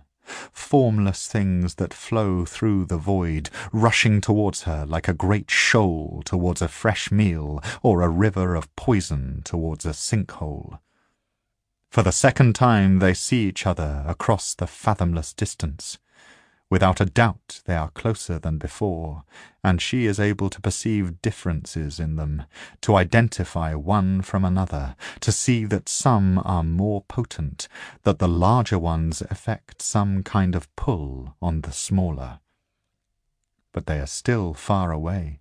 Formless things that flow through the void, rushing towards her like a great shoal towards a fresh meal or a river of poison towards a sinkhole. For the second time they see each other across the fathomless distance. Without a doubt they are closer than before, and she is able to perceive differences in them, to identify one from another, to see that some are more potent, that the larger ones effect some kind of pull on the smaller. But they are still far away.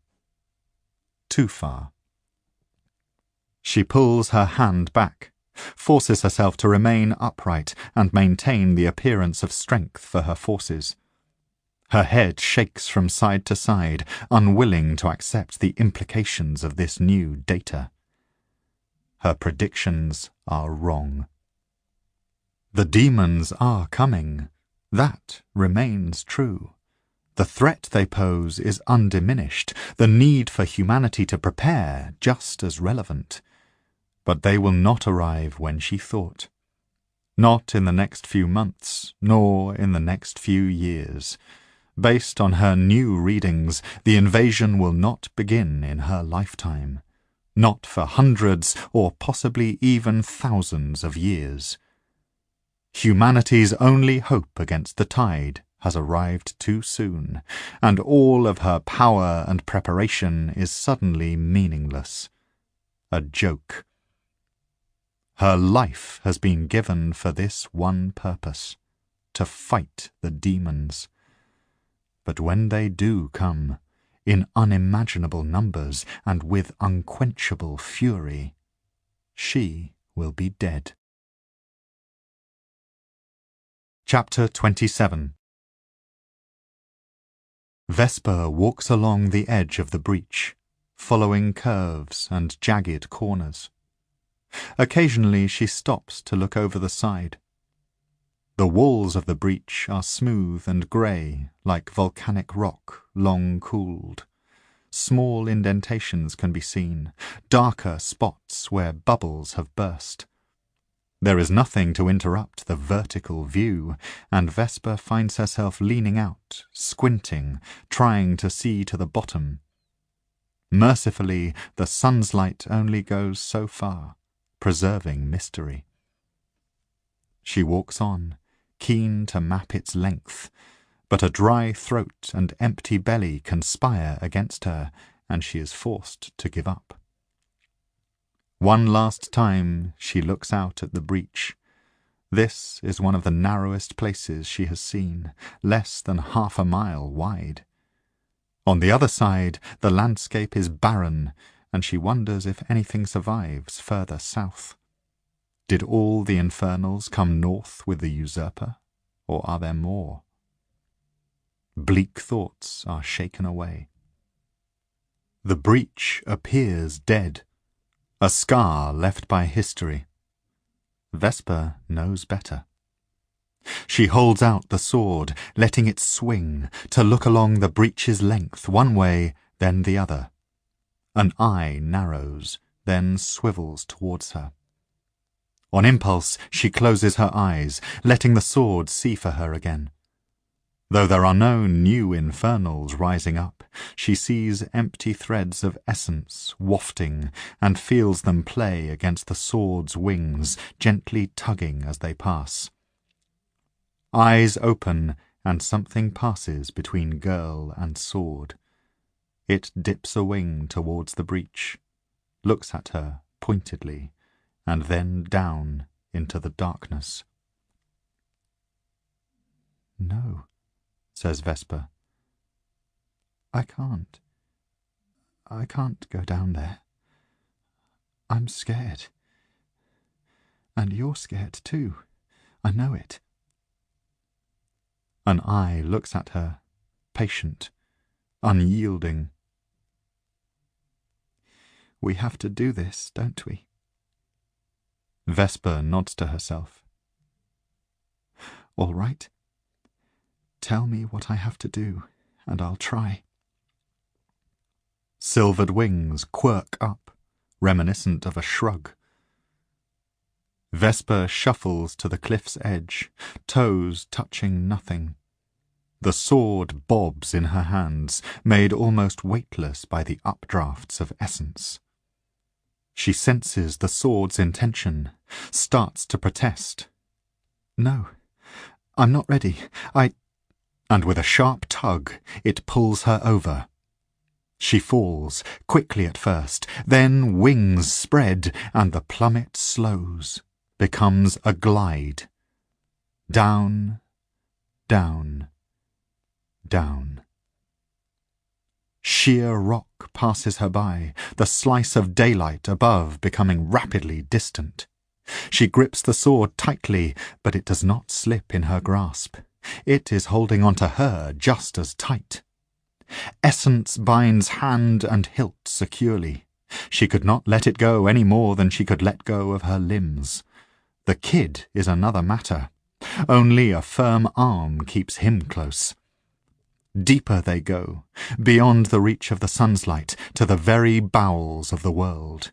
Too far. She pulls her hand back, forces herself to remain upright and maintain the appearance of strength for her forces. Her head shakes from side to side, unwilling to accept the implications of this new data. Her predictions are wrong. The demons are coming. That remains true. The threat they pose is undiminished, the need for humanity to prepare just as relevant. But they will not arrive when she thought. Not in the next few months, nor in the next few years. Based on her new readings, the invasion will not begin in her lifetime. Not for hundreds or possibly even thousands of years. Humanity's only hope against the tide has arrived too soon, and all of her power and preparation is suddenly meaningless. A joke. Her life has been given for this one purpose, to fight the demons. But when they do come, in unimaginable numbers and with unquenchable fury, she will be dead. Chapter 27. Vesper walks along the edge of the breach, following curves and jagged corners. Occasionally she stops to look over the side. The walls of the breach are smooth and grey, like volcanic rock long cooled. Small indentations can be seen, darker spots where bubbles have burst. There is nothing to interrupt the vertical view, and Vesper finds herself leaning out, squinting, trying to see to the bottom. Mercifully, the sun's light only goes so far, preserving mystery. She walks on, keen to map its length, but a dry throat and empty belly conspire against her, and she is forced to give up. One last time she looks out at the breach. This is one of the narrowest places she has seen, less than half a mile wide. On the other side, the landscape is barren, and she wonders if anything survives further south. Did all the infernals come north with the usurper, or are there more? Bleak thoughts are shaken away. The breach appears dead, a scar left by history. Vesper knows better. She holds out the sword, letting it swing, to look along the breach's length one way, then the other. An eye narrows, then swivels towards her. On impulse, she closes her eyes, letting the sword see for her again. Though there are no new infernals rising up, she sees empty threads of essence wafting and feels them play against the sword's wings, gently tugging as they pass. Eyes open, and something passes between girl and sword. It dips a wing towards the breach, looks at her pointedly, and then down into the darkness. "No," says Vesper. I can't go down there. I'm scared. And you're scared too. I know it." An eye looks at her, patient, unyielding. "We have to do this, don't we?" Vesper nods to herself. "All right. Tell me what I have to do, and I'll try." Silvered wings quirk up, reminiscent of a shrug. Vesper shuffles to the cliff's edge, toes touching nothing. The sword bobs in her hands, made almost weightless by the updrafts of essence. She senses the sword's intention, starts to protest. "No, I'm not ready. And with a sharp tug, it pulls her over. She falls, quickly at first, then wings spread, and the plummet slows, becomes a glide. Down, down, down. Sheer rock passes her by, the slice of daylight above becoming rapidly distant. She grips the sword tightly, but it does not slip in her grasp. It is holding on to her just as tight. Essence binds hand and hilt securely. She could not let it go any more than she could let go of her limbs. The kid is another matter. Only a firm arm keeps him close. Deeper they go, beyond the reach of the sun's light, to the very bowels of the world.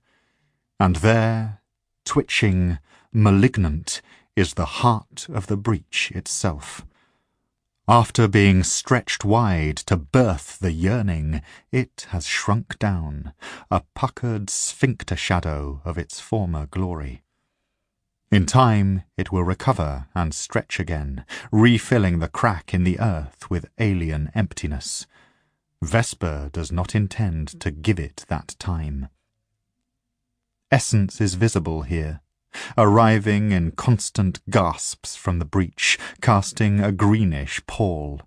And there, twitching, malignant, is the heart of the breach itself. After being stretched wide to birth the yearning, it has shrunk down, a puckered sphincter shadow of its former glory. In time it will recover and stretch again, refilling the crack in the earth with alien emptiness. Vesper does not intend to give it that time. Essence is visible here, arriving in constant gasps from the breach, casting a greenish pall.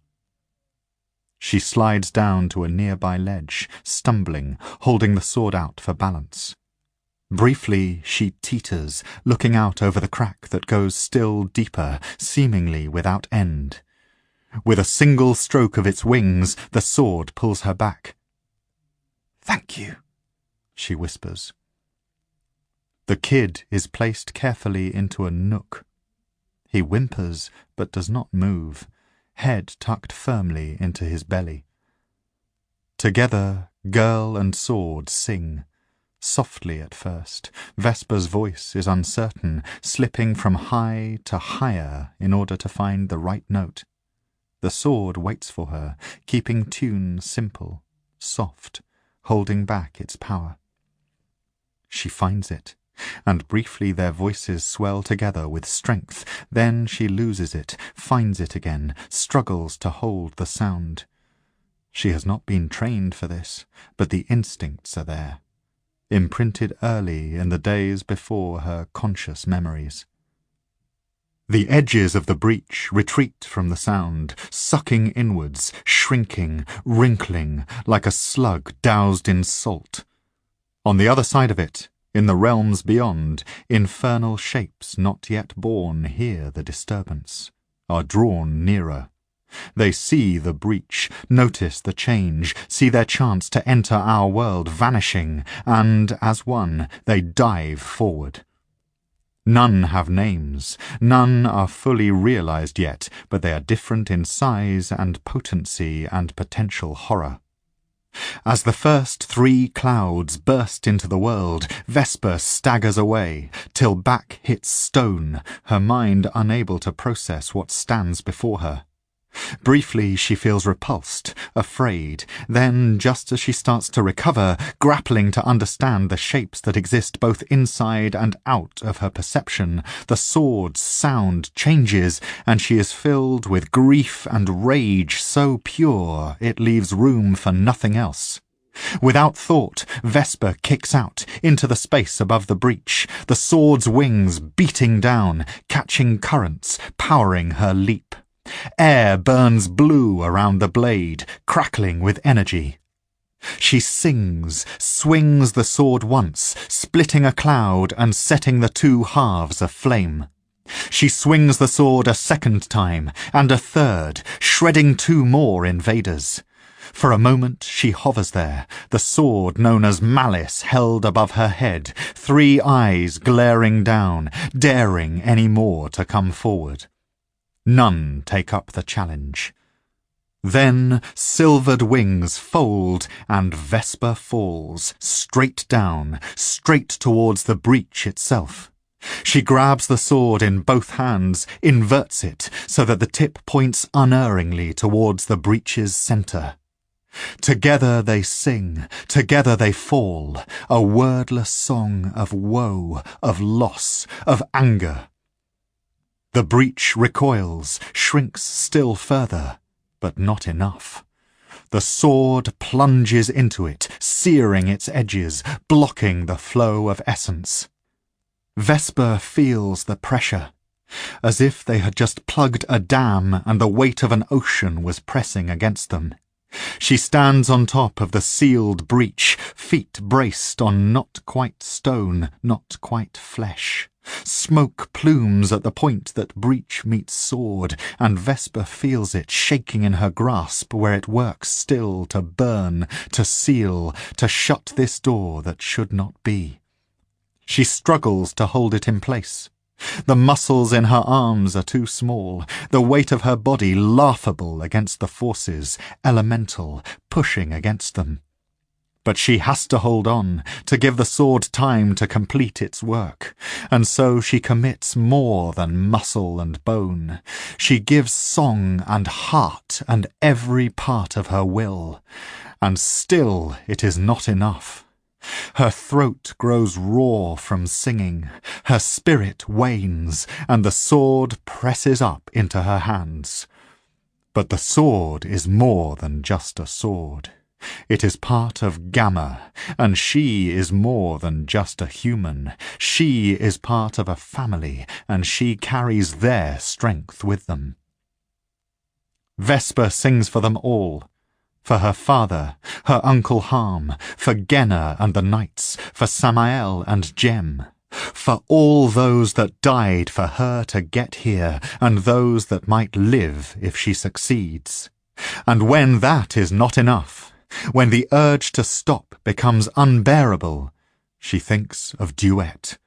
She slides down to a nearby ledge, stumbling, holding the sword out for balance. Briefly she teeters, looking out over the crack that goes still deeper, seemingly without end. With a single stroke of its wings, the sword pulls her back. "Thank you," she whispers. The kid is placed carefully into a nook. He whimpers, but does not move, head tucked firmly into his belly. Together, girl and sword sing. Softly at first, Vesper's voice is uncertain, slipping from high to higher in order to find the right note. The sword waits for her, keeping tune simple, soft, holding back its power. She finds it, and briefly their voices swell together with strength. Then she loses it, finds it again, struggles to hold the sound. She has not been trained for this, but the instincts are there, imprinted early in the days before her conscious memories. The edges of the breach retreat from the sound, sucking inwards, shrinking, wrinkling, like a slug doused in salt. On the other side of it, in the realms beyond, infernal shapes not yet born hear the disturbance, are drawn nearer. They see the breach, notice the change, see their chance to enter our world vanishing, and, as one, they dive forward. None have names, none are fully realized yet, but they are different in size and potency and potential horror. As the first 3 clouds burst into the world, Vesper staggers away, till back hits stone, her mind unable to process what stands before her. Briefly she feels repulsed, afraid, then, just as she starts to recover, grappling to understand the shapes that exist both inside and out of her perception, the sword's sound changes, and she is filled with grief and rage so pure it leaves room for nothing else. Without thought, Vesper kicks out into the space above the breach, the sword's wings beating down, catching currents, powering her leap. Air burns blue around the blade, crackling with energy. She sings, swings the sword once, splitting a cloud and setting the two halves aflame. She swings the sword a second time, and a third, shredding two more invaders. For a moment she hovers there, the sword known as Malice held above her head, 3 eyes glaring down, daring any more to come forward. None take up the challenge. Then silvered wings fold, and Vesper falls, straight down, straight towards the breach itself. She grabs the sword in both hands, inverts it so that the tip points unerringly towards the breach's centre. Together they sing, together they fall, a wordless song of woe, of loss, of anger. The breach recoils, shrinks still further, but not enough. The sword plunges into it, searing its edges, blocking the flow of essence. Vesper feels the pressure, as if they had just plugged a dam and the weight of an ocean was pressing against them. She stands on top of the sealed breach, feet braced on not quite stone, not quite flesh. Smoke plumes at the point that breach meets sword, and Vesper feels it shaking in her grasp where it works still to burn, to seal, to shut this door that should not be. She struggles to hold it in place. The muscles in her arms are too small, the weight of her body laughable against the forces, elemental, pushing against them. But she has to hold on, to give the sword time to complete its work, and so she commits more than muscle and bone. She gives song and heart and every part of her will, and still it is not enough. Her throat grows raw from singing, her spirit wanes, and the sword presses up into her hands. But the sword is more than just a sword. It is part of Gamma, and she is more than just a human. She is part of a family, and she carries their strength with them. Vesper sings for them all. For her father, her Uncle Harm, for Genna and the Knights, for Samael and Jem, for all those that died for her to get here, and those that might live if she succeeds. And when that is not enough, when the urge to stop becomes unbearable, she thinks of duet.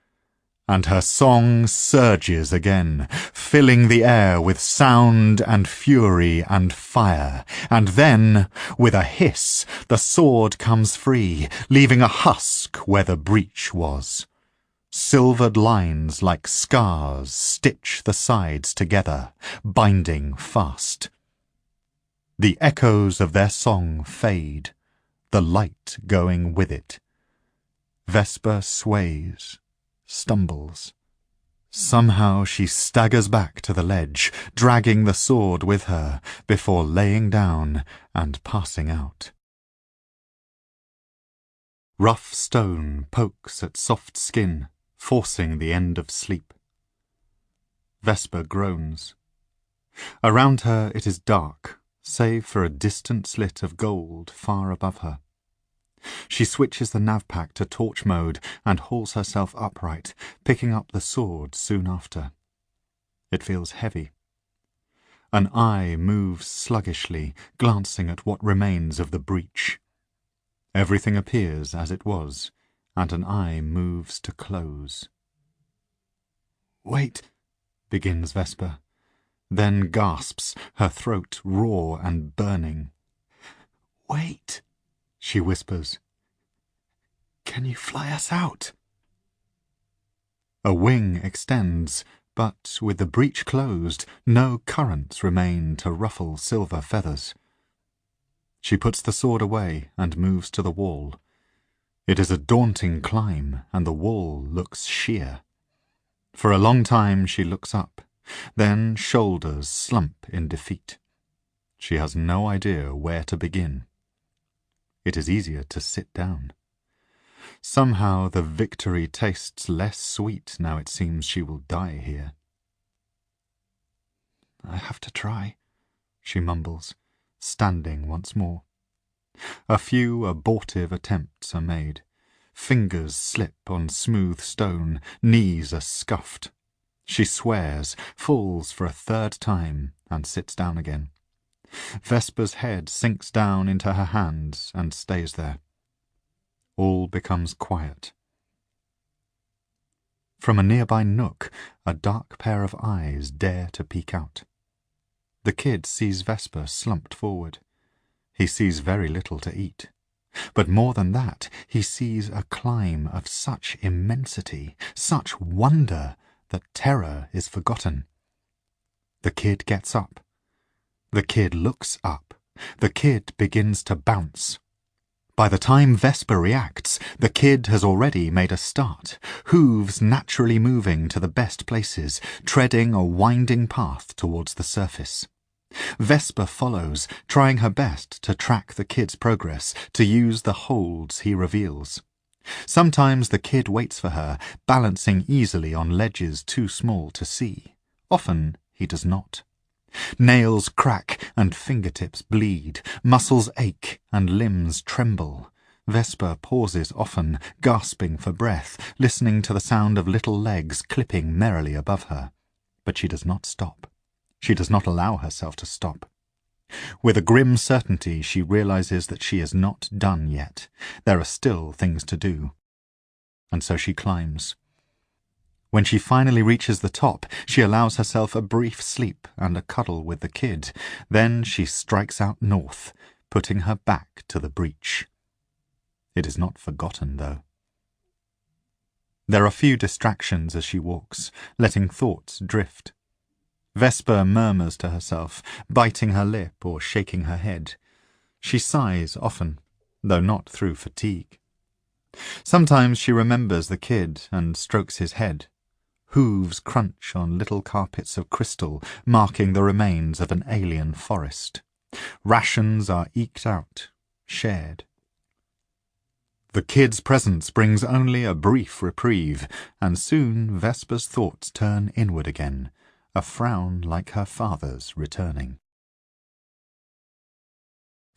And her song surges again, filling the air with sound and fury and fire. And then, with a hiss, the sword comes free, leaving a husk where the breach was. Silvered lines like scars stitch the sides together, binding fast. The echoes of their song fade, the light going with it. Vesper sways, stumbles. Somehow she staggers back to the ledge, dragging the sword with her, before laying down and passing out. Rough stone pokes at soft skin, forcing the end of sleep. Vesper groans. Around her it is dark, save for a distant slit of gold far above her. She switches the navpack to torch mode and hauls herself upright, picking up the sword soon after. It feels heavy. An eye moves sluggishly, glancing at what remains of the breach. Everything appears as it was, and an eye moves to close. "Wait," begins Vesper, then gasps, her throat raw and burning. "Wait," she whispers. "Can you fly us out?" A wing extends, but with the breach closed, no currents remain to ruffle silver feathers. She puts the sword away and moves to the wall. It is a daunting climb, and the wall looks sheer. For a long time she looks up, then shoulders slump in defeat. She has no idea where to begin. It is easier to sit down. Somehow the victory tastes less sweet now it seems she will die here. I have to try, she mumbles, standing once more. A few abortive attempts are made. Fingers slip on smooth stone, knees are scuffed. She swears, falls for a third time, and sits down again. Vesper's head sinks down into her hands and stays there. All becomes quiet. From a nearby nook, a dark pair of eyes dare to peek out. The kid sees Vesper slumped forward. He sees very little to eat. But more than that, he sees a climb of such immensity, such wonder, that terror is forgotten. The kid gets up. The kid looks up. The kid begins to bounce. By the time Vesper reacts, the kid has already made a start, hooves naturally moving to the best places, treading a winding path towards the surface. Vesper follows, trying her best to track the kid's progress, to use the holds he reveals. Sometimes the kid waits for her, balancing easily on ledges too small to see. Often he does not. Nails crack and fingertips bleed, muscles ache and limbs tremble. Vesper pauses often, gasping for breath, listening to the sound of little legs clipping merrily above her. But she does not stop. She does not allow herself to stop. With a grim certainty, she realizes that she is not done yet. There are still things to do. And so she climbs. When she finally reaches the top, she allows herself a brief sleep and a cuddle with the kid. Then she strikes out north, putting her back to the breach. It is not forgotten, though. There are few distractions as she walks, letting thoughts drift. Vesper murmurs to herself, biting her lip or shaking her head. She sighs often, though not through fatigue. Sometimes she remembers the kid and strokes his head. Hooves crunch on little carpets of crystal, marking the remains of an alien forest. Rations are eked out, shared. The kid's presence brings only a brief reprieve, and soon Vesper's thoughts turn inward again, a frown like her father's returning.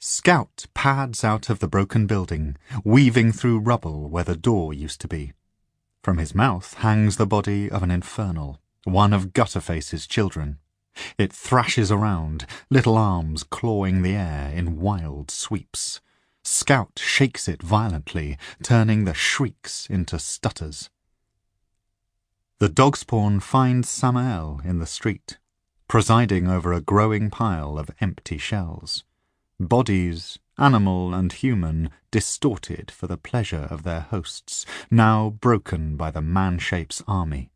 Scout pads out of the broken building, weaving through rubble where the door used to be. From his mouth hangs the body of an infernal, one of Gutterface's children. It thrashes around, little arms clawing the air in wild sweeps. Scout shakes it violently, turning the shrieks into stutters. The dogspawn finds Samael in the street, presiding over a growing pile of empty shells. Bodies, animal and human, distorted for the pleasure of their hosts, now broken by the man-shape's army.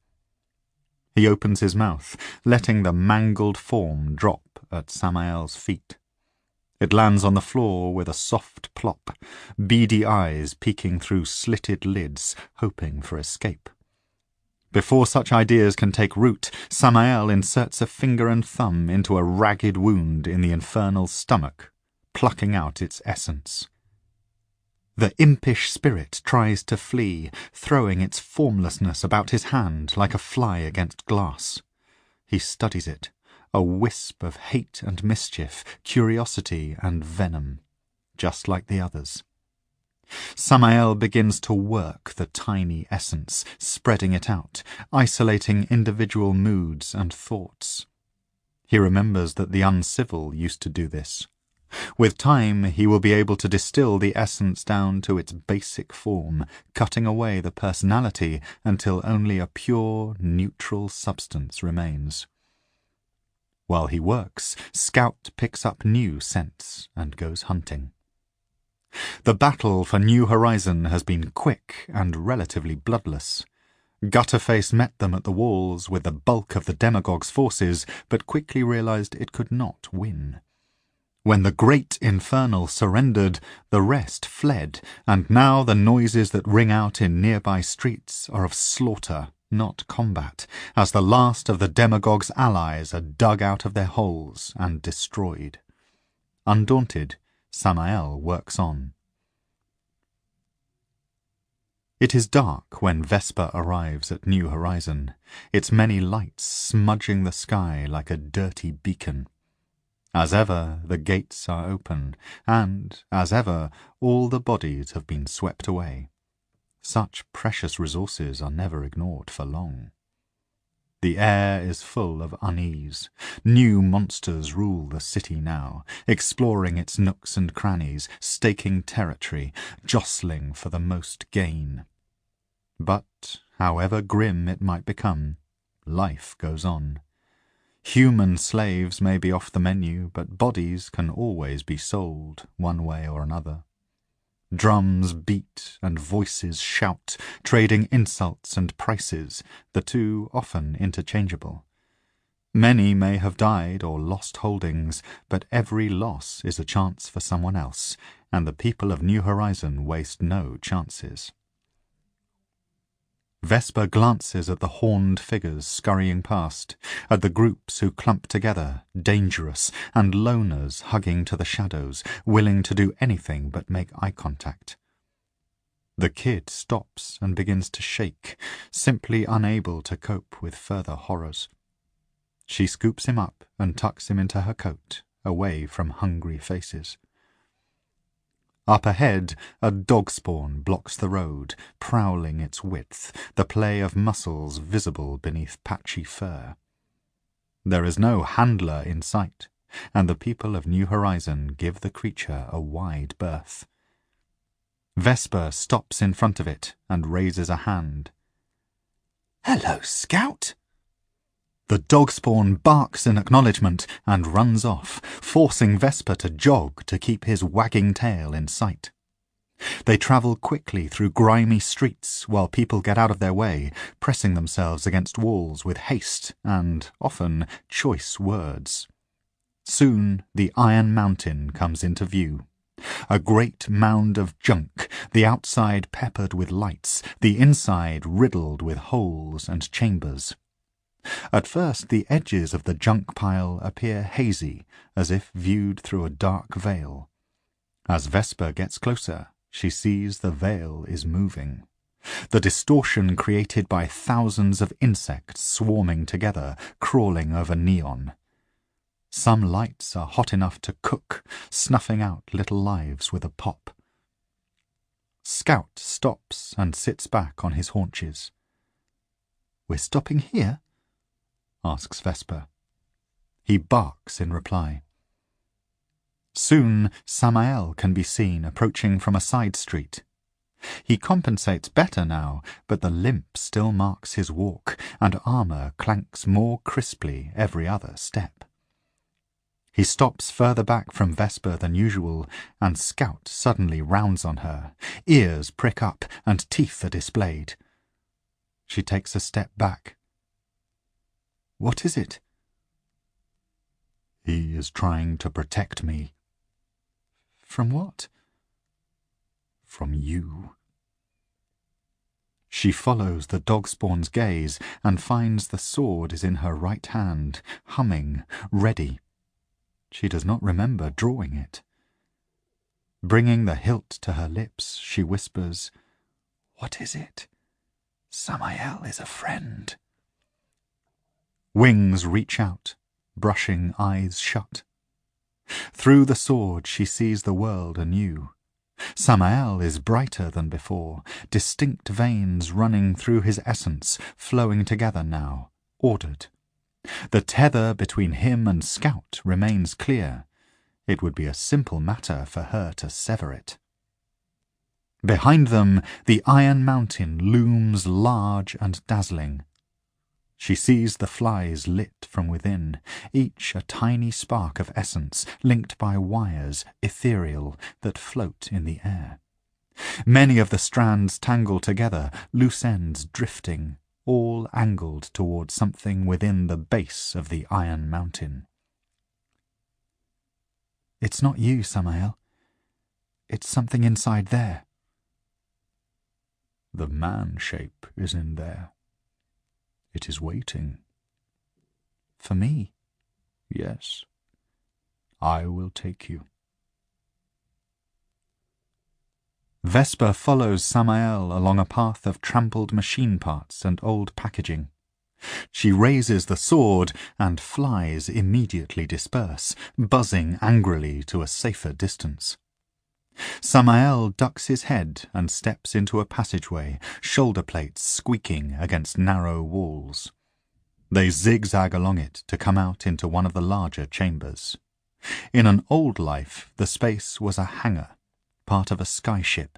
He opens his mouth, letting the mangled form drop at Samael's feet. It lands on the floor with a soft plop, beady eyes peeking through slitted lids, hoping for escape. Before such ideas can take root, Samael inserts a finger and thumb into a ragged wound in the infernal stomach, plucking out its essence. The impish spirit tries to flee, throwing its formlessness about his hand like a fly against glass. He studies it, a wisp of hate and mischief, curiosity and venom, just like the others. Samael begins to work the tiny essence, spreading it out, isolating individual moods and thoughts. He remembers that the uncivil used to do this. With time, he will be able to distill the essence down to its basic form, cutting away the personality until only a pure, neutral substance remains. While he works, Scout picks up new scents and goes hunting. The battle for New Horizon has been quick and relatively bloodless. Gutterface met them at the walls with the bulk of the demagogue's forces, but quickly realized it could not win. When the great infernal surrendered, the rest fled, and now the noises that ring out in nearby streets are of slaughter, not combat, as the last of the demagogue's allies are dug out of their holes and destroyed. Undaunted, Samael works on. It is dark when Vesper arrives at New Horizon, its many lights smudging the sky like a dirty beacon. As ever, the gates are open, and, as ever, all the bodies have been swept away. Such precious resources are never ignored for long. The air is full of unease. New monsters rule the city now, exploring its nooks and crannies, staking territory, jostling for the most gain. But, however grim it might become, life goes on. Human slaves may be off the menu, but bodies can always be sold, one way or another. Drums beat and voices shout, trading insults and prices, the two often interchangeable. Many may have died or lost holdings, but every loss is a chance for someone else, and the people of New Horizon waste no chances. Vesper glances at the horned figures scurrying past, at the groups who clump together, dangerous, and loners hugging to the shadows, willing to do anything but make eye contact. The kid stops and begins to shake, simply unable to cope with further horrors. She scoops him up and tucks him into her coat, away from hungry faces. Up ahead, a dog spawn blocks the road, prowling its width, the play of muscles visible beneath patchy fur. There is no handler in sight, and the people of New Horizon give the creature a wide berth. Vesper stops in front of it and raises a hand. "Hello, Scout." The dog spawn barks in acknowledgement and runs off, forcing Vesper to jog to keep his wagging tail in sight. They travel quickly through grimy streets while people get out of their way, pressing themselves against walls with haste and, often, choice words. Soon the Iron Mountain comes into view. A great mound of junk, the outside peppered with lights, the inside riddled with holes and chambers. At first the edges of the junk pile appear hazy, as if viewed through a dark veil. As Vesper gets closer, she sees the veil is moving. The distortion created by thousands of insects swarming together, crawling over neon. Some lights are hot enough to cook, snuffing out little lives with a pop. Scout stops and sits back on his haunches. "We're stopping here?" asks Vesper. He barks in reply. Soon Samael can be seen approaching from a side street. He compensates better now, but the limp still marks his walk, and armour clanks more crisply every other step. He stops further back from Vesper than usual, and Scout suddenly rounds on her. Ears prick up, and teeth are displayed. She takes a step back. "What is it?" "He is trying to protect me." "From what?" "From you." She follows the dog spawn's gaze and finds the sword is in her right hand, humming, ready. She does not remember drawing it. Bringing the hilt to her lips, she whispers, "What is it?" "Samael is a friend." Wings reach out, brushing eyes shut. Through the sword she sees the world anew. Samael is brighter than before, distinct veins running through his essence, flowing together now, ordered. The tether between him and Scout remains clear. It would be a simple matter for her to sever it. Behind them, the Iron Mountain looms large and dazzling. She sees the flies lit from within, each a tiny spark of essence, linked by wires, ethereal, that float in the air. Many of the strands tangle together, loose ends drifting, all angled toward something within the base of the Iron Mountain. "It's not you, Samael. It's something inside there." "The man shape is in there. It is waiting." "For me?" "Yes. I will take you." Vesper follows Samael along a path of trampled machine parts and old packaging. She raises the sword, and flies immediately disperse, buzzing angrily to a safer distance. Samael ducks his head and steps into a passageway, shoulder plates squeaking against narrow walls. They zigzag along it to come out into one of the larger chambers. In an old life, the space was a hangar, part of a skyship.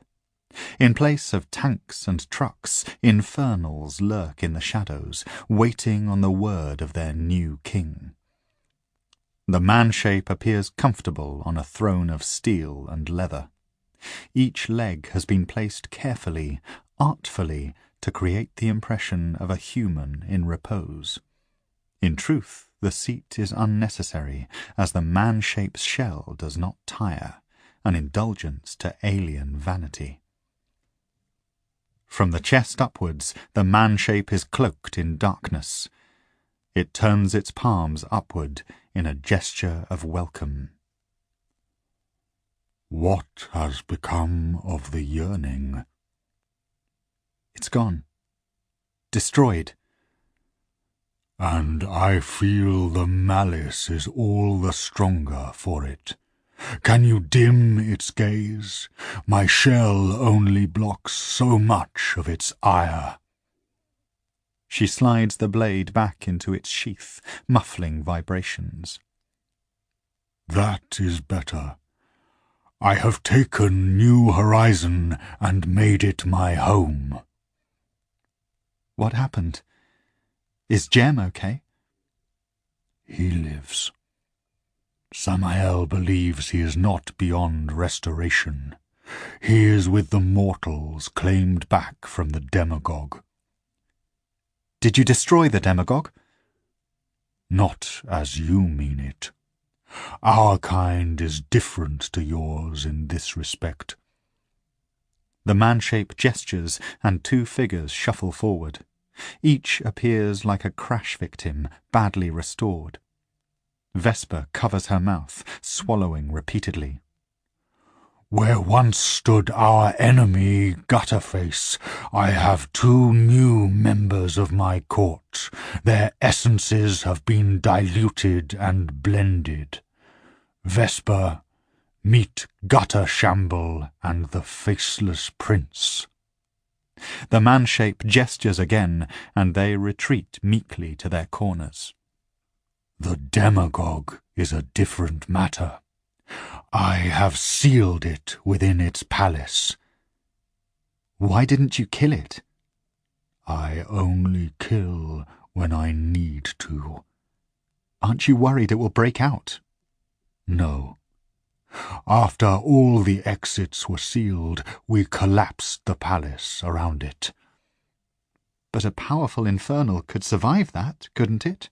In place of tanks and trucks, infernals lurk in the shadows, waiting on the word of their new king. The man-shape appears comfortable on a throne of steel and leather. Each leg has been placed carefully, artfully, to create the impression of a human in repose. In truth, the seat is unnecessary, as the man-shape's shell does not tire, an indulgence to alien vanity. From the chest upwards, the man-shape is cloaked in darkness. It turns its palms upward in a gesture of welcome. What has become of the yearning? It's gone. Destroyed. And I feel the malice is all the stronger for it. Can you dim its gaze? My shell only blocks so much of its ire. She slides the blade back into its sheath, muffling vibrations. That is better. I have taken New Horizon and made it my home. What happened? Is Jem okay? He lives. Samael believes he is not beyond restoration. He is with the mortals claimed back from the demagogue. Did you destroy the demagogue? Not as you mean it. Our kind is different to yours in this respect. The man-shape gestures, and two figures shuffle forward. Each appears like a crash victim, badly restored. Vesper covers her mouth, swallowing repeatedly. Where once stood our enemy, Gutterface, I have two new members of my court. Their essences have been diluted and blended. Vesper, meet Gutter Shamble and the Faceless Prince. The man-shape gestures again, and they retreat meekly to their corners. The demagogue is a different matter. I have sealed it within its palace. Why didn't you kill it? I only kill when I need to. Aren't you worried it will break out? No. After all the exits were sealed, we collapsed the palace around it. But a powerful infernal could survive that, couldn't it?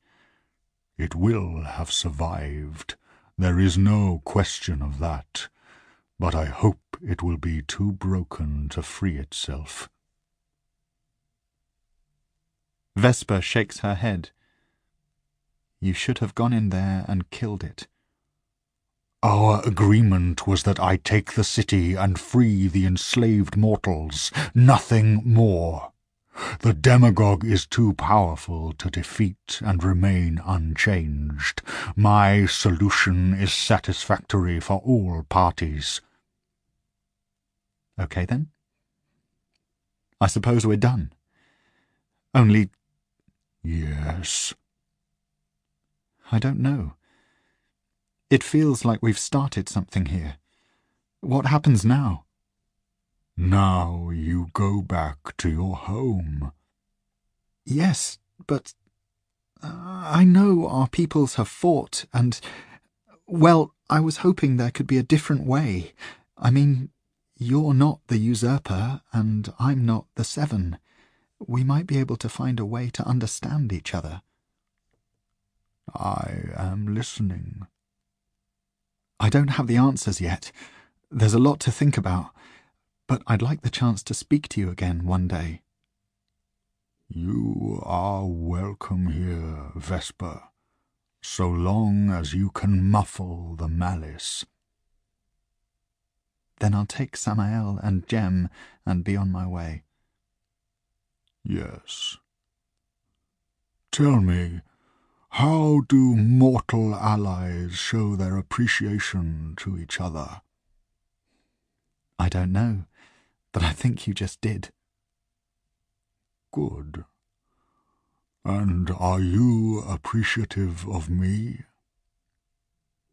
It will have survived. There is no question of that. But I hope it will be too broken to free itself. Vesper shakes her head. You should have gone in there and killed it. Our agreement was that I take the city and free the enslaved mortals, nothing more. The demagogue is too powerful to defeat and remain unchanged. My solution is satisfactory for all parties. Okay, then. I suppose we're done. Only... Yes. I don't know. It feels like we've started something here. What happens now? Now you go back to your home. Yes, but I know our peoples have fought, and, well, I was hoping there could be a different way. I mean, you're not the usurper, and I'm not the Seven. We might be able to find a way to understand each other. I am listening. I don't have the answers yet. There's a lot to think about. But I'd like the chance to speak to you again one day. You are welcome here, Vesper, so long as you can muffle the malice. Then I'll take Samael and Jem and be on my way. Yes. Tell me, how do mortal allies show their appreciation to each other? I don't know, but I think you just did. Good. And are you appreciative of me?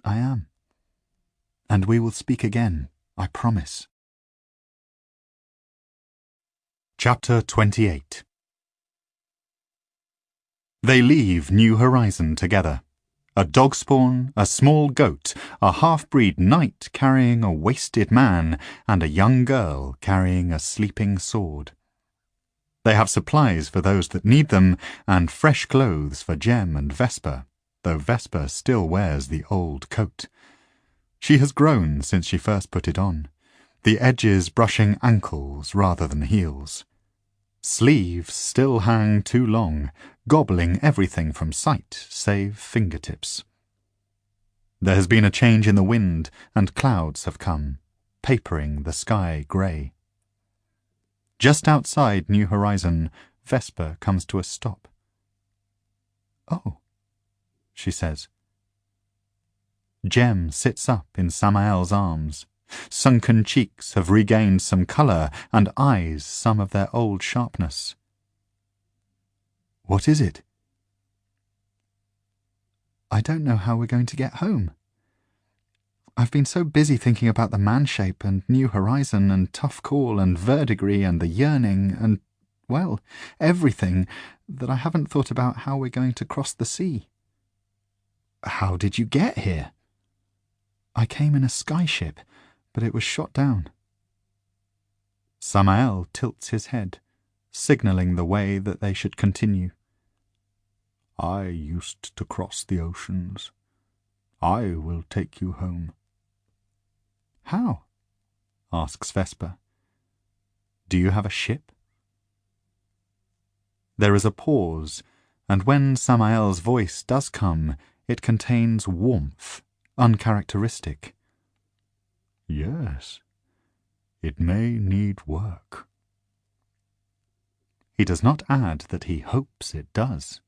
I am. And we will speak again, I promise. Chapter 28. They leave New Horizon together. A dog spawn, a small goat, a half-breed knight carrying a wasted man, and a young girl carrying a sleeping sword. They have supplies for those that need them, and fresh clothes for Jem and Vesper, though Vesper still wears the old coat. She has grown since she first put it on, the edges brushing ankles rather than heels. Sleeves still hang too long, gobbling everything from sight save fingertips. There has been a change in the wind, and clouds have come, papering the sky grey. Just outside New Horizon, Vesper comes to a stop. "Oh," she says. Jem sits up in Samael's arms. Sunken cheeks have regained some colour, and eyes some of their old sharpness. "What is it?" "I don't know how we're going to get home. I've been so busy thinking about the man-shape and New Horizon and Tough Call and Verdigris and the Yearning and, well, everything, that I haven't thought about how we're going to cross the sea." "How did you get here?" "I came in a skyship, but it was shot down." Samael tilts his head, signalling the way that they should continue. "I used to cross the oceans. I will take you home." "How?" asks Vesper. "Do you have a ship?" There is a pause, and when Samael's voice does come, it contains warmth, uncharacteristic. "Yes, it may need work." He does not add that he hopes it does.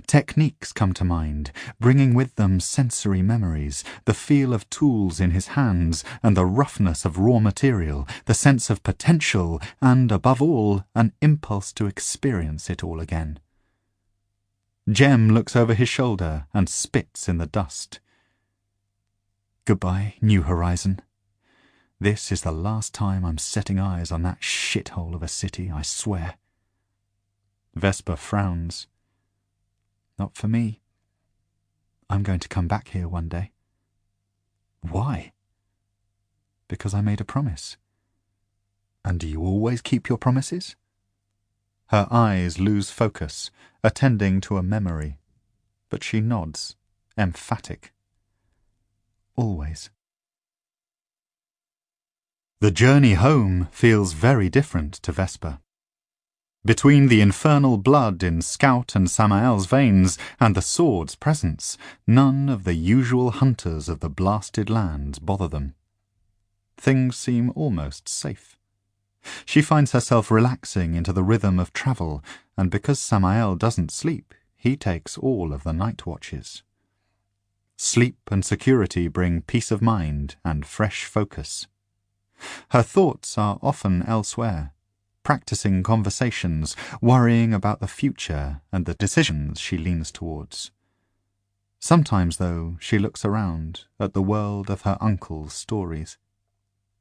Techniques come to mind, bringing with them sensory memories, the feel of tools in his hands, and the roughness of raw material, the sense of potential, and, above all, an impulse to experience it all again. Jem looks over his shoulder and spits in the dust. "Goodbye, New Horizon. This is the last time I'm setting eyes on that shithole of a city, I swear." Vesper frowns. "Not for me. I'm going to come back here one day." "Why?" "Because I made a promise." "And do you always keep your promises?" Her eyes lose focus, attending to a memory, but she nods, emphatic. "Always." The journey home feels very different to Vesper. Between the infernal blood in Scout and Samael's veins and the sword's presence, none of the usual hunters of the blasted lands bother them. Things seem almost safe. She finds herself relaxing into the rhythm of travel, and because Samael doesn't sleep, he takes all of the night watches. Sleep and security bring peace of mind and fresh focus. Her thoughts are often elsewhere, practicing conversations, worrying about the future and the decisions she leans towards. Sometimes, though, she looks around at the world of her uncle's stories.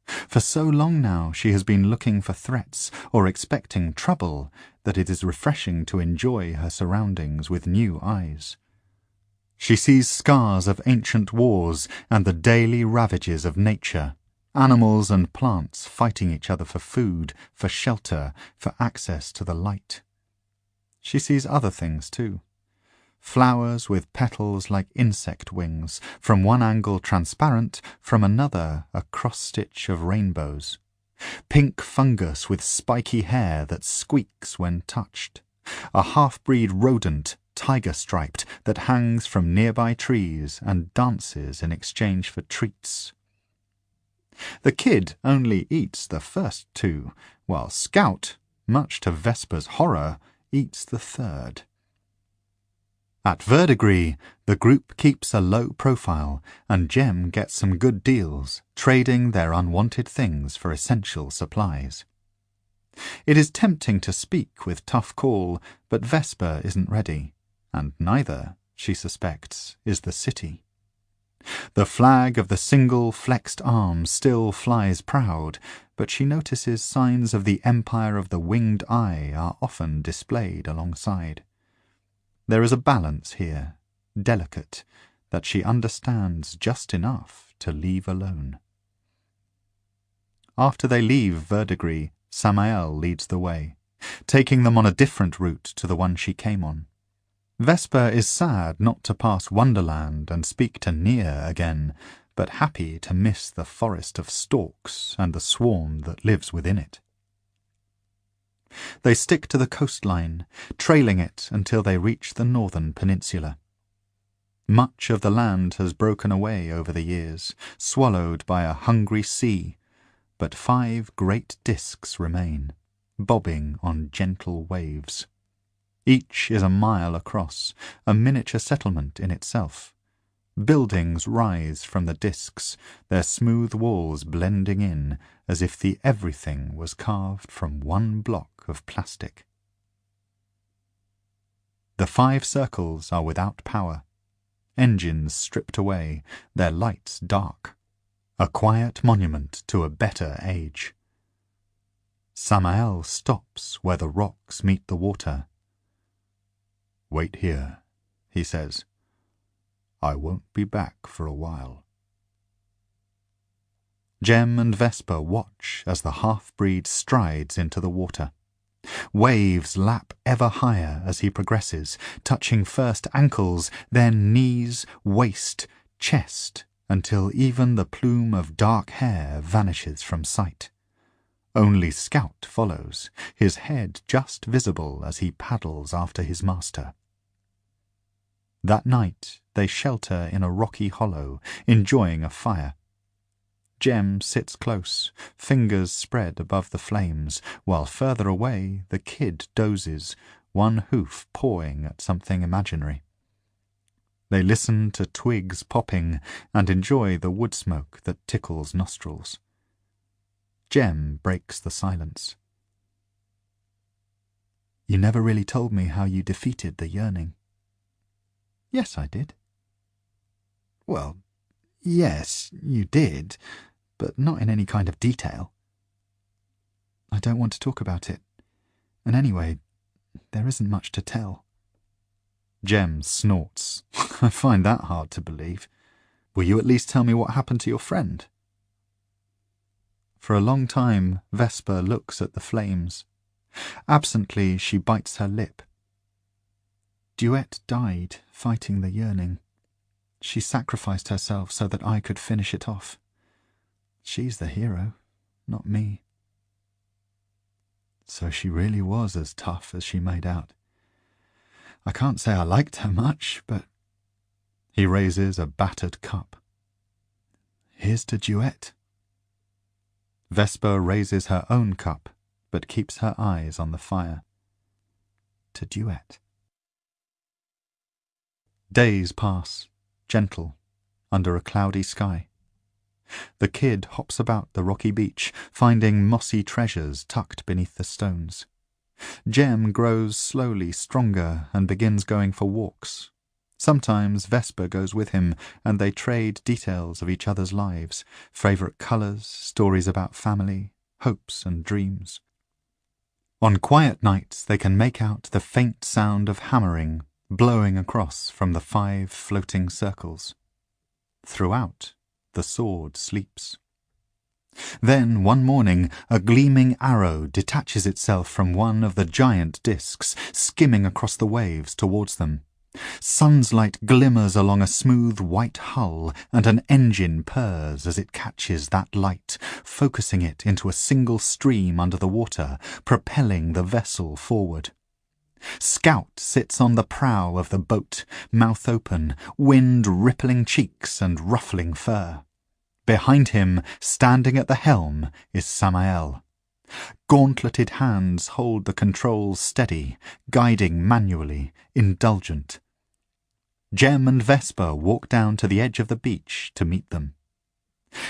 For so long now she has been looking for threats or expecting trouble that it is refreshing to enjoy her surroundings with new eyes. She sees scars of ancient wars and the daily ravages of nature, animals and plants fighting each other for food, for shelter, for access to the light. She sees other things too. Flowers with petals like insect wings, from one angle transparent, from another a cross-stitch of rainbows. Pink fungus with spiky hair that squeaks when touched. A half-breed rodent, tiger-striped, that hangs from nearby trees and dances in exchange for treats. The kid only eats the first two, while Scout, much to Vesper's horror, eats the third. At Verdigris, the group keeps a low profile, and Jem gets some good deals, trading their unwanted things for essential supplies. It is tempting to speak with Tough Call, but Vesper isn't ready, and neither, she suspects, is the city. The flag of the single flexed arm still flies proud, but she notices signs of the Empire of the Winged Eye are often displayed alongside. There is a balance here, delicate, that she understands just enough to leave alone. After they leave Verdigris, Samael leads the way, taking them on a different route to the one she came on. Vesper is sad not to pass Wonderland and speak to Nia again, but happy to miss the forest of stalks and the swarm that lives within it. They stick to the coastline, trailing it until they reach the northern peninsula. Much of the land has broken away over the years, swallowed by a hungry sea, but 5 great discs remain, bobbing on gentle waves. Each is a mile across, a miniature settlement in itself. Buildings rise from the discs, their smooth walls blending in, as if the everything was carved from one block of plastic. The 5 circles are without power, engines stripped away, their lights dark, a quiet monument to a better age. Samael stops where the rocks meet the water. "Wait here," he says. "I won't be back for a while." Jem and Vesper watch as the half-breed strides into the water. Waves lap ever higher as he progresses, touching first ankles, then knees, waist, chest, until even the plume of dark hair vanishes from sight. Only Scout follows, his head just visible as he paddles after his master. That night they shelter in a rocky hollow, enjoying a fire. Jem sits close, fingers spread above the flames, while further away the kid dozes, one hoof pawing at something imaginary. They listen to twigs popping and enjoy the wood smoke that tickles nostrils. Jem breaks the silence. "You never really told me how you defeated the yearning." "Yes, I did." "Well, yes, you did, but not in any kind of detail." "I don't want to talk about it. And anyway, there isn't much to tell." Jem snorts. "I find that hard to believe. Will you at least tell me what happened to your friend?" For a long time, Vesper looks at the flames. Absently, she bites her lip. "Duet died fighting the yearning. She sacrificed herself so that I could finish it off. She's the hero, not me." So she really was as tough as she made out. "I can't say I liked her much, but—" He raises a battered cup. "Here's to Duet." Vesper raises her own cup, but keeps her eyes on the fire. To Duet. Days pass, gentle, under a cloudy sky. The kid hops about the rocky beach, finding mossy treasures tucked beneath the stones. Jem grows slowly stronger and begins going for walks. Sometimes Vesper goes with him, and they trade details of each other's lives, favourite colours, stories about family, hopes and dreams. On quiet nights they can make out the faint sound of hammering blowing across from the 5 floating circles. Throughout, the sword sleeps. Then, one morning, a gleaming arrow detaches itself from one of the giant discs, skimming across the waves towards them. Sunlight glimmers along a smooth white hull, and an engine purrs as it catches that light, focusing it into a single stream under the water, propelling the vessel forward. Scout sits on the prow of the boat, mouth open, wind rippling cheeks and ruffling fur. Behind him, standing at the helm, is Samael. Gauntleted hands hold the controls steady, guiding manually, indulgent. Jem and Vesper walk down to the edge of the beach to meet them.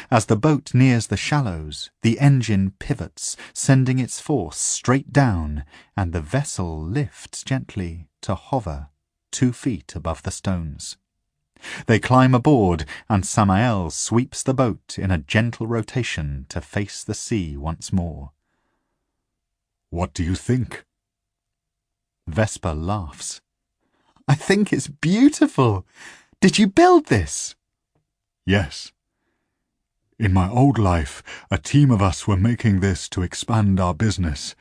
As the boat nears the shallows, the engine pivots, sending its force straight down, and the vessel lifts gently to hover 2 feet above the stones. They climb aboard, and Samael sweeps the boat in a gentle rotation to face the sea once more. "What do you think?" Vesper laughs. "I think it's beautiful. Did you build this?" "Yes. In my old life, a team of us were making this to expand our business.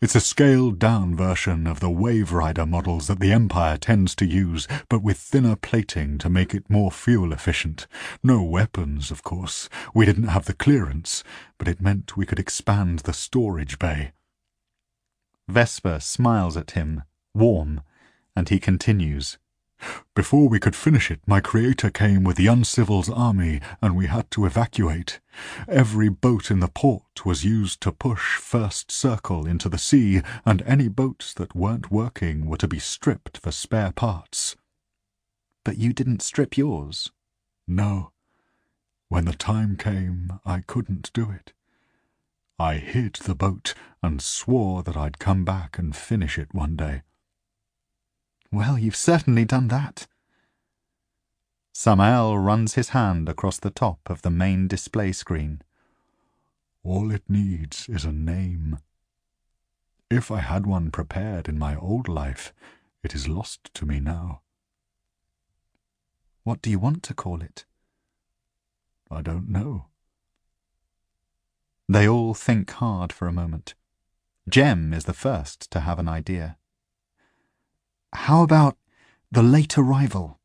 It's a scaled-down version of the Wave Rider models that the Empire tends to use, but with thinner plating to make it more fuel-efficient. No weapons, of course. We didn't have the clearance, but it meant we could expand the storage bay." Vesper smiles at him, warm, and he continues. "Before we could finish it, my creator came with the Uncivil's army, and we had to evacuate. Every boat in the port was used to push First Circle into the sea, and any boats that weren't working were to be stripped for spare parts." "But you didn't strip yours?" "No. When the time came, I couldn't do it. I hid the boat and swore that I'd come back and finish it one day." "Well, you've certainly done that." Samael runs his hand across the top of the main display screen. "All it needs is a name. If I had one prepared in my old life, it is lost to me now." "What do you want to call it?" "I don't know." They all think hard for a moment. Jem is the first to have an idea. "How about the Late Arrival?"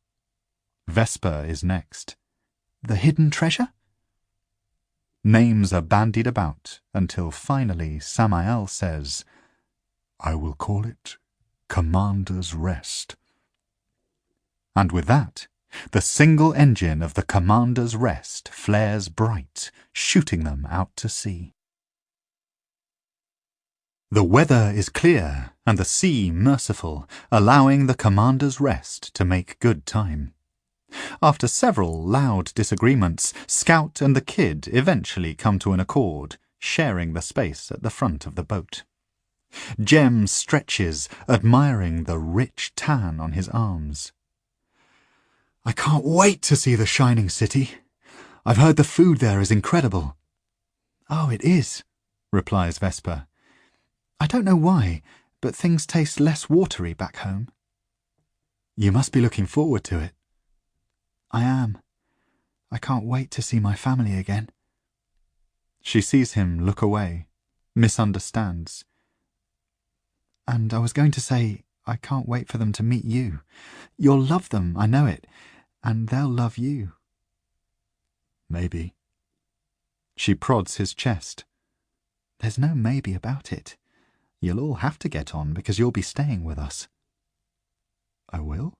Vesper is next. "The Hidden Treasure?" Names are bandied about until finally Samael says, "I will call it Commander's Rest." And with that, the single engine of the Commander's Rest flares bright, shooting them out to sea. The weather is clear and the sea merciful, allowing the Commander's Rest to make good time. After several loud disagreements, Scout and the Kid eventually come to an accord, sharing the space at the front of the boat. Jem stretches, admiring the rich tan on his arms. "I can't wait to see the Shining City. I've heard the food there is incredible." "Oh, it is," replies Vesper. "I don't know why, but things taste less watery back home." "You must be looking forward to it." "I am. I can't wait to see my family again." She sees him look away, misunderstands. "And I was going to say, I can't wait for them to meet you. You'll love them, I know it, and they'll love you." "Maybe." She prods his chest. "There's no maybe about it. You'll all have to get on because you'll be staying with us." "I will?"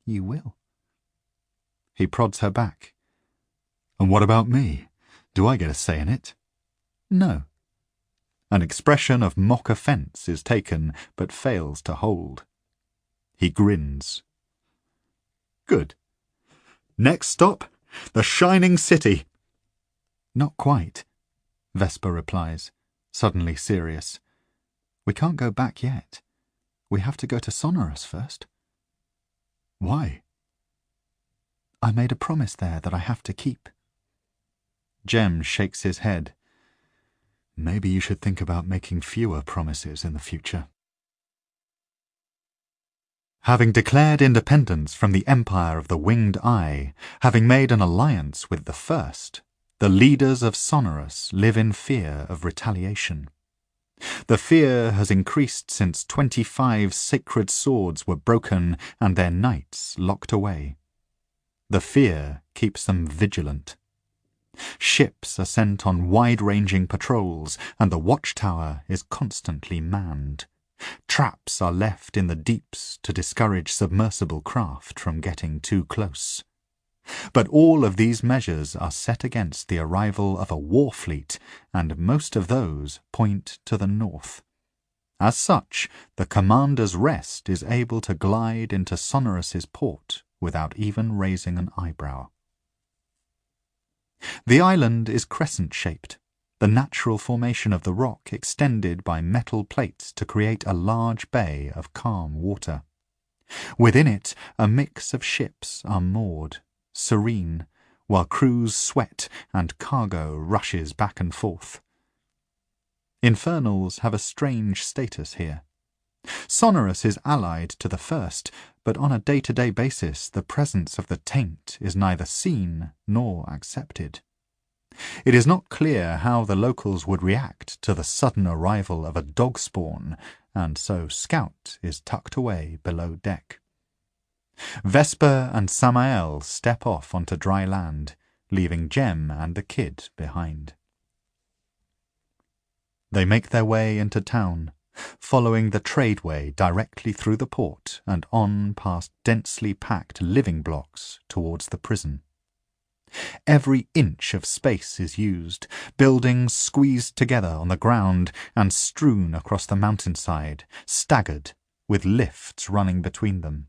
"You will." He prods her back. "And what about me? Do I get a say in it?" "No." An expression of mock offence is taken, but fails to hold. He grins. "Good. Next stop, the Shining City." "Not quite," Vesper replies, suddenly serious. "We can't go back yet. We have to go to Sonorous first." "Why?" "I made a promise there that I have to keep." Jem shakes his head. "Maybe you should think about making fewer promises in the future." Having declared independence from the Empire of the Winged Eye, having made an alliance with the First, the leaders of Sonorous live in fear of retaliation. The fear has increased since 25 sacred swords were broken and their knights locked away. The fear keeps them vigilant. Ships are sent on wide-ranging patrols, and the watchtower is constantly manned. Traps are left in the deeps to discourage submersible craft from getting too close. But all of these measures are set against the arrival of a war fleet, and most of those point to the north. As such, the Commander's Rest is able to glide into Sonorus's port without even raising an eyebrow. The island is crescent-shaped, the natural formation of the rock extended by metal plates to create a large bay of calm water. Within it, a mix of ships are moored, serene, while crews sweat and cargo rushes back and forth. Infernals have a strange status here. Sonorus is allied to the first, but on a day-to-day basis the presence of the taint is neither seen nor accepted. It is not clear how the locals would react to the sudden arrival of a dog spawn, and so Scout is tucked away below deck. Vesper and Samael step off onto dry land, leaving Jem and the kid behind. They make their way into town, following the tradeway directly through the port and on past densely packed living blocks towards the prison. Every inch of space is used, buildings squeezed together on the ground and strewn across the mountainside, staggered, with lifts running between them.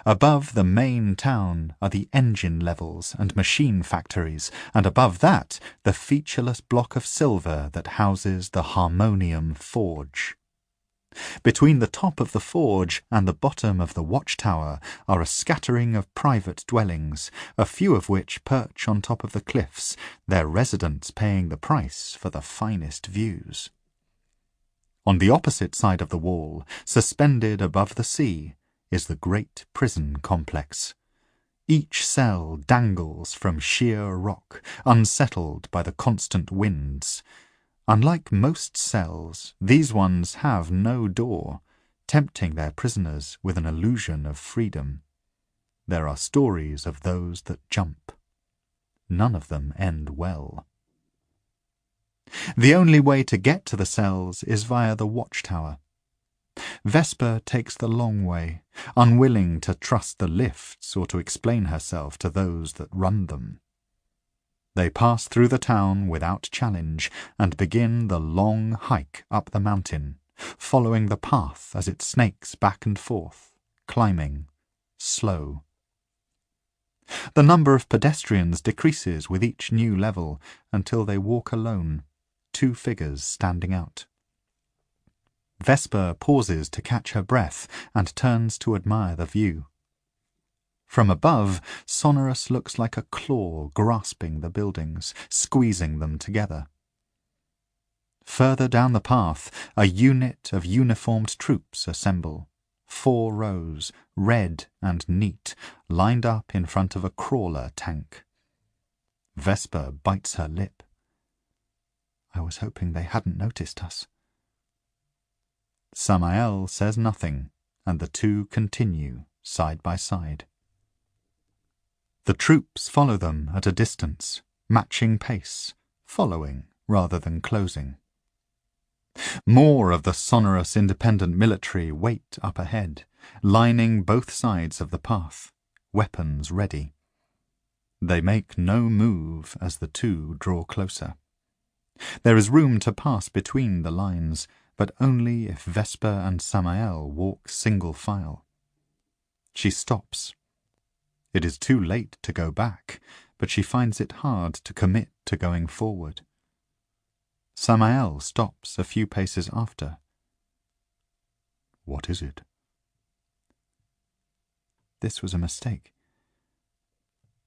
Above the main town are the engine levels and machine factories, and above that the featureless block of silver that houses the Harmonium Forge. Between the top of the forge and the bottom of the watchtower are a scattering of private dwellings, a few of which perch on top of the cliffs, their residents paying the price for the finest views. On the opposite side of the wall, suspended above the sea, is the great prison complex. Each cell dangles from sheer rock, unsettled by the constant winds. Unlike most cells, these ones have no door, tempting their prisoners with an illusion of freedom. There are stories of those that jump. None of them end well. The only way to get to the cells is via the watchtower. Vesper takes the long way, unwilling to trust the lifts or to explain herself to those that run them. They pass through the town without challenge and begin the long hike up the mountain, following the path as it snakes back and forth, climbing, slow. The number of pedestrians decreases with each new level until they walk alone, two figures standing out. Vesper pauses to catch her breath and turns to admire the view. From above, Sonorus looks like a claw grasping the buildings, squeezing them together. Further down the path, a unit of uniformed troops assemble, 4 rows, red and neat, lined up in front of a crawler tank. Vesper bites her lip. I was hoping they hadn't noticed us. Samael says nothing, and the two continue side by side. The troops follow them at a distance, matching pace, following rather than closing. More of the sonorous independent military wait up ahead, lining both sides of the path, weapons ready. They make no move as the two draw closer. There is room to pass between the lines, but only if Vesper and Samael walk single file. She stops. It is too late to go back, but she finds it hard to commit to going forward. Samael stops a few paces after. What is it? This was a mistake.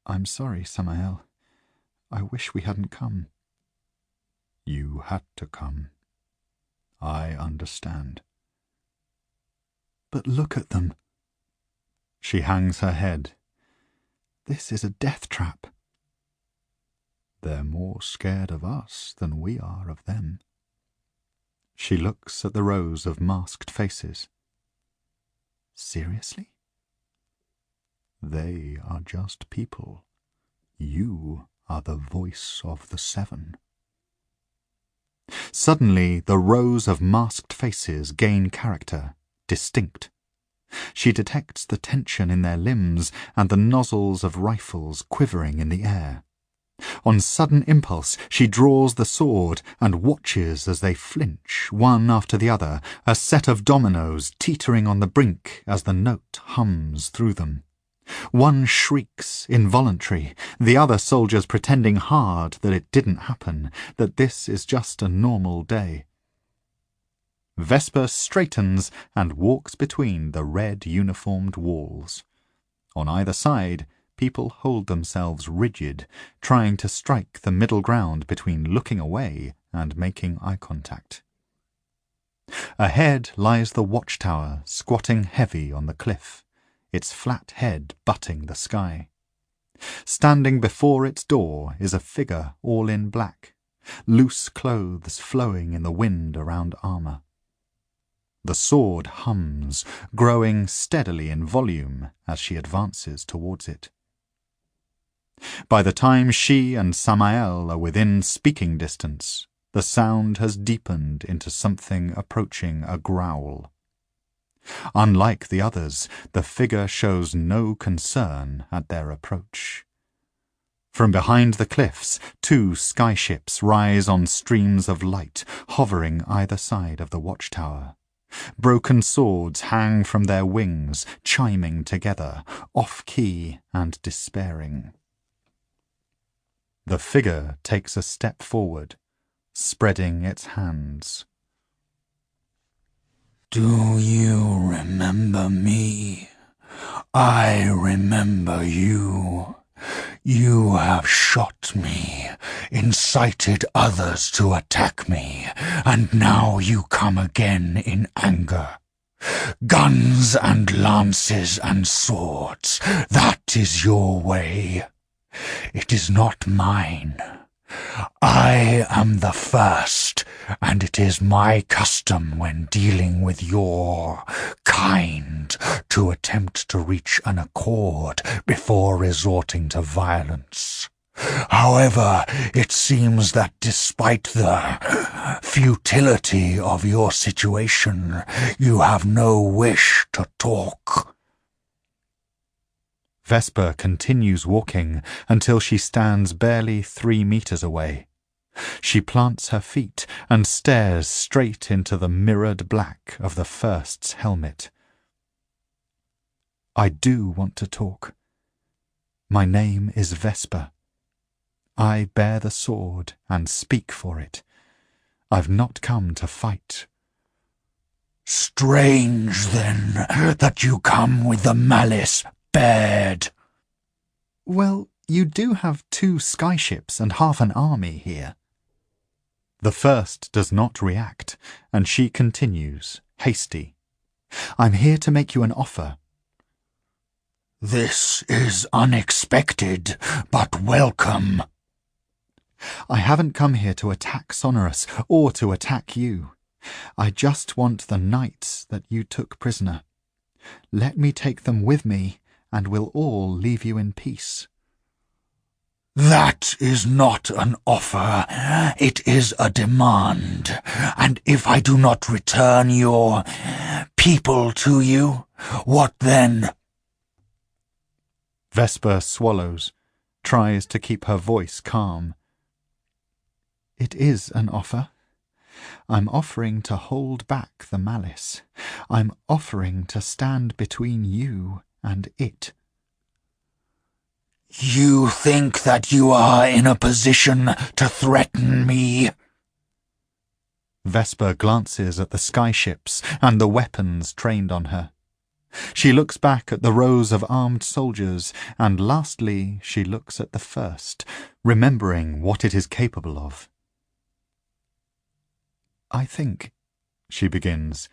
I'm sorry, Samael. I wish we hadn't come. You had to come. I understand. But look at them. She hangs her head. This is a death trap. They're more scared of us than we are of them. She looks at the rows of masked faces. Seriously? They are just people. You are the voice of the 7. Suddenly, the rows of masked faces gain character, distinct. She detects the tension in their limbs and the nozzles of rifles quivering in the air. On sudden impulse, she draws the sword and watches as they flinch, one after the other, a set of dominoes teetering on the brink as the note hums through them. One shrieks, involuntary, the other soldiers pretending hard that it didn't happen, that this is just a normal day. Vesper straightens and walks between the red uniformed walls. On either side, people hold themselves rigid, trying to strike the middle ground between looking away and making eye contact. Ahead lies the watchtower, squatting heavy on the cliff, its flat head butting the sky. Standing before its door is a figure all in black, loose clothes flowing in the wind around armour. The sword hums, growing steadily in volume as she advances towards it. By the time she and Samael are within speaking distance, the sound has deepened into something approaching a growl. Unlike the others, the figure shows no concern at their approach. From behind the cliffs, 2 skyships rise on streams of light, hovering either side of the watchtower. Broken swords hang from their wings, chiming together, off-key and despairing. The figure takes a step forward, spreading its hands. Do you remember me? I remember you. You have shot me, incited others to attack me, and now you come again in anger. Guns and lances and swords, that is your way. It is not mine. I am the first, and it is my custom when dealing with your kind to attempt to reach an accord before resorting to violence. However, it seems that despite the futility of your situation, you have no wish to talk. Vesper continues walking until she stands barely 3 meters away. She plants her feet and stares straight into the mirrored black of the first's helmet. I do want to talk. My name is Vesper. I bear the sword and speak for it. I've not come to fight. Strange, then, that you come with the malice bared. Well, you do have 2 skyships and half an army here. The first does not react, and she continues, hasty. I'm here to make you an offer. This is unexpected, but welcome. I haven't come here to attack Sonorous or to attack you. I just want the knights that you took prisoner. Let me take them with me, and we'll all leave you in peace. That is not an offer. It is a demand. And if I do not return your people to you, what then? Vesper swallows, tries to keep her voice calm. It is an offer. I'm offering to hold back the malice. I'm offering to stand between you and it. You think that you are in a position to threaten me? Vesper glances at the skyships and the weapons trained on her. She looks back at the rows of armed soldiers, and lastly she looks at the first, remembering what it is capable of. I think, she begins,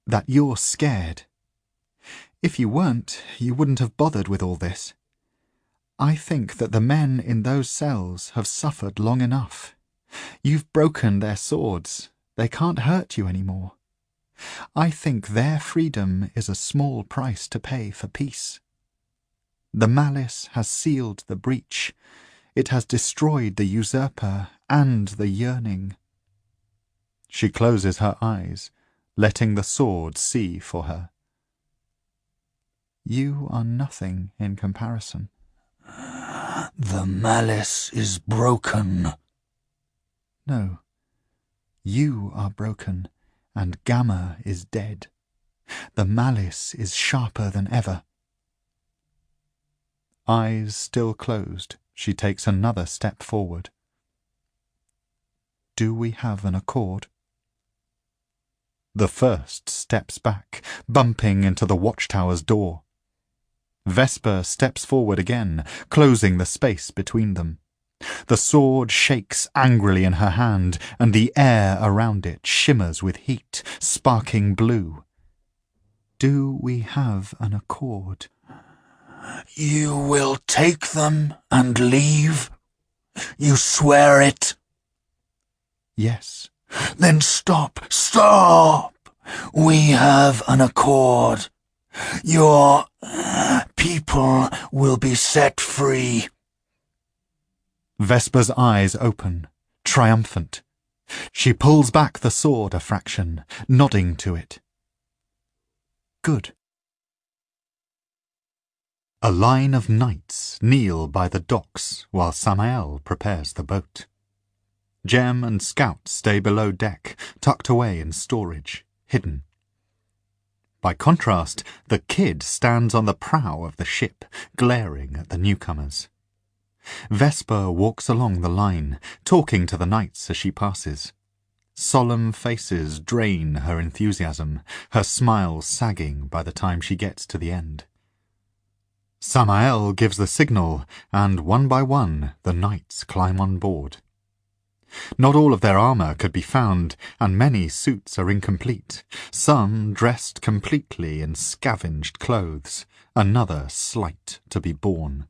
that you're scared. If you weren't, you wouldn't have bothered with all this. I think that the men in those cells have suffered long enough. You've broken their swords. They can't hurt you anymore. I think their freedom is a small price to pay for peace. The malice has sealed the breach. It has destroyed the usurper and the yearning. She closes her eyes, letting the sword see for her. You are nothing in comparison. The malice is broken. No, you are broken, and Gamma is dead. The malice is sharper than ever. Eyes still closed, she takes another step forward. Do we have an accord? The first steps back, bumping into the watchtower's door. Vesper steps forward again, closing the space between them. The sword shakes angrily in her hand, and the air around it shimmers with heat, sparking blue. Do we have an accord? You will take them and leave? You swear it? Yes. Then stop! Stop! We have an accord. Your people will be set free. Vesper's eyes open, triumphant. She pulls back the sword a fraction, nodding to it. Good. A line of knights kneel by the docks while Samael prepares the boat. Jem and Scout stay below deck, tucked away in storage, hidden. By contrast, the kid stands on the prow of the ship, glaring at the newcomers. Vesper walks along the line, talking to the knights as she passes. Solemn faces drain her enthusiasm, her smile sagging by the time she gets to the end. Samael gives the signal, and one by one the knights climb on board. Not all of their armour could be found, and many suits are incomplete, some dressed completely in scavenged clothes, another slight to be born.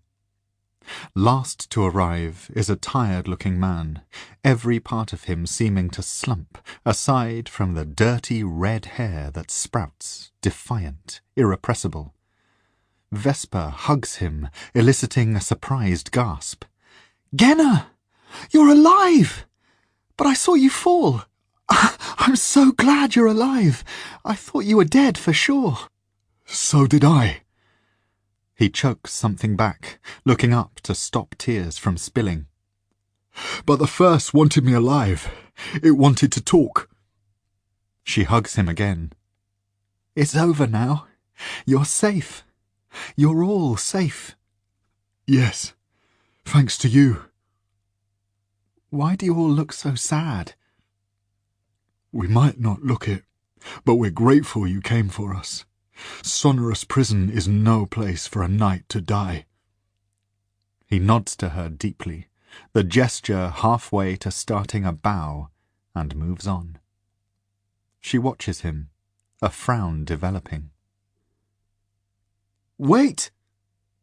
Last to arrive is a tired-looking man, every part of him seeming to slump, aside from the dirty red hair that sprouts, defiant, irrepressible. Vesper hugs him, eliciting a surprised gasp. "Genna! You're alive! But I saw you fall. I'm so glad you're alive. I thought you were dead for sure." So did I. He chokes something back, looking up to stop tears from spilling. But the first wanted me alive. It wanted to talk. She hugs him again. "It's over now. You're safe. You're all safe." "Yes, thanks to you." "Why do you all look so sad?" "We might not look it, but we're grateful you came for us. Sonorous prison is no place for a knight to die." He nods to her deeply, the gesture halfway to starting a bow, and moves on. She watches him, a frown developing. "Wait!"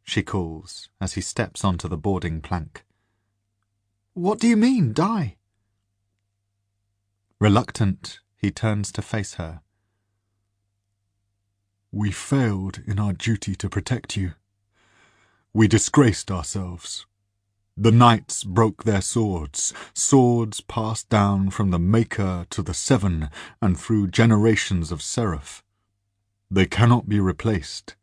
she calls as he steps onto the boarding plank. "What do you mean, die?" Reluctant, he turns to face her. "We failed in our duty to protect you. We disgraced ourselves. The knights broke their swords, swords passed down from the Maker to the Seven and through generations of Seraph. They cannot be replaced.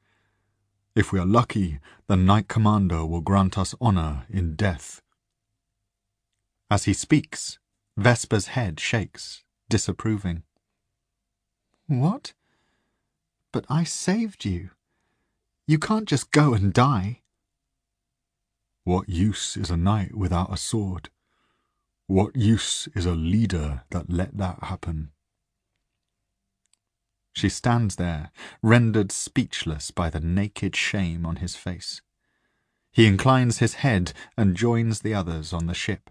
If we are lucky, the Knight Commander will grant us honor in death." As he speaks, Vesper's head shakes, disapproving. "What? But I saved you. You can't just go and die." "What use is a knight without a sword? What use is a leader that let that happen?" She stands there, rendered speechless by the naked shame on his face. He inclines his head and joins the others on the ship.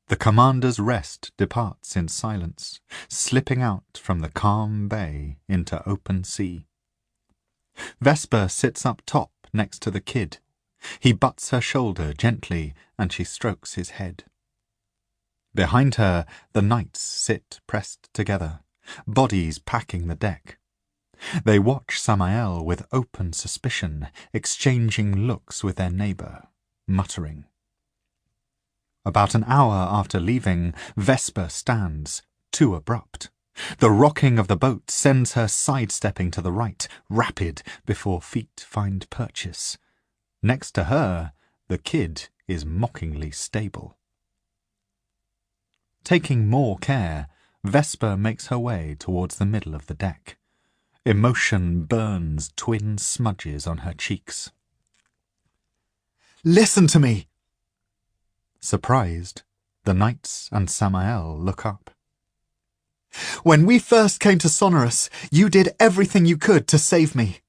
The commander's rest departs in silence, slipping out from the calm bay into open sea. Vesper sits up top next to the kid. He butts her shoulder gently, and she strokes his head. Behind her, the knights sit pressed together, bodies packing the deck. They watch Samael with open suspicion, exchanging looks with their neighbour, muttering. About an hour after leaving, Vesper stands, too abrupt. The rocking of the boat sends her sidestepping to the right, rapid before feet find purchase. Next to her, the kid is mockingly stable. Taking more care, Vesper makes her way towards the middle of the deck. Emotion burns twin smudges on her cheeks. Listen to me! Surprised, the knights and Samael look up. When we first came to Sonorous, you did everything you could to save me.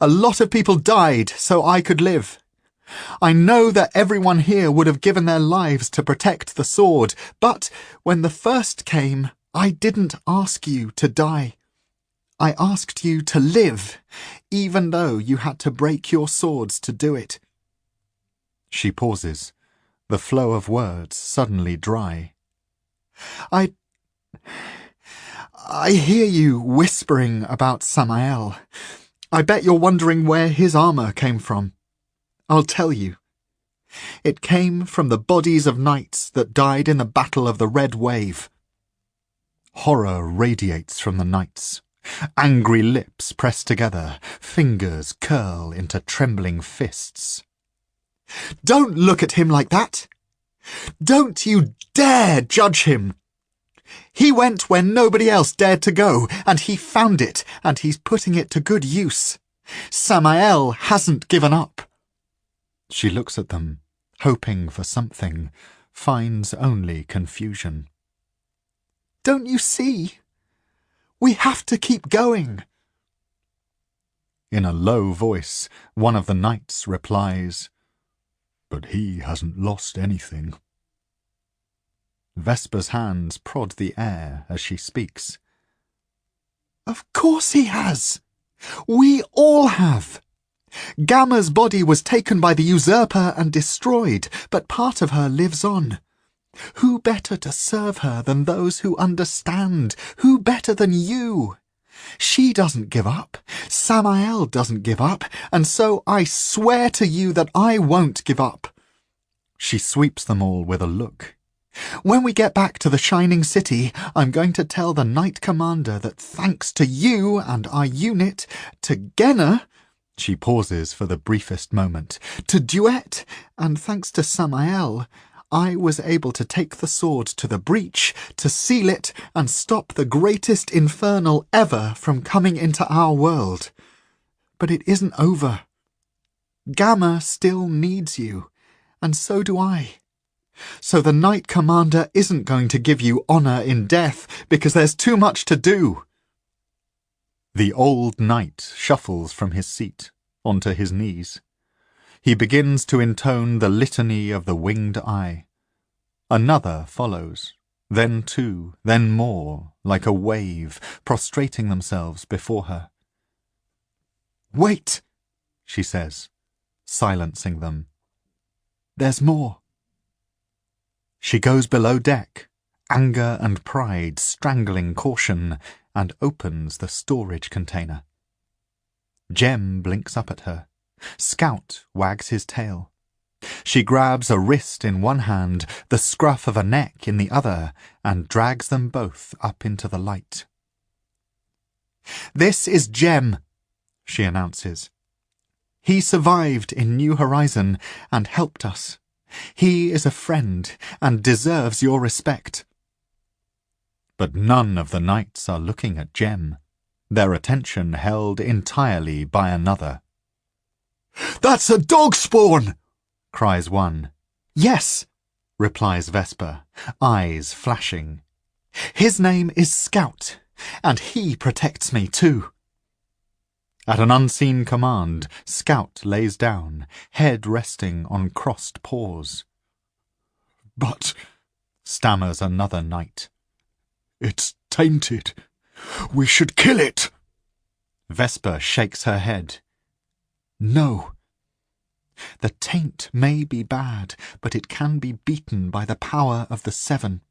A lot of people died so I could live. I know that everyone here would have given their lives to protect the sword, but when the first came, I didn't ask you to die. I asked you to live, even though you had to break your swords to do it. She pauses, the flow of words suddenly dry. I hear you whispering about Samael. I bet you're wondering where his armour came from. I'll tell you. It came from the bodies of knights that died in the Battle of the Red Wave. Horror radiates from the knights. Angry lips press together, fingers curl into trembling fists. Don't look at him like that! Don't you dare judge him! He went where nobody else dared to go, and he found it, and he's putting it to good use. Samael hasn't given up. She looks at them, hoping for something, finds only confusion. Don't you see? We have to keep going. In a low voice, one of the knights replies, "But he hasn't lost anything." Vesper's hands prod the air as she speaks. Of course he has. We all have. Gamma's body was taken by the usurper and destroyed, but part of her lives on. Who better to serve her than those who understand? Who better than you? She doesn't give up. Samael doesn't give up, and so I swear to you that I won't give up. She sweeps them all with a look. When we get back to the Shining City, I'm going to tell the Knight Commander that thanks to you and our unit, to Genna, she pauses for the briefest moment, to Duet, and thanks to Samael, I was able to take the sword to the breach, to seal it and stop the greatest infernal ever from coming into our world. But it isn't over. Gamma still needs you, and so do I. So the Knight Commander isn't going to give you honour in death, because there's too much to do. The old knight shuffles from his seat onto his knees. He begins to intone the litany of the winged eye. Another follows, then two, then more, like a wave, prostrating themselves before her. Wait, she says, silencing them. There's more. She goes below deck, anger and pride strangling caution, and opens the storage container. Jem blinks up at her. Scout wags his tail. She grabs a wrist in one hand, the scruff of a neck in the other, and drags them both up into the light. This is Jem, she announces. He survived in New Horizon and helped us. He is a friend and deserves your respect. But none of the knights are looking at Jem, their attention held entirely by another. That's a dog spawn! Cries one. Yes, replies Vesper, eyes flashing. His name is Scout, and he protects me too. At an unseen command, Scout lays down, head resting on crossed paws. But, stammers another knight. It's tainted. We should kill it. Vesper shakes her head. No. The taint may be bad, but it can be beaten by the power of the Seven.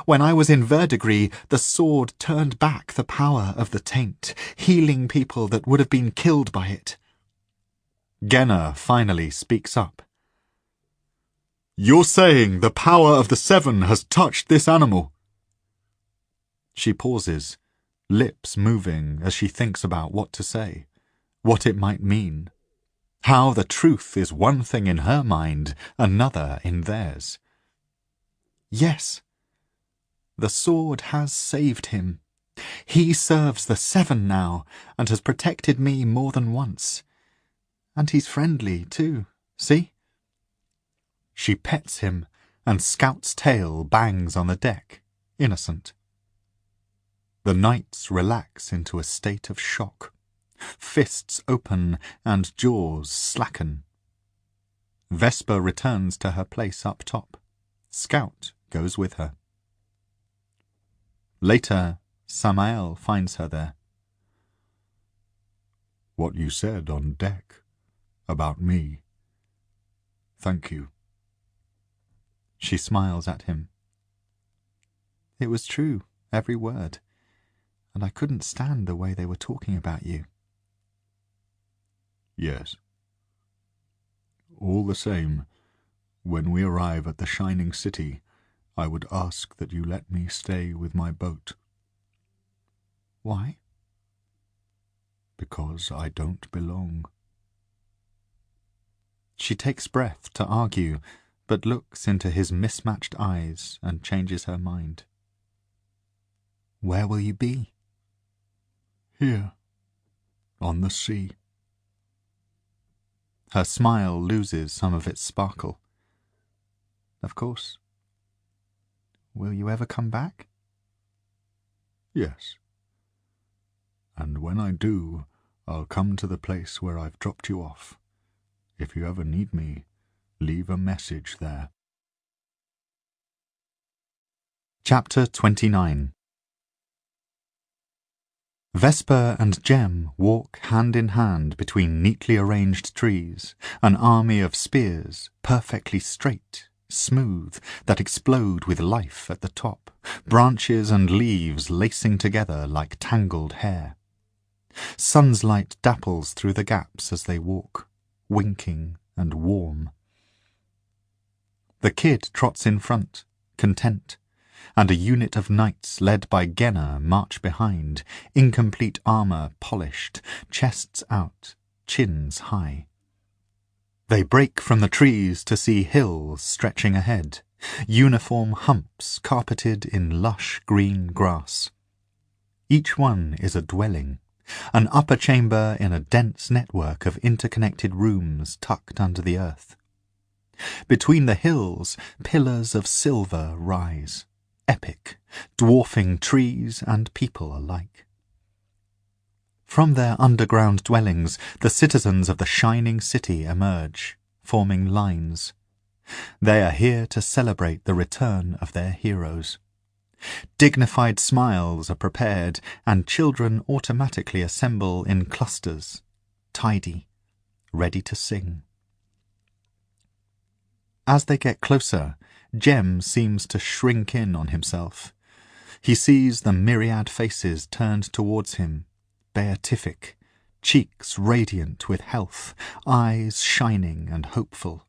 When I was in Verdigris, the sword turned back the power of the taint, healing people that would have been killed by it. Genna finally speaks up. You're saying the power of the Seven has touched this animal? She pauses, lips moving as she thinks about what to say, what it might mean, how the truth is one thing in her mind, another in theirs. Yes, the sword has saved him. He serves the Seven now, and has protected me more than once. And he's friendly, too, see? She pets him, and Scout's tail bangs on the deck, innocent. The knights relax into a state of shock. Fists open and jaws slacken. Vesper returns to her place up top. Scout goes with her. Later, Samael finds her there. What you said on deck about me. Thank you. She smiles at him. It was true, every word, and I couldn't stand the way they were talking about you. Yes. All the same, when we arrive at the Shining City, I would ask that you let me stay with my boat. Why? Because I don't belong. She takes breath to argue, but looks into his mismatched eyes and changes her mind. Where will you be? Here, on the sea. Her smile loses some of its sparkle. Of course. Will you ever come back? Yes. And when I do, I'll come to the place where I've dropped you off. If you ever need me, leave a message there. Chapter 29. Vesper and Jem walk hand in hand between neatly arranged trees, an army of spears, perfectly straight, smooth, that explode with life at the top, branches and leaves lacing together like tangled hair. Sun's light dapples through the gaps as they walk, winking and warm. The kid trots in front, content, and a unit of knights led by Genna march behind, incomplete armour polished, chests out, chins high. They break from the trees to see hills stretching ahead, uniform humps carpeted in lush green grass. Each one is a dwelling, an upper chamber in a dense network of interconnected rooms tucked under the earth. Between the hills, pillars of silver rise, epic, dwarfing trees and people alike. From their underground dwellings, the citizens of the Shining City emerge, forming lines. They are here to celebrate the return of their heroes. Dignified smiles are prepared, and children automatically assemble in clusters, tidy, ready to sing. As they get closer, Jem seems to shrink in on himself. He sees the myriad faces turned towards him, beatific, cheeks radiant with health, eyes shining and hopeful.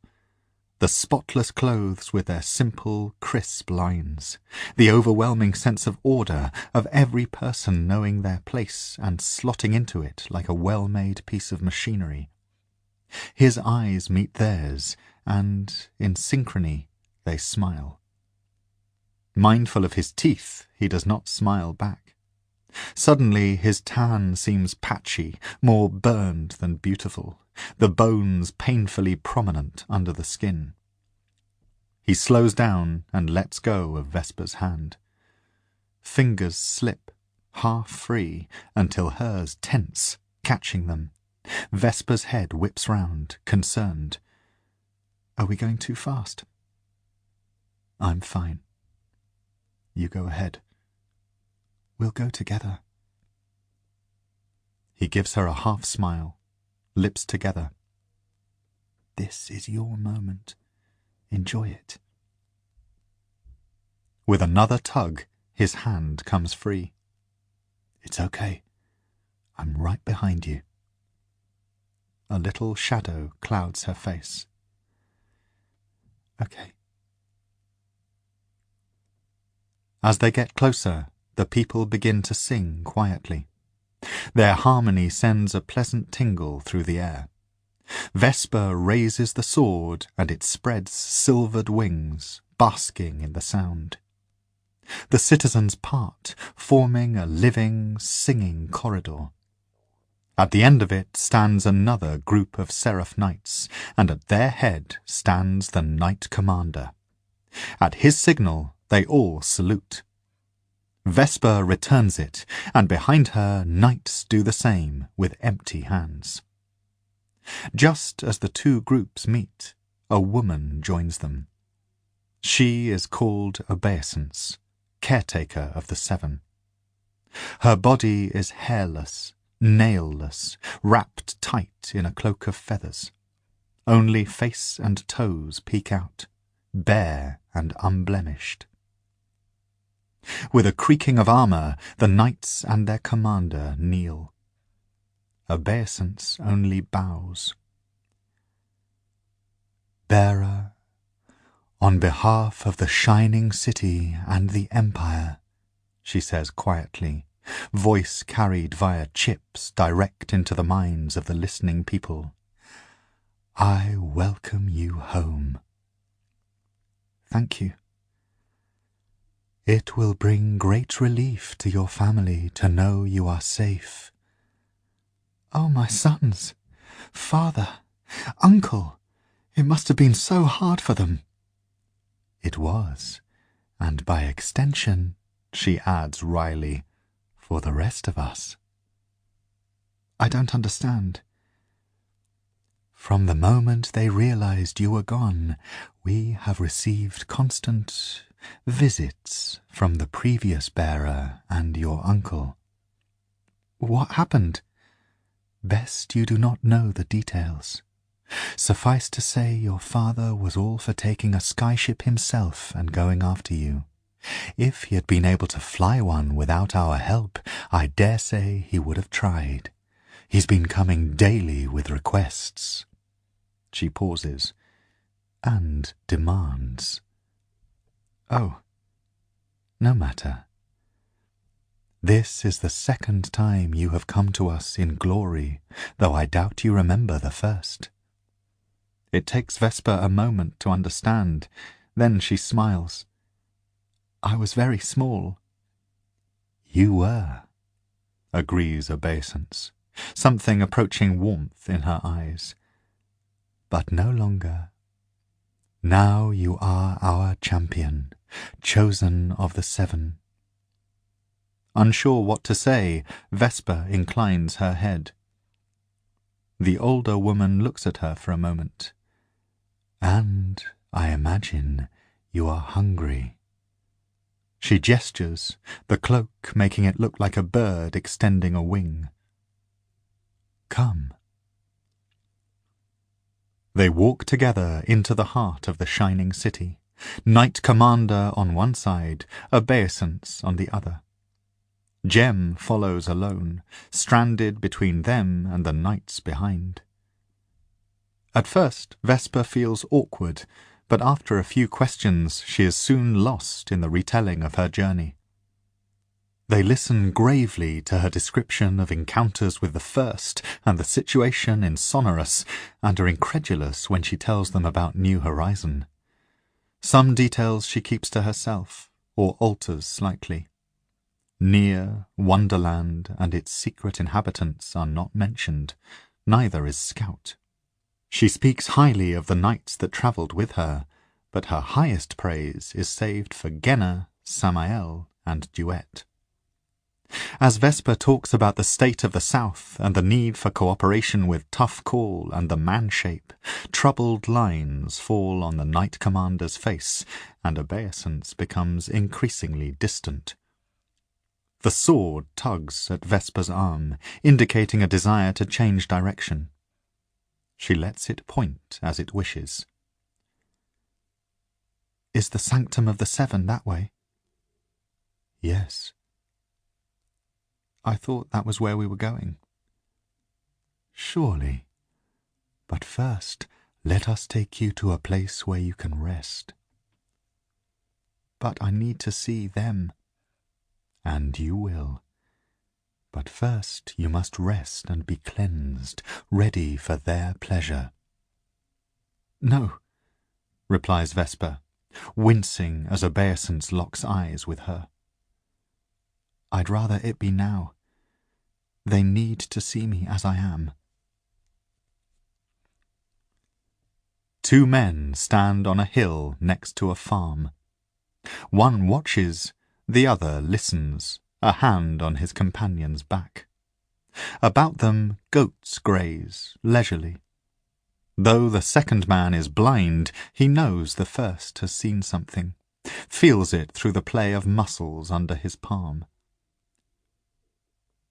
The spotless clothes with their simple, crisp lines, the overwhelming sense of order of every person knowing their place and slotting into it like a well-made piece of machinery. His eyes meet theirs, and, in synchrony, they smile. Mindful of his teeth, he does not smile back. Suddenly his tan seems patchy, more burned than beautiful, the bones painfully prominent under the skin. He slows down and lets go of Vesper's hand. Fingers slip, half free, until hers tense, catching them. Vesper's head whips round, concerned. Are we going too fast? I'm fine. You go ahead. We'll go together. He gives her a half smile, lips together. This is your moment. Enjoy it. With another tug, his hand comes free. It's okay. I'm right behind you. A little shadow clouds her face. Okay. As they get closer, the people begin to sing quietly. Their harmony sends a pleasant tingle through the air. Vesper raises the sword, and it spreads silvered wings, basking in the sound. The citizens part, forming a living, singing corridor. At the end of it stands another group of seraph knights, and at their head stands the Knight Commander. At his signal they all salute. Vesper returns it, and behind her knights do the same with empty hands. Just as the two groups meet, a woman joins them. She is called Obeisance, caretaker of the seven. Her body is hairless, nailless, wrapped tight in a cloak of feathers. Only face and toes peek out, bare and unblemished. With a creaking of armour, the knights and their commander kneel. Obeisance only bows. Bearer, on behalf of the shining city and the empire, she says quietly, voice carried via chips direct into the minds of the listening people, I welcome you home. Thank you. It will bring great relief to your family to know you are safe. Oh, my sons, father, uncle, it must have been so hard for them. It was, and by extension, she adds wryly, for the rest of us. I don't understand. From the moment they realized you were gone, we have received constant visits from the previous bearer and your uncle. What happened? Best you do not know the details. Suffice to say your father was all for taking a skyship himself and going after you. If he had been able to fly one without our help, I dare say he would have tried. He's been coming daily with requests. She pauses, and demands. Oh, no matter. This is the second time you have come to us in glory, though I doubt you remember the first. It takes Vesper a moment to understand, then she smiles. I was very small. You were, agrees Obeisance, something approaching warmth in her eyes. But no longer. Now you are our champion, chosen of the seven. Unsure what to say, Vesper inclines her head. The older woman looks at her for a moment. And, I imagine, you are hungry. She gestures, the cloak making it look like a bird extending a wing. Come. They walk together into the heart of the shining city, Knight Commander on one side, Obeisance on the other. Jem follows alone, stranded between them and the knights behind. At first, Vesper feels awkward, but after a few questions she is soon lost in the retelling of her journey. They listen gravely to her description of encounters with the First and the situation in Sonorous, and are incredulous when she tells them about New Horizon. Some details she keeps to herself, or alters slightly. Near, Wonderland and its secret inhabitants are not mentioned, neither is Scout. She speaks highly of the knights that travelled with her, but her highest praise is saved for Genna, Samael, and Duet. As Vesper talks about the state of the South and the need for cooperation with Tough Call and the Man-Shape, troubled lines fall on the Knight Commander's face, and obeisance becomes increasingly distant. The sword tugs at Vesper's arm, indicating a desire to change direction. She lets it point as it wishes. Is the Sanctum of the Seven that way? Yes. I thought that was where we were going. Surely. But first, let us take you to a place where you can rest. But I need to see them. And you will. But first you must rest and be cleansed, ready for their pleasure. No, replies Vesper, wincing as Obeisance locks eyes with her. I'd rather it be now. They need to see me as I am. Two men stand on a hill next to a farm. One watches, the other listens, a hand on his companion's back. About them goats graze leisurely. Though the second man is blind, he knows the first has seen something, feels it through the play of muscles under his palm.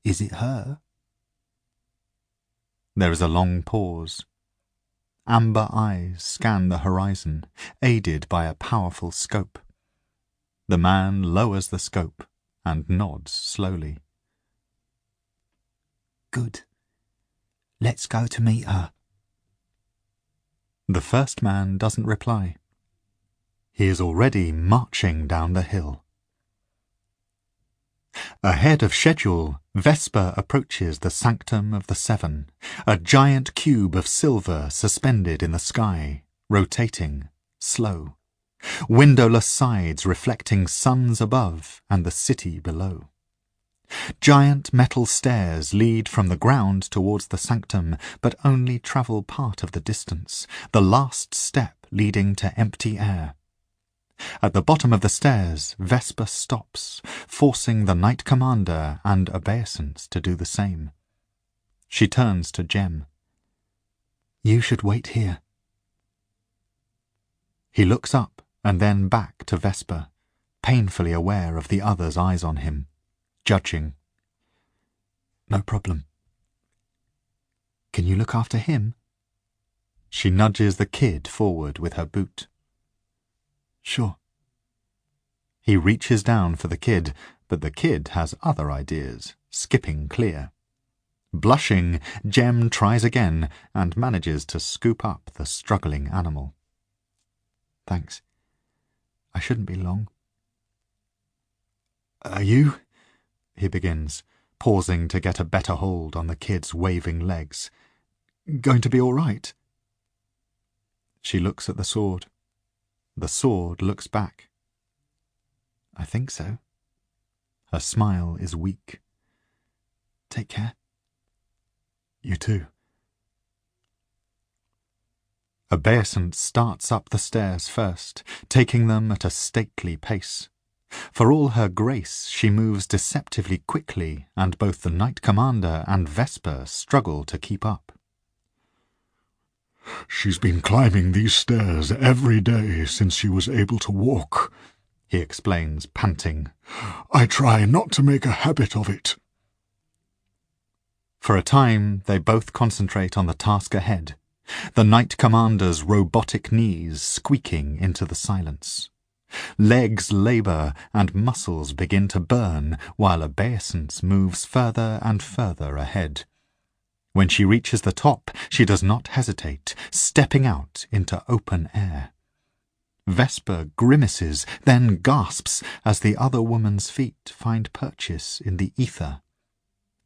Is it her? There is a long pause. Amber eyes scan the horizon, aided by a powerful scope. The man lowers the scope and nods slowly. Good. Let's go to meet her. The first man doesn't reply. He is already marching down the hill. Ahead of schedule, Vesper approaches the Sanctum of the Seven, a giant cube of silver suspended in the sky, rotating, slow. Windowless sides reflecting suns above and the city below. Giant metal stairs lead from the ground towards the sanctum, but only travel part of the distance, the last step leading to empty air. At the bottom of the stairs, Vesper stops, forcing the Knight Commander and Obeisance to do the same. She turns to Jem. You should wait here. He looks up and then back to Vesper, painfully aware of the other's eyes on him, judging. No problem. Can you look after him? She nudges the kid forward with her boot. Sure. He reaches down for the kid, but the kid has other ideas, skipping clear. Blushing, Jem tries again and manages to scoop up the struggling animal. Thanks. I shouldn't be long. Are you? He begins, pausing to get a better hold on the kid's waving legs. Going to be all right? She looks at the sword. The sword looks back. I think so. Her smile is weak. Take care. You too. Obeisance starts up the stairs first, taking them at a stately pace. For all her grace, she moves deceptively quickly, and both the Knight Commander and Vesper struggle to keep up. She's been climbing these stairs every day since she was able to walk, he explains, panting. I try not to make a habit of it. For a time, they both concentrate on the task ahead, the Knight Commander's robotic knees squeaking into the silence. Legs labour and muscles begin to burn while Obeisance moves further and further ahead. When she reaches the top, she does not hesitate, stepping out into open air. Vesper grimaces, then gasps as the other woman's feet find purchase in the ether.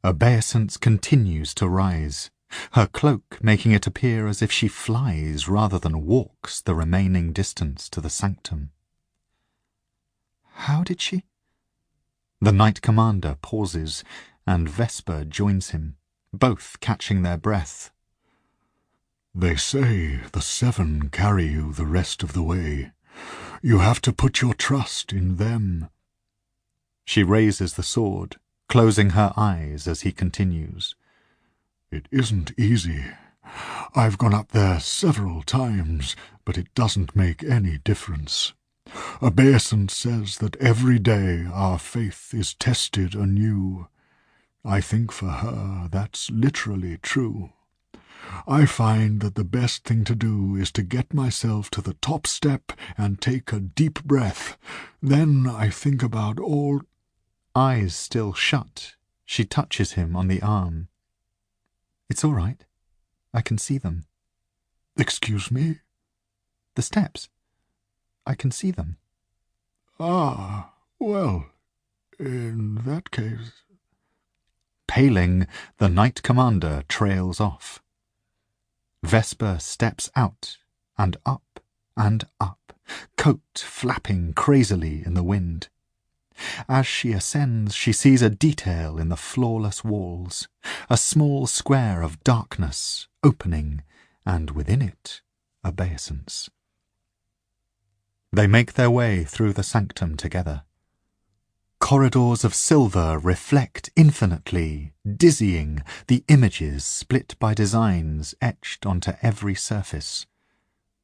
Obeisance continues to rise, her cloak making it appear as if she flies rather than walks the remaining distance to the sanctum. How did she? The Knight Commander pauses, and Vesper joins him, both catching their breath. They say the seven carry you the rest of the way. You have to put your trust in them. She raises the sword, closing her eyes as he continues. It isn't easy. I've gone up there several times, but it doesn't make any difference. Obeisance says that every day our faith is tested anew. I think for her that's literally true. I find that the best thing to do is to get myself to the top step and take a deep breath. Then I think about all... Eyes still shut, she touches him on the arm. It's all right. I can see them. Excuse me? The steps. I can see them. Ah, well, In that case... Paling, the Knight Commander trails off. Vesper steps out and up, coat flapping crazily in the wind. As she ascends, she sees a detail in the flawless walls, a small square of darkness opening, and within it, obeisance. They make their way through the sanctum together. Corridors of silver reflect infinitely, dizzying, the images split by designs etched onto every surface.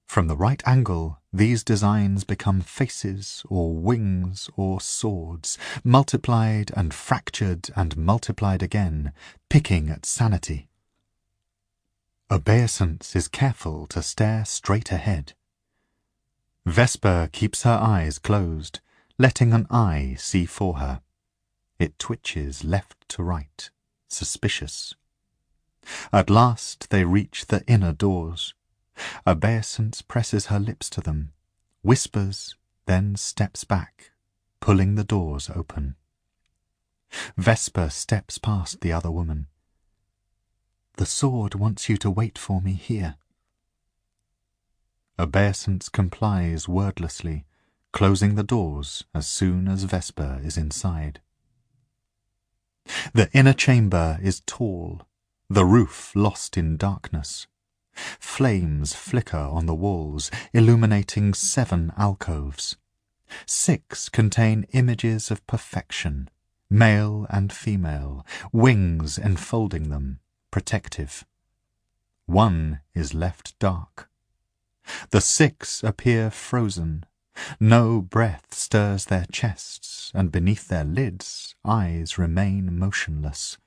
From the right angle, these designs become faces or wings or swords, multiplied and fractured and multiplied again, picking at sanity. Obeisance is careful to stare straight ahead. Vesper keeps her eyes closed, letting an eye see for her. It twitches left to right, suspicious. At last they reach the inner doors. Obeisance presses her lips to them, whispers, then steps back, pulling the doors open. Vesper steps past the other woman. "The sword wants you to wait for me here." Obeisance complies wordlessly, closing the doors as soon as Vesper is inside. The inner chamber is tall, the roof lost in darkness. Flames flicker on the walls, illuminating 7 alcoves. 6 contain images of perfection, male and female, wings enfolding them, protective. 1 is left dark. The 6 appear frozen. No breath stirs their chests, and beneath their lids, eyes remain motionless.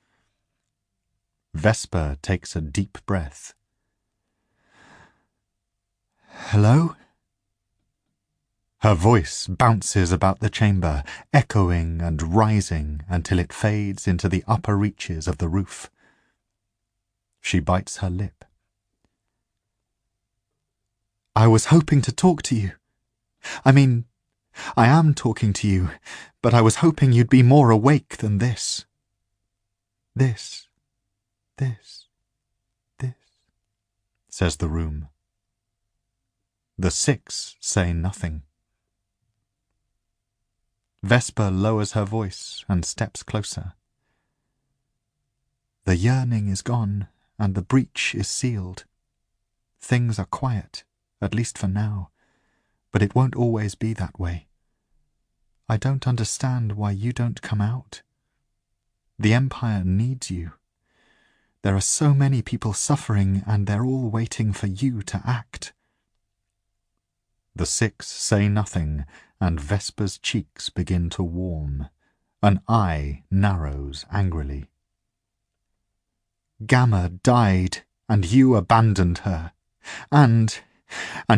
Vesper takes a deep breath. "Hello?" Her voice bounces about the chamber, echoing and rising until it fades into the upper reaches of the roof. She bites her lip. "I was hoping to talk to you. I mean, I am talking to you, but I was hoping you'd be more awake than this. This, says the room. The 6 say nothing. Vesper lowers her voice and steps closer. The yearning is gone, and the breach is sealed. Things are quiet, at least for now, but it won't always be that way. I don't understand why you don't come out. The Empire needs you. There are so many people suffering, and they're all waiting for you to act." The 6 say nothing, and Vesper's cheeks begin to warm. An eye narrows angrily. "Gamma died, and you abandoned her. And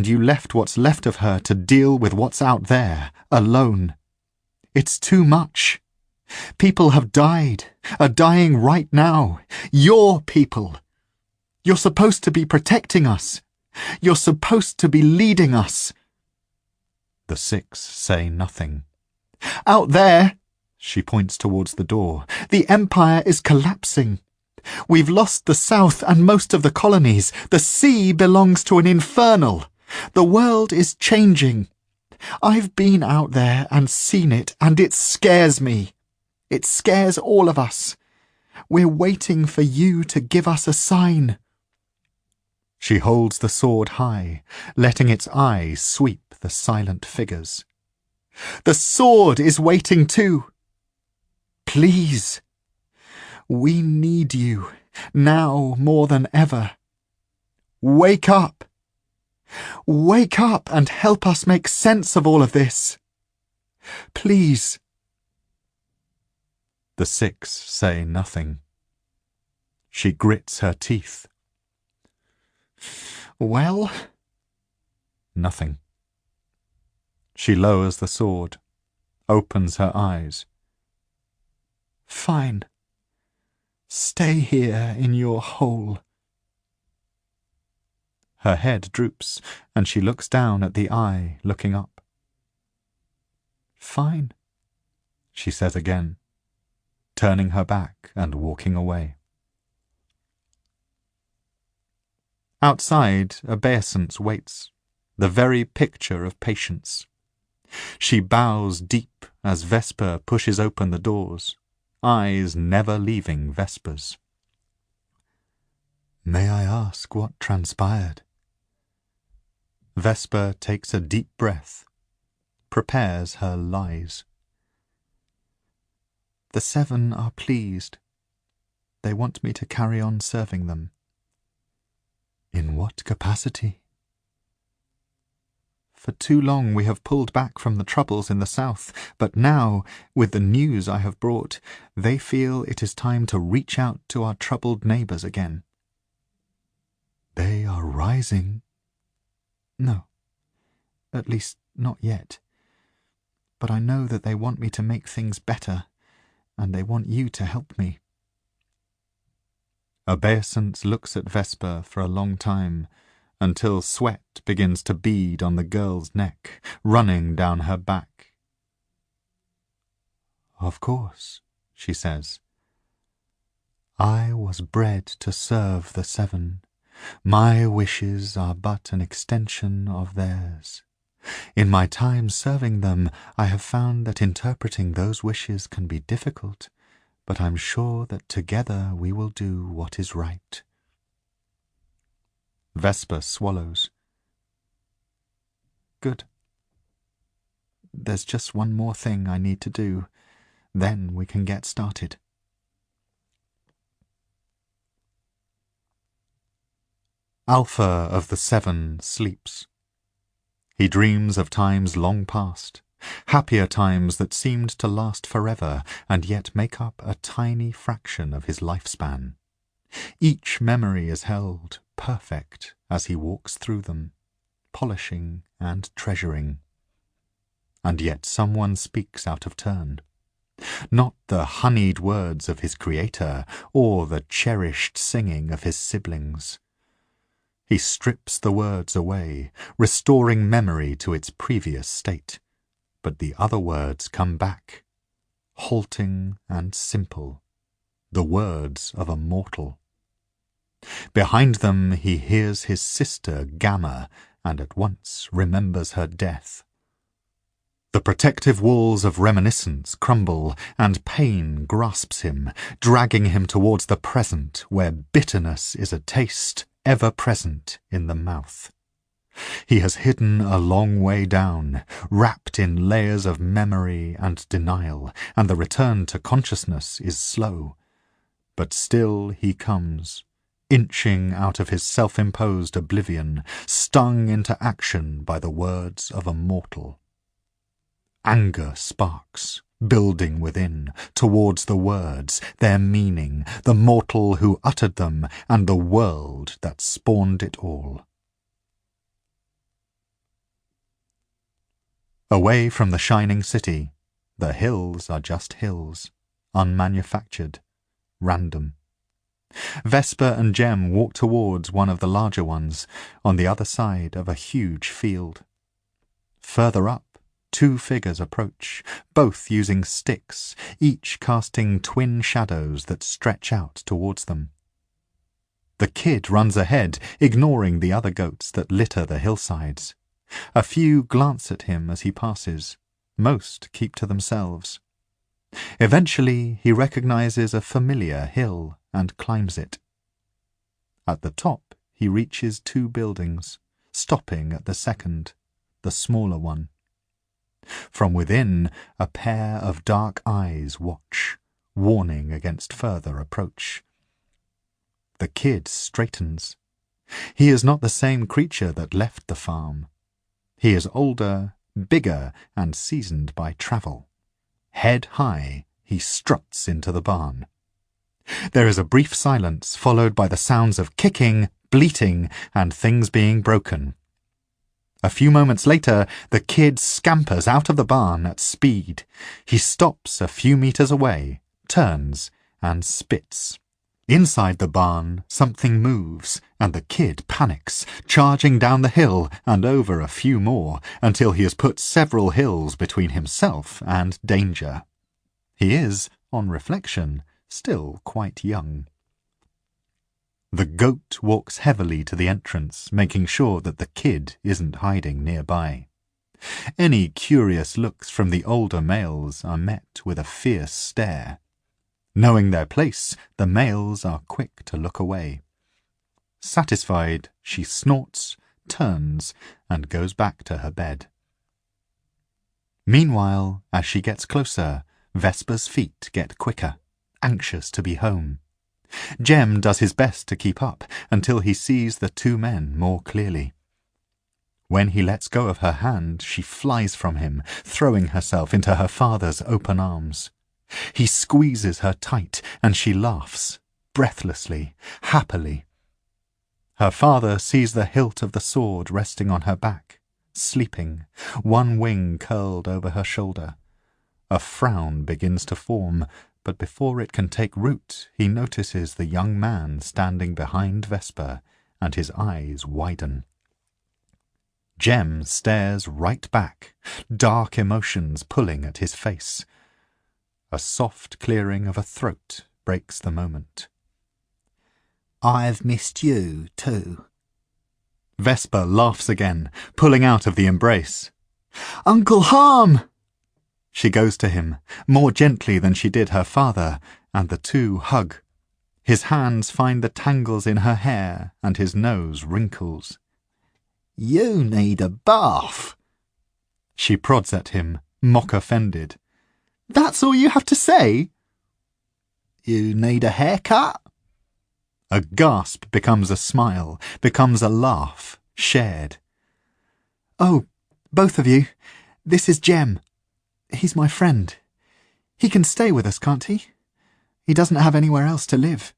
you left what's left of her to deal with what's out there, alone. It's too much. People have died, are dying right now. Your people. You're supposed to be protecting us. You're supposed to be leading us." The 6 say nothing. "Out there," she points towards the door, "the Empire is collapsing. We've lost the South and most of the colonies. The sea belongs to an infernal. The world is changing. I've been out there and seen it, and it scares me. It scares all of us. We're waiting for you to give us a sign." She holds the sword high, letting its eye sweep the silent figures. "The sword is waiting too. Please. We need you, now more than ever. Wake up. Wake up and help us make sense of all of this. Please." The 6 say nothing. She grits her teeth. "Well?" Nothing. She lowers the sword, opens her eyes. "Fine. Stay here in your hole." Her head droops, and she looks down at the eye looking up. "Fine," she says again, turning her back and walking away. Outside, obeisance waits, the very picture of patience. She bows deep as Vesper pushes open the doors, eyes never leaving Vesper's. May I ask what transpired? Vesper takes a deep breath, prepares her lies. The 7 are pleased. They want me to carry on serving them. In what capacity? For too long we have pulled back from the troubles in the south, but now, with the news I have brought, they feel it is time to reach out to our troubled neighbours again. They are rising? No, at least not yet. But I know that they want me to make things better, and they want you to help me. Obeisance looks at Vesper for a long time, until sweat begins to bead on the girl's neck, running down her back. Of course, she says. I was bred to serve the 7. My wishes are but an extension of theirs. In my time serving them, I have found that interpreting those wishes can be difficult, but I'm sure that together we will do what is right. Vesper swallows. Good. There's just one more thing I need to do. Then we can get started. Alpha of the 7 sleeps. He dreams of times long past, happier times that seemed to last forever and yet make up a tiny fraction of his lifespan. Each memory is held perfect as he walks through them, polishing and treasuring. And yet someone speaks out of turn. Not the honeyed words of his creator or the cherished singing of his siblings. He strips the words away, restoring memory to its previous state. But the other words come back, halting and simple, the words of a mortal. Behind them he hears his sister Gamma, and at once remembers her death. The protective walls of reminiscence crumble, and pain grasps him, dragging him towards the present, where bitterness is a taste ever present in the mouth. He has hidden a long way down, wrapped in layers of memory and denial, and the return to consciousness is slow. But still he comes, inching out of his self-imposed oblivion, stung into action by the words of a mortal. Anger sparks, building within, towards the words, their meaning, the mortal who uttered them, and the world that spawned it all. Away from the shining city, the hills are just hills, unmanufactured, random. Vesper and Jem walk towards one of the larger ones, on the other side of a huge field. Further up, 2 figures approach, both using sticks, each casting twin shadows that stretch out towards them. The kid runs ahead, ignoring the other goats that litter the hillsides. A few glance at him as he passes. Most keep to themselves. Eventually he recognizes a familiar hill and climbs it. At the top he reaches 2 buildings, stopping at the second, the smaller one. From within, a pair of dark eyes watch, warning against further approach. The kid straightens. He is not the same creature that left the farm. He is older, bigger, and seasoned by travel. Head high, he struts into the barn. There is a brief silence, followed by the sounds of kicking, bleating, and things being broken. A few moments later, the kid scampers out of the barn at speed. He stops a few meters away, turns, and spits. Inside the barn, something moves, and the kid panics, charging down the hill and over a few more, until he has put several hills between himself and danger. He is, on reflection, still quite young. The goat walks heavily to the entrance, making sure that the kid isn't hiding nearby. Any curious looks from the older males are met with a fierce stare. Knowing their place, the males are quick to look away. Satisfied, she snorts, turns, and goes back to her bed. Meanwhile, as she gets closer, Vesper's feet get quicker, anxious to be home. Jem does his best to keep up until he sees the two men more clearly. When he lets go of her hand, she flies from him, throwing herself into her father's open arms. He squeezes her tight, and she laughs, breathlessly, happily. Her father sees the hilt of the sword resting on her back, sleeping, one wing curled over her shoulder. A frown begins to form, but before it can take root, he notices the young man standing behind Vesper, and his eyes widen. Jem stares right back, dark emotions pulling at his face. A soft clearing of a throat breaks the moment. I've missed you, too. Vesper laughs again, pulling out of the embrace. Uncle Harm! She goes to him, more gently than she did her father, and the two hug. His hands find the tangles in her hair, and his nose wrinkles. You need a bath. She prods at him, mock-offended. That's all you have to say? You need a haircut? A gasp becomes a smile, becomes a laugh, shared. Oh, both of you. This is Jem. He's my friend. He can stay with us, can't he? He doesn't have anywhere else to live.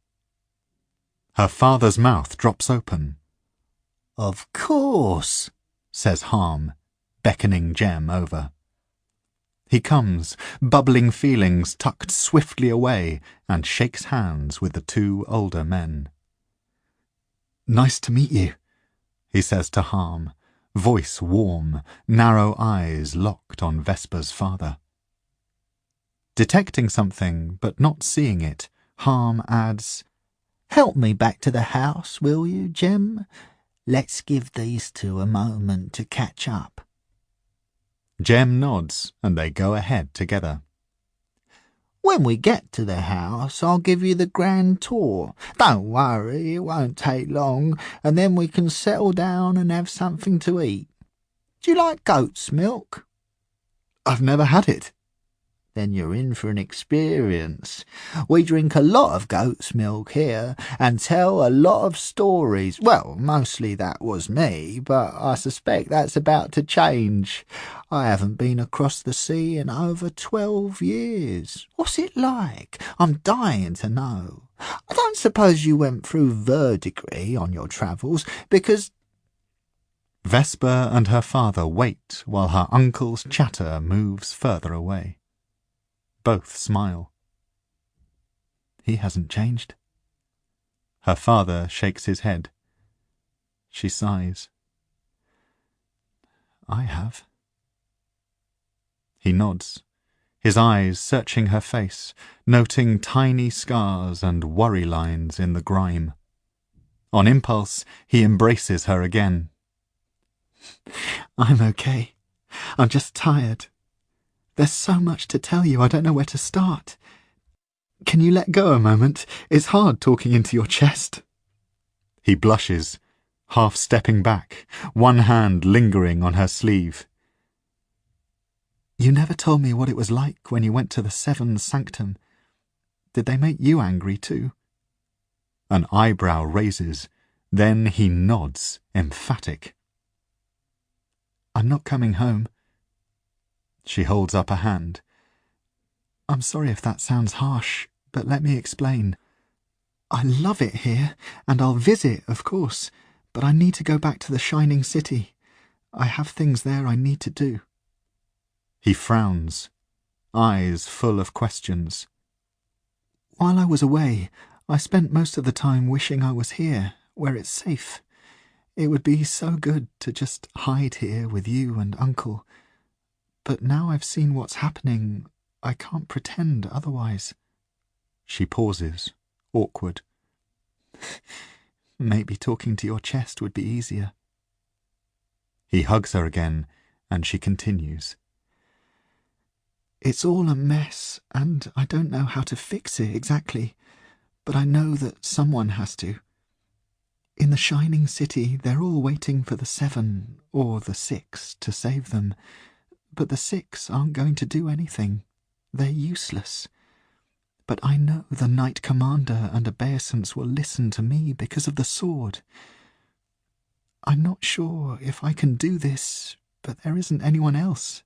Her father's mouth drops open. Of course, says Harm, beckoning Jem over. He comes, bubbling feelings tucked swiftly away, and shakes hands with the two older men. Nice to meet you, he says to Harm, voice warm, narrow eyes locked on Vesper's father. Detecting something, but not seeing it, Harm adds, Help me back to the house, will you, Jem? Let's give these two a moment to catch up. Jem nods, and they go ahead together. When we get to the house, I'll give you the grand tour. Don't worry, it won't take long, and then we can settle down and have something to eat. Do you like goat's milk? I've never had it. Then you're in for an experience. We drink a lot of goat's milk here and tell a lot of stories. Well, mostly that was me, but I suspect that's about to change. I haven't been across the sea in over 12 years. What's it like? I'm dying to know. I don't suppose you went through verdigris on your travels, because... Vesper and her father wait while her uncle's chatter moves further away. Both smile. He hasn't changed. Her father shakes his head. She sighs. I have. He nods, his eyes searching her face, noting tiny scars and worry lines in the grime. On impulse, he embraces her again. I'm okay. I'm just tired. There's so much to tell you, I don't know where to start. Can you let go a moment? It's hard talking into your chest. He blushes, half stepping back, one hand lingering on her sleeve. You never told me what it was like when you went to the Seven's sanctum. Did they make you angry too? An eyebrow raises, then he nods, emphatic. I'm not coming home. She holds up a hand. I'm sorry if that sounds harsh, but let me explain. I love it here, and I'll visit, of course, but I need to go back to the Shining City. I have things there I need to do. He frowns, eyes full of questions. While I was away, I spent most of the time wishing I was here, where it's safe. It would be so good to just hide here with you and Uncle. But now I've seen what's happening, I can't pretend otherwise. She pauses, awkward. Maybe talking to your chest would be easier. He hugs her again, and she continues. It's all a mess, and I don't know how to fix it exactly, but I know that someone has to. In the Shining City, they're all waiting for the 7 or the 6 to save them, but the 6 aren't going to do anything. They're useless. But I know the Knight Commander and obeisance will listen to me because of the sword. I'm not sure if I can do this, but there isn't anyone else,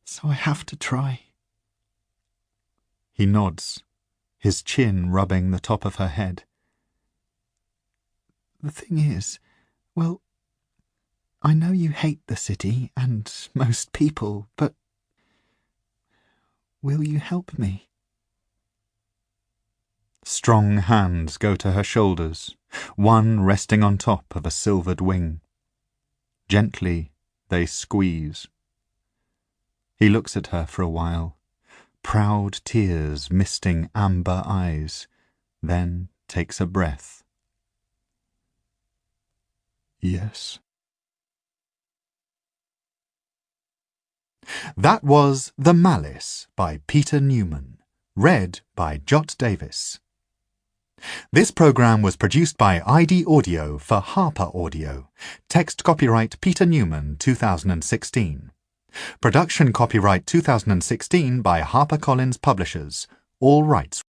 so I have to try. He nods, his chin rubbing the top of her head. The thing is, well, I know you hate the city and most people, but will you help me? Strong hands go to her shoulders, one resting on top of a silvered wing. Gently, they squeeze. He looks at her for a while, proud tears misting amber eyes, then takes a breath. Yes. That was The Malice by Peter Newman, read by Jot Davis. This programme was produced by ID Audio for Harper Audio. Text copyright Peter Newman 2016. Production copyright 2016 by HarperCollins Publishers. All rights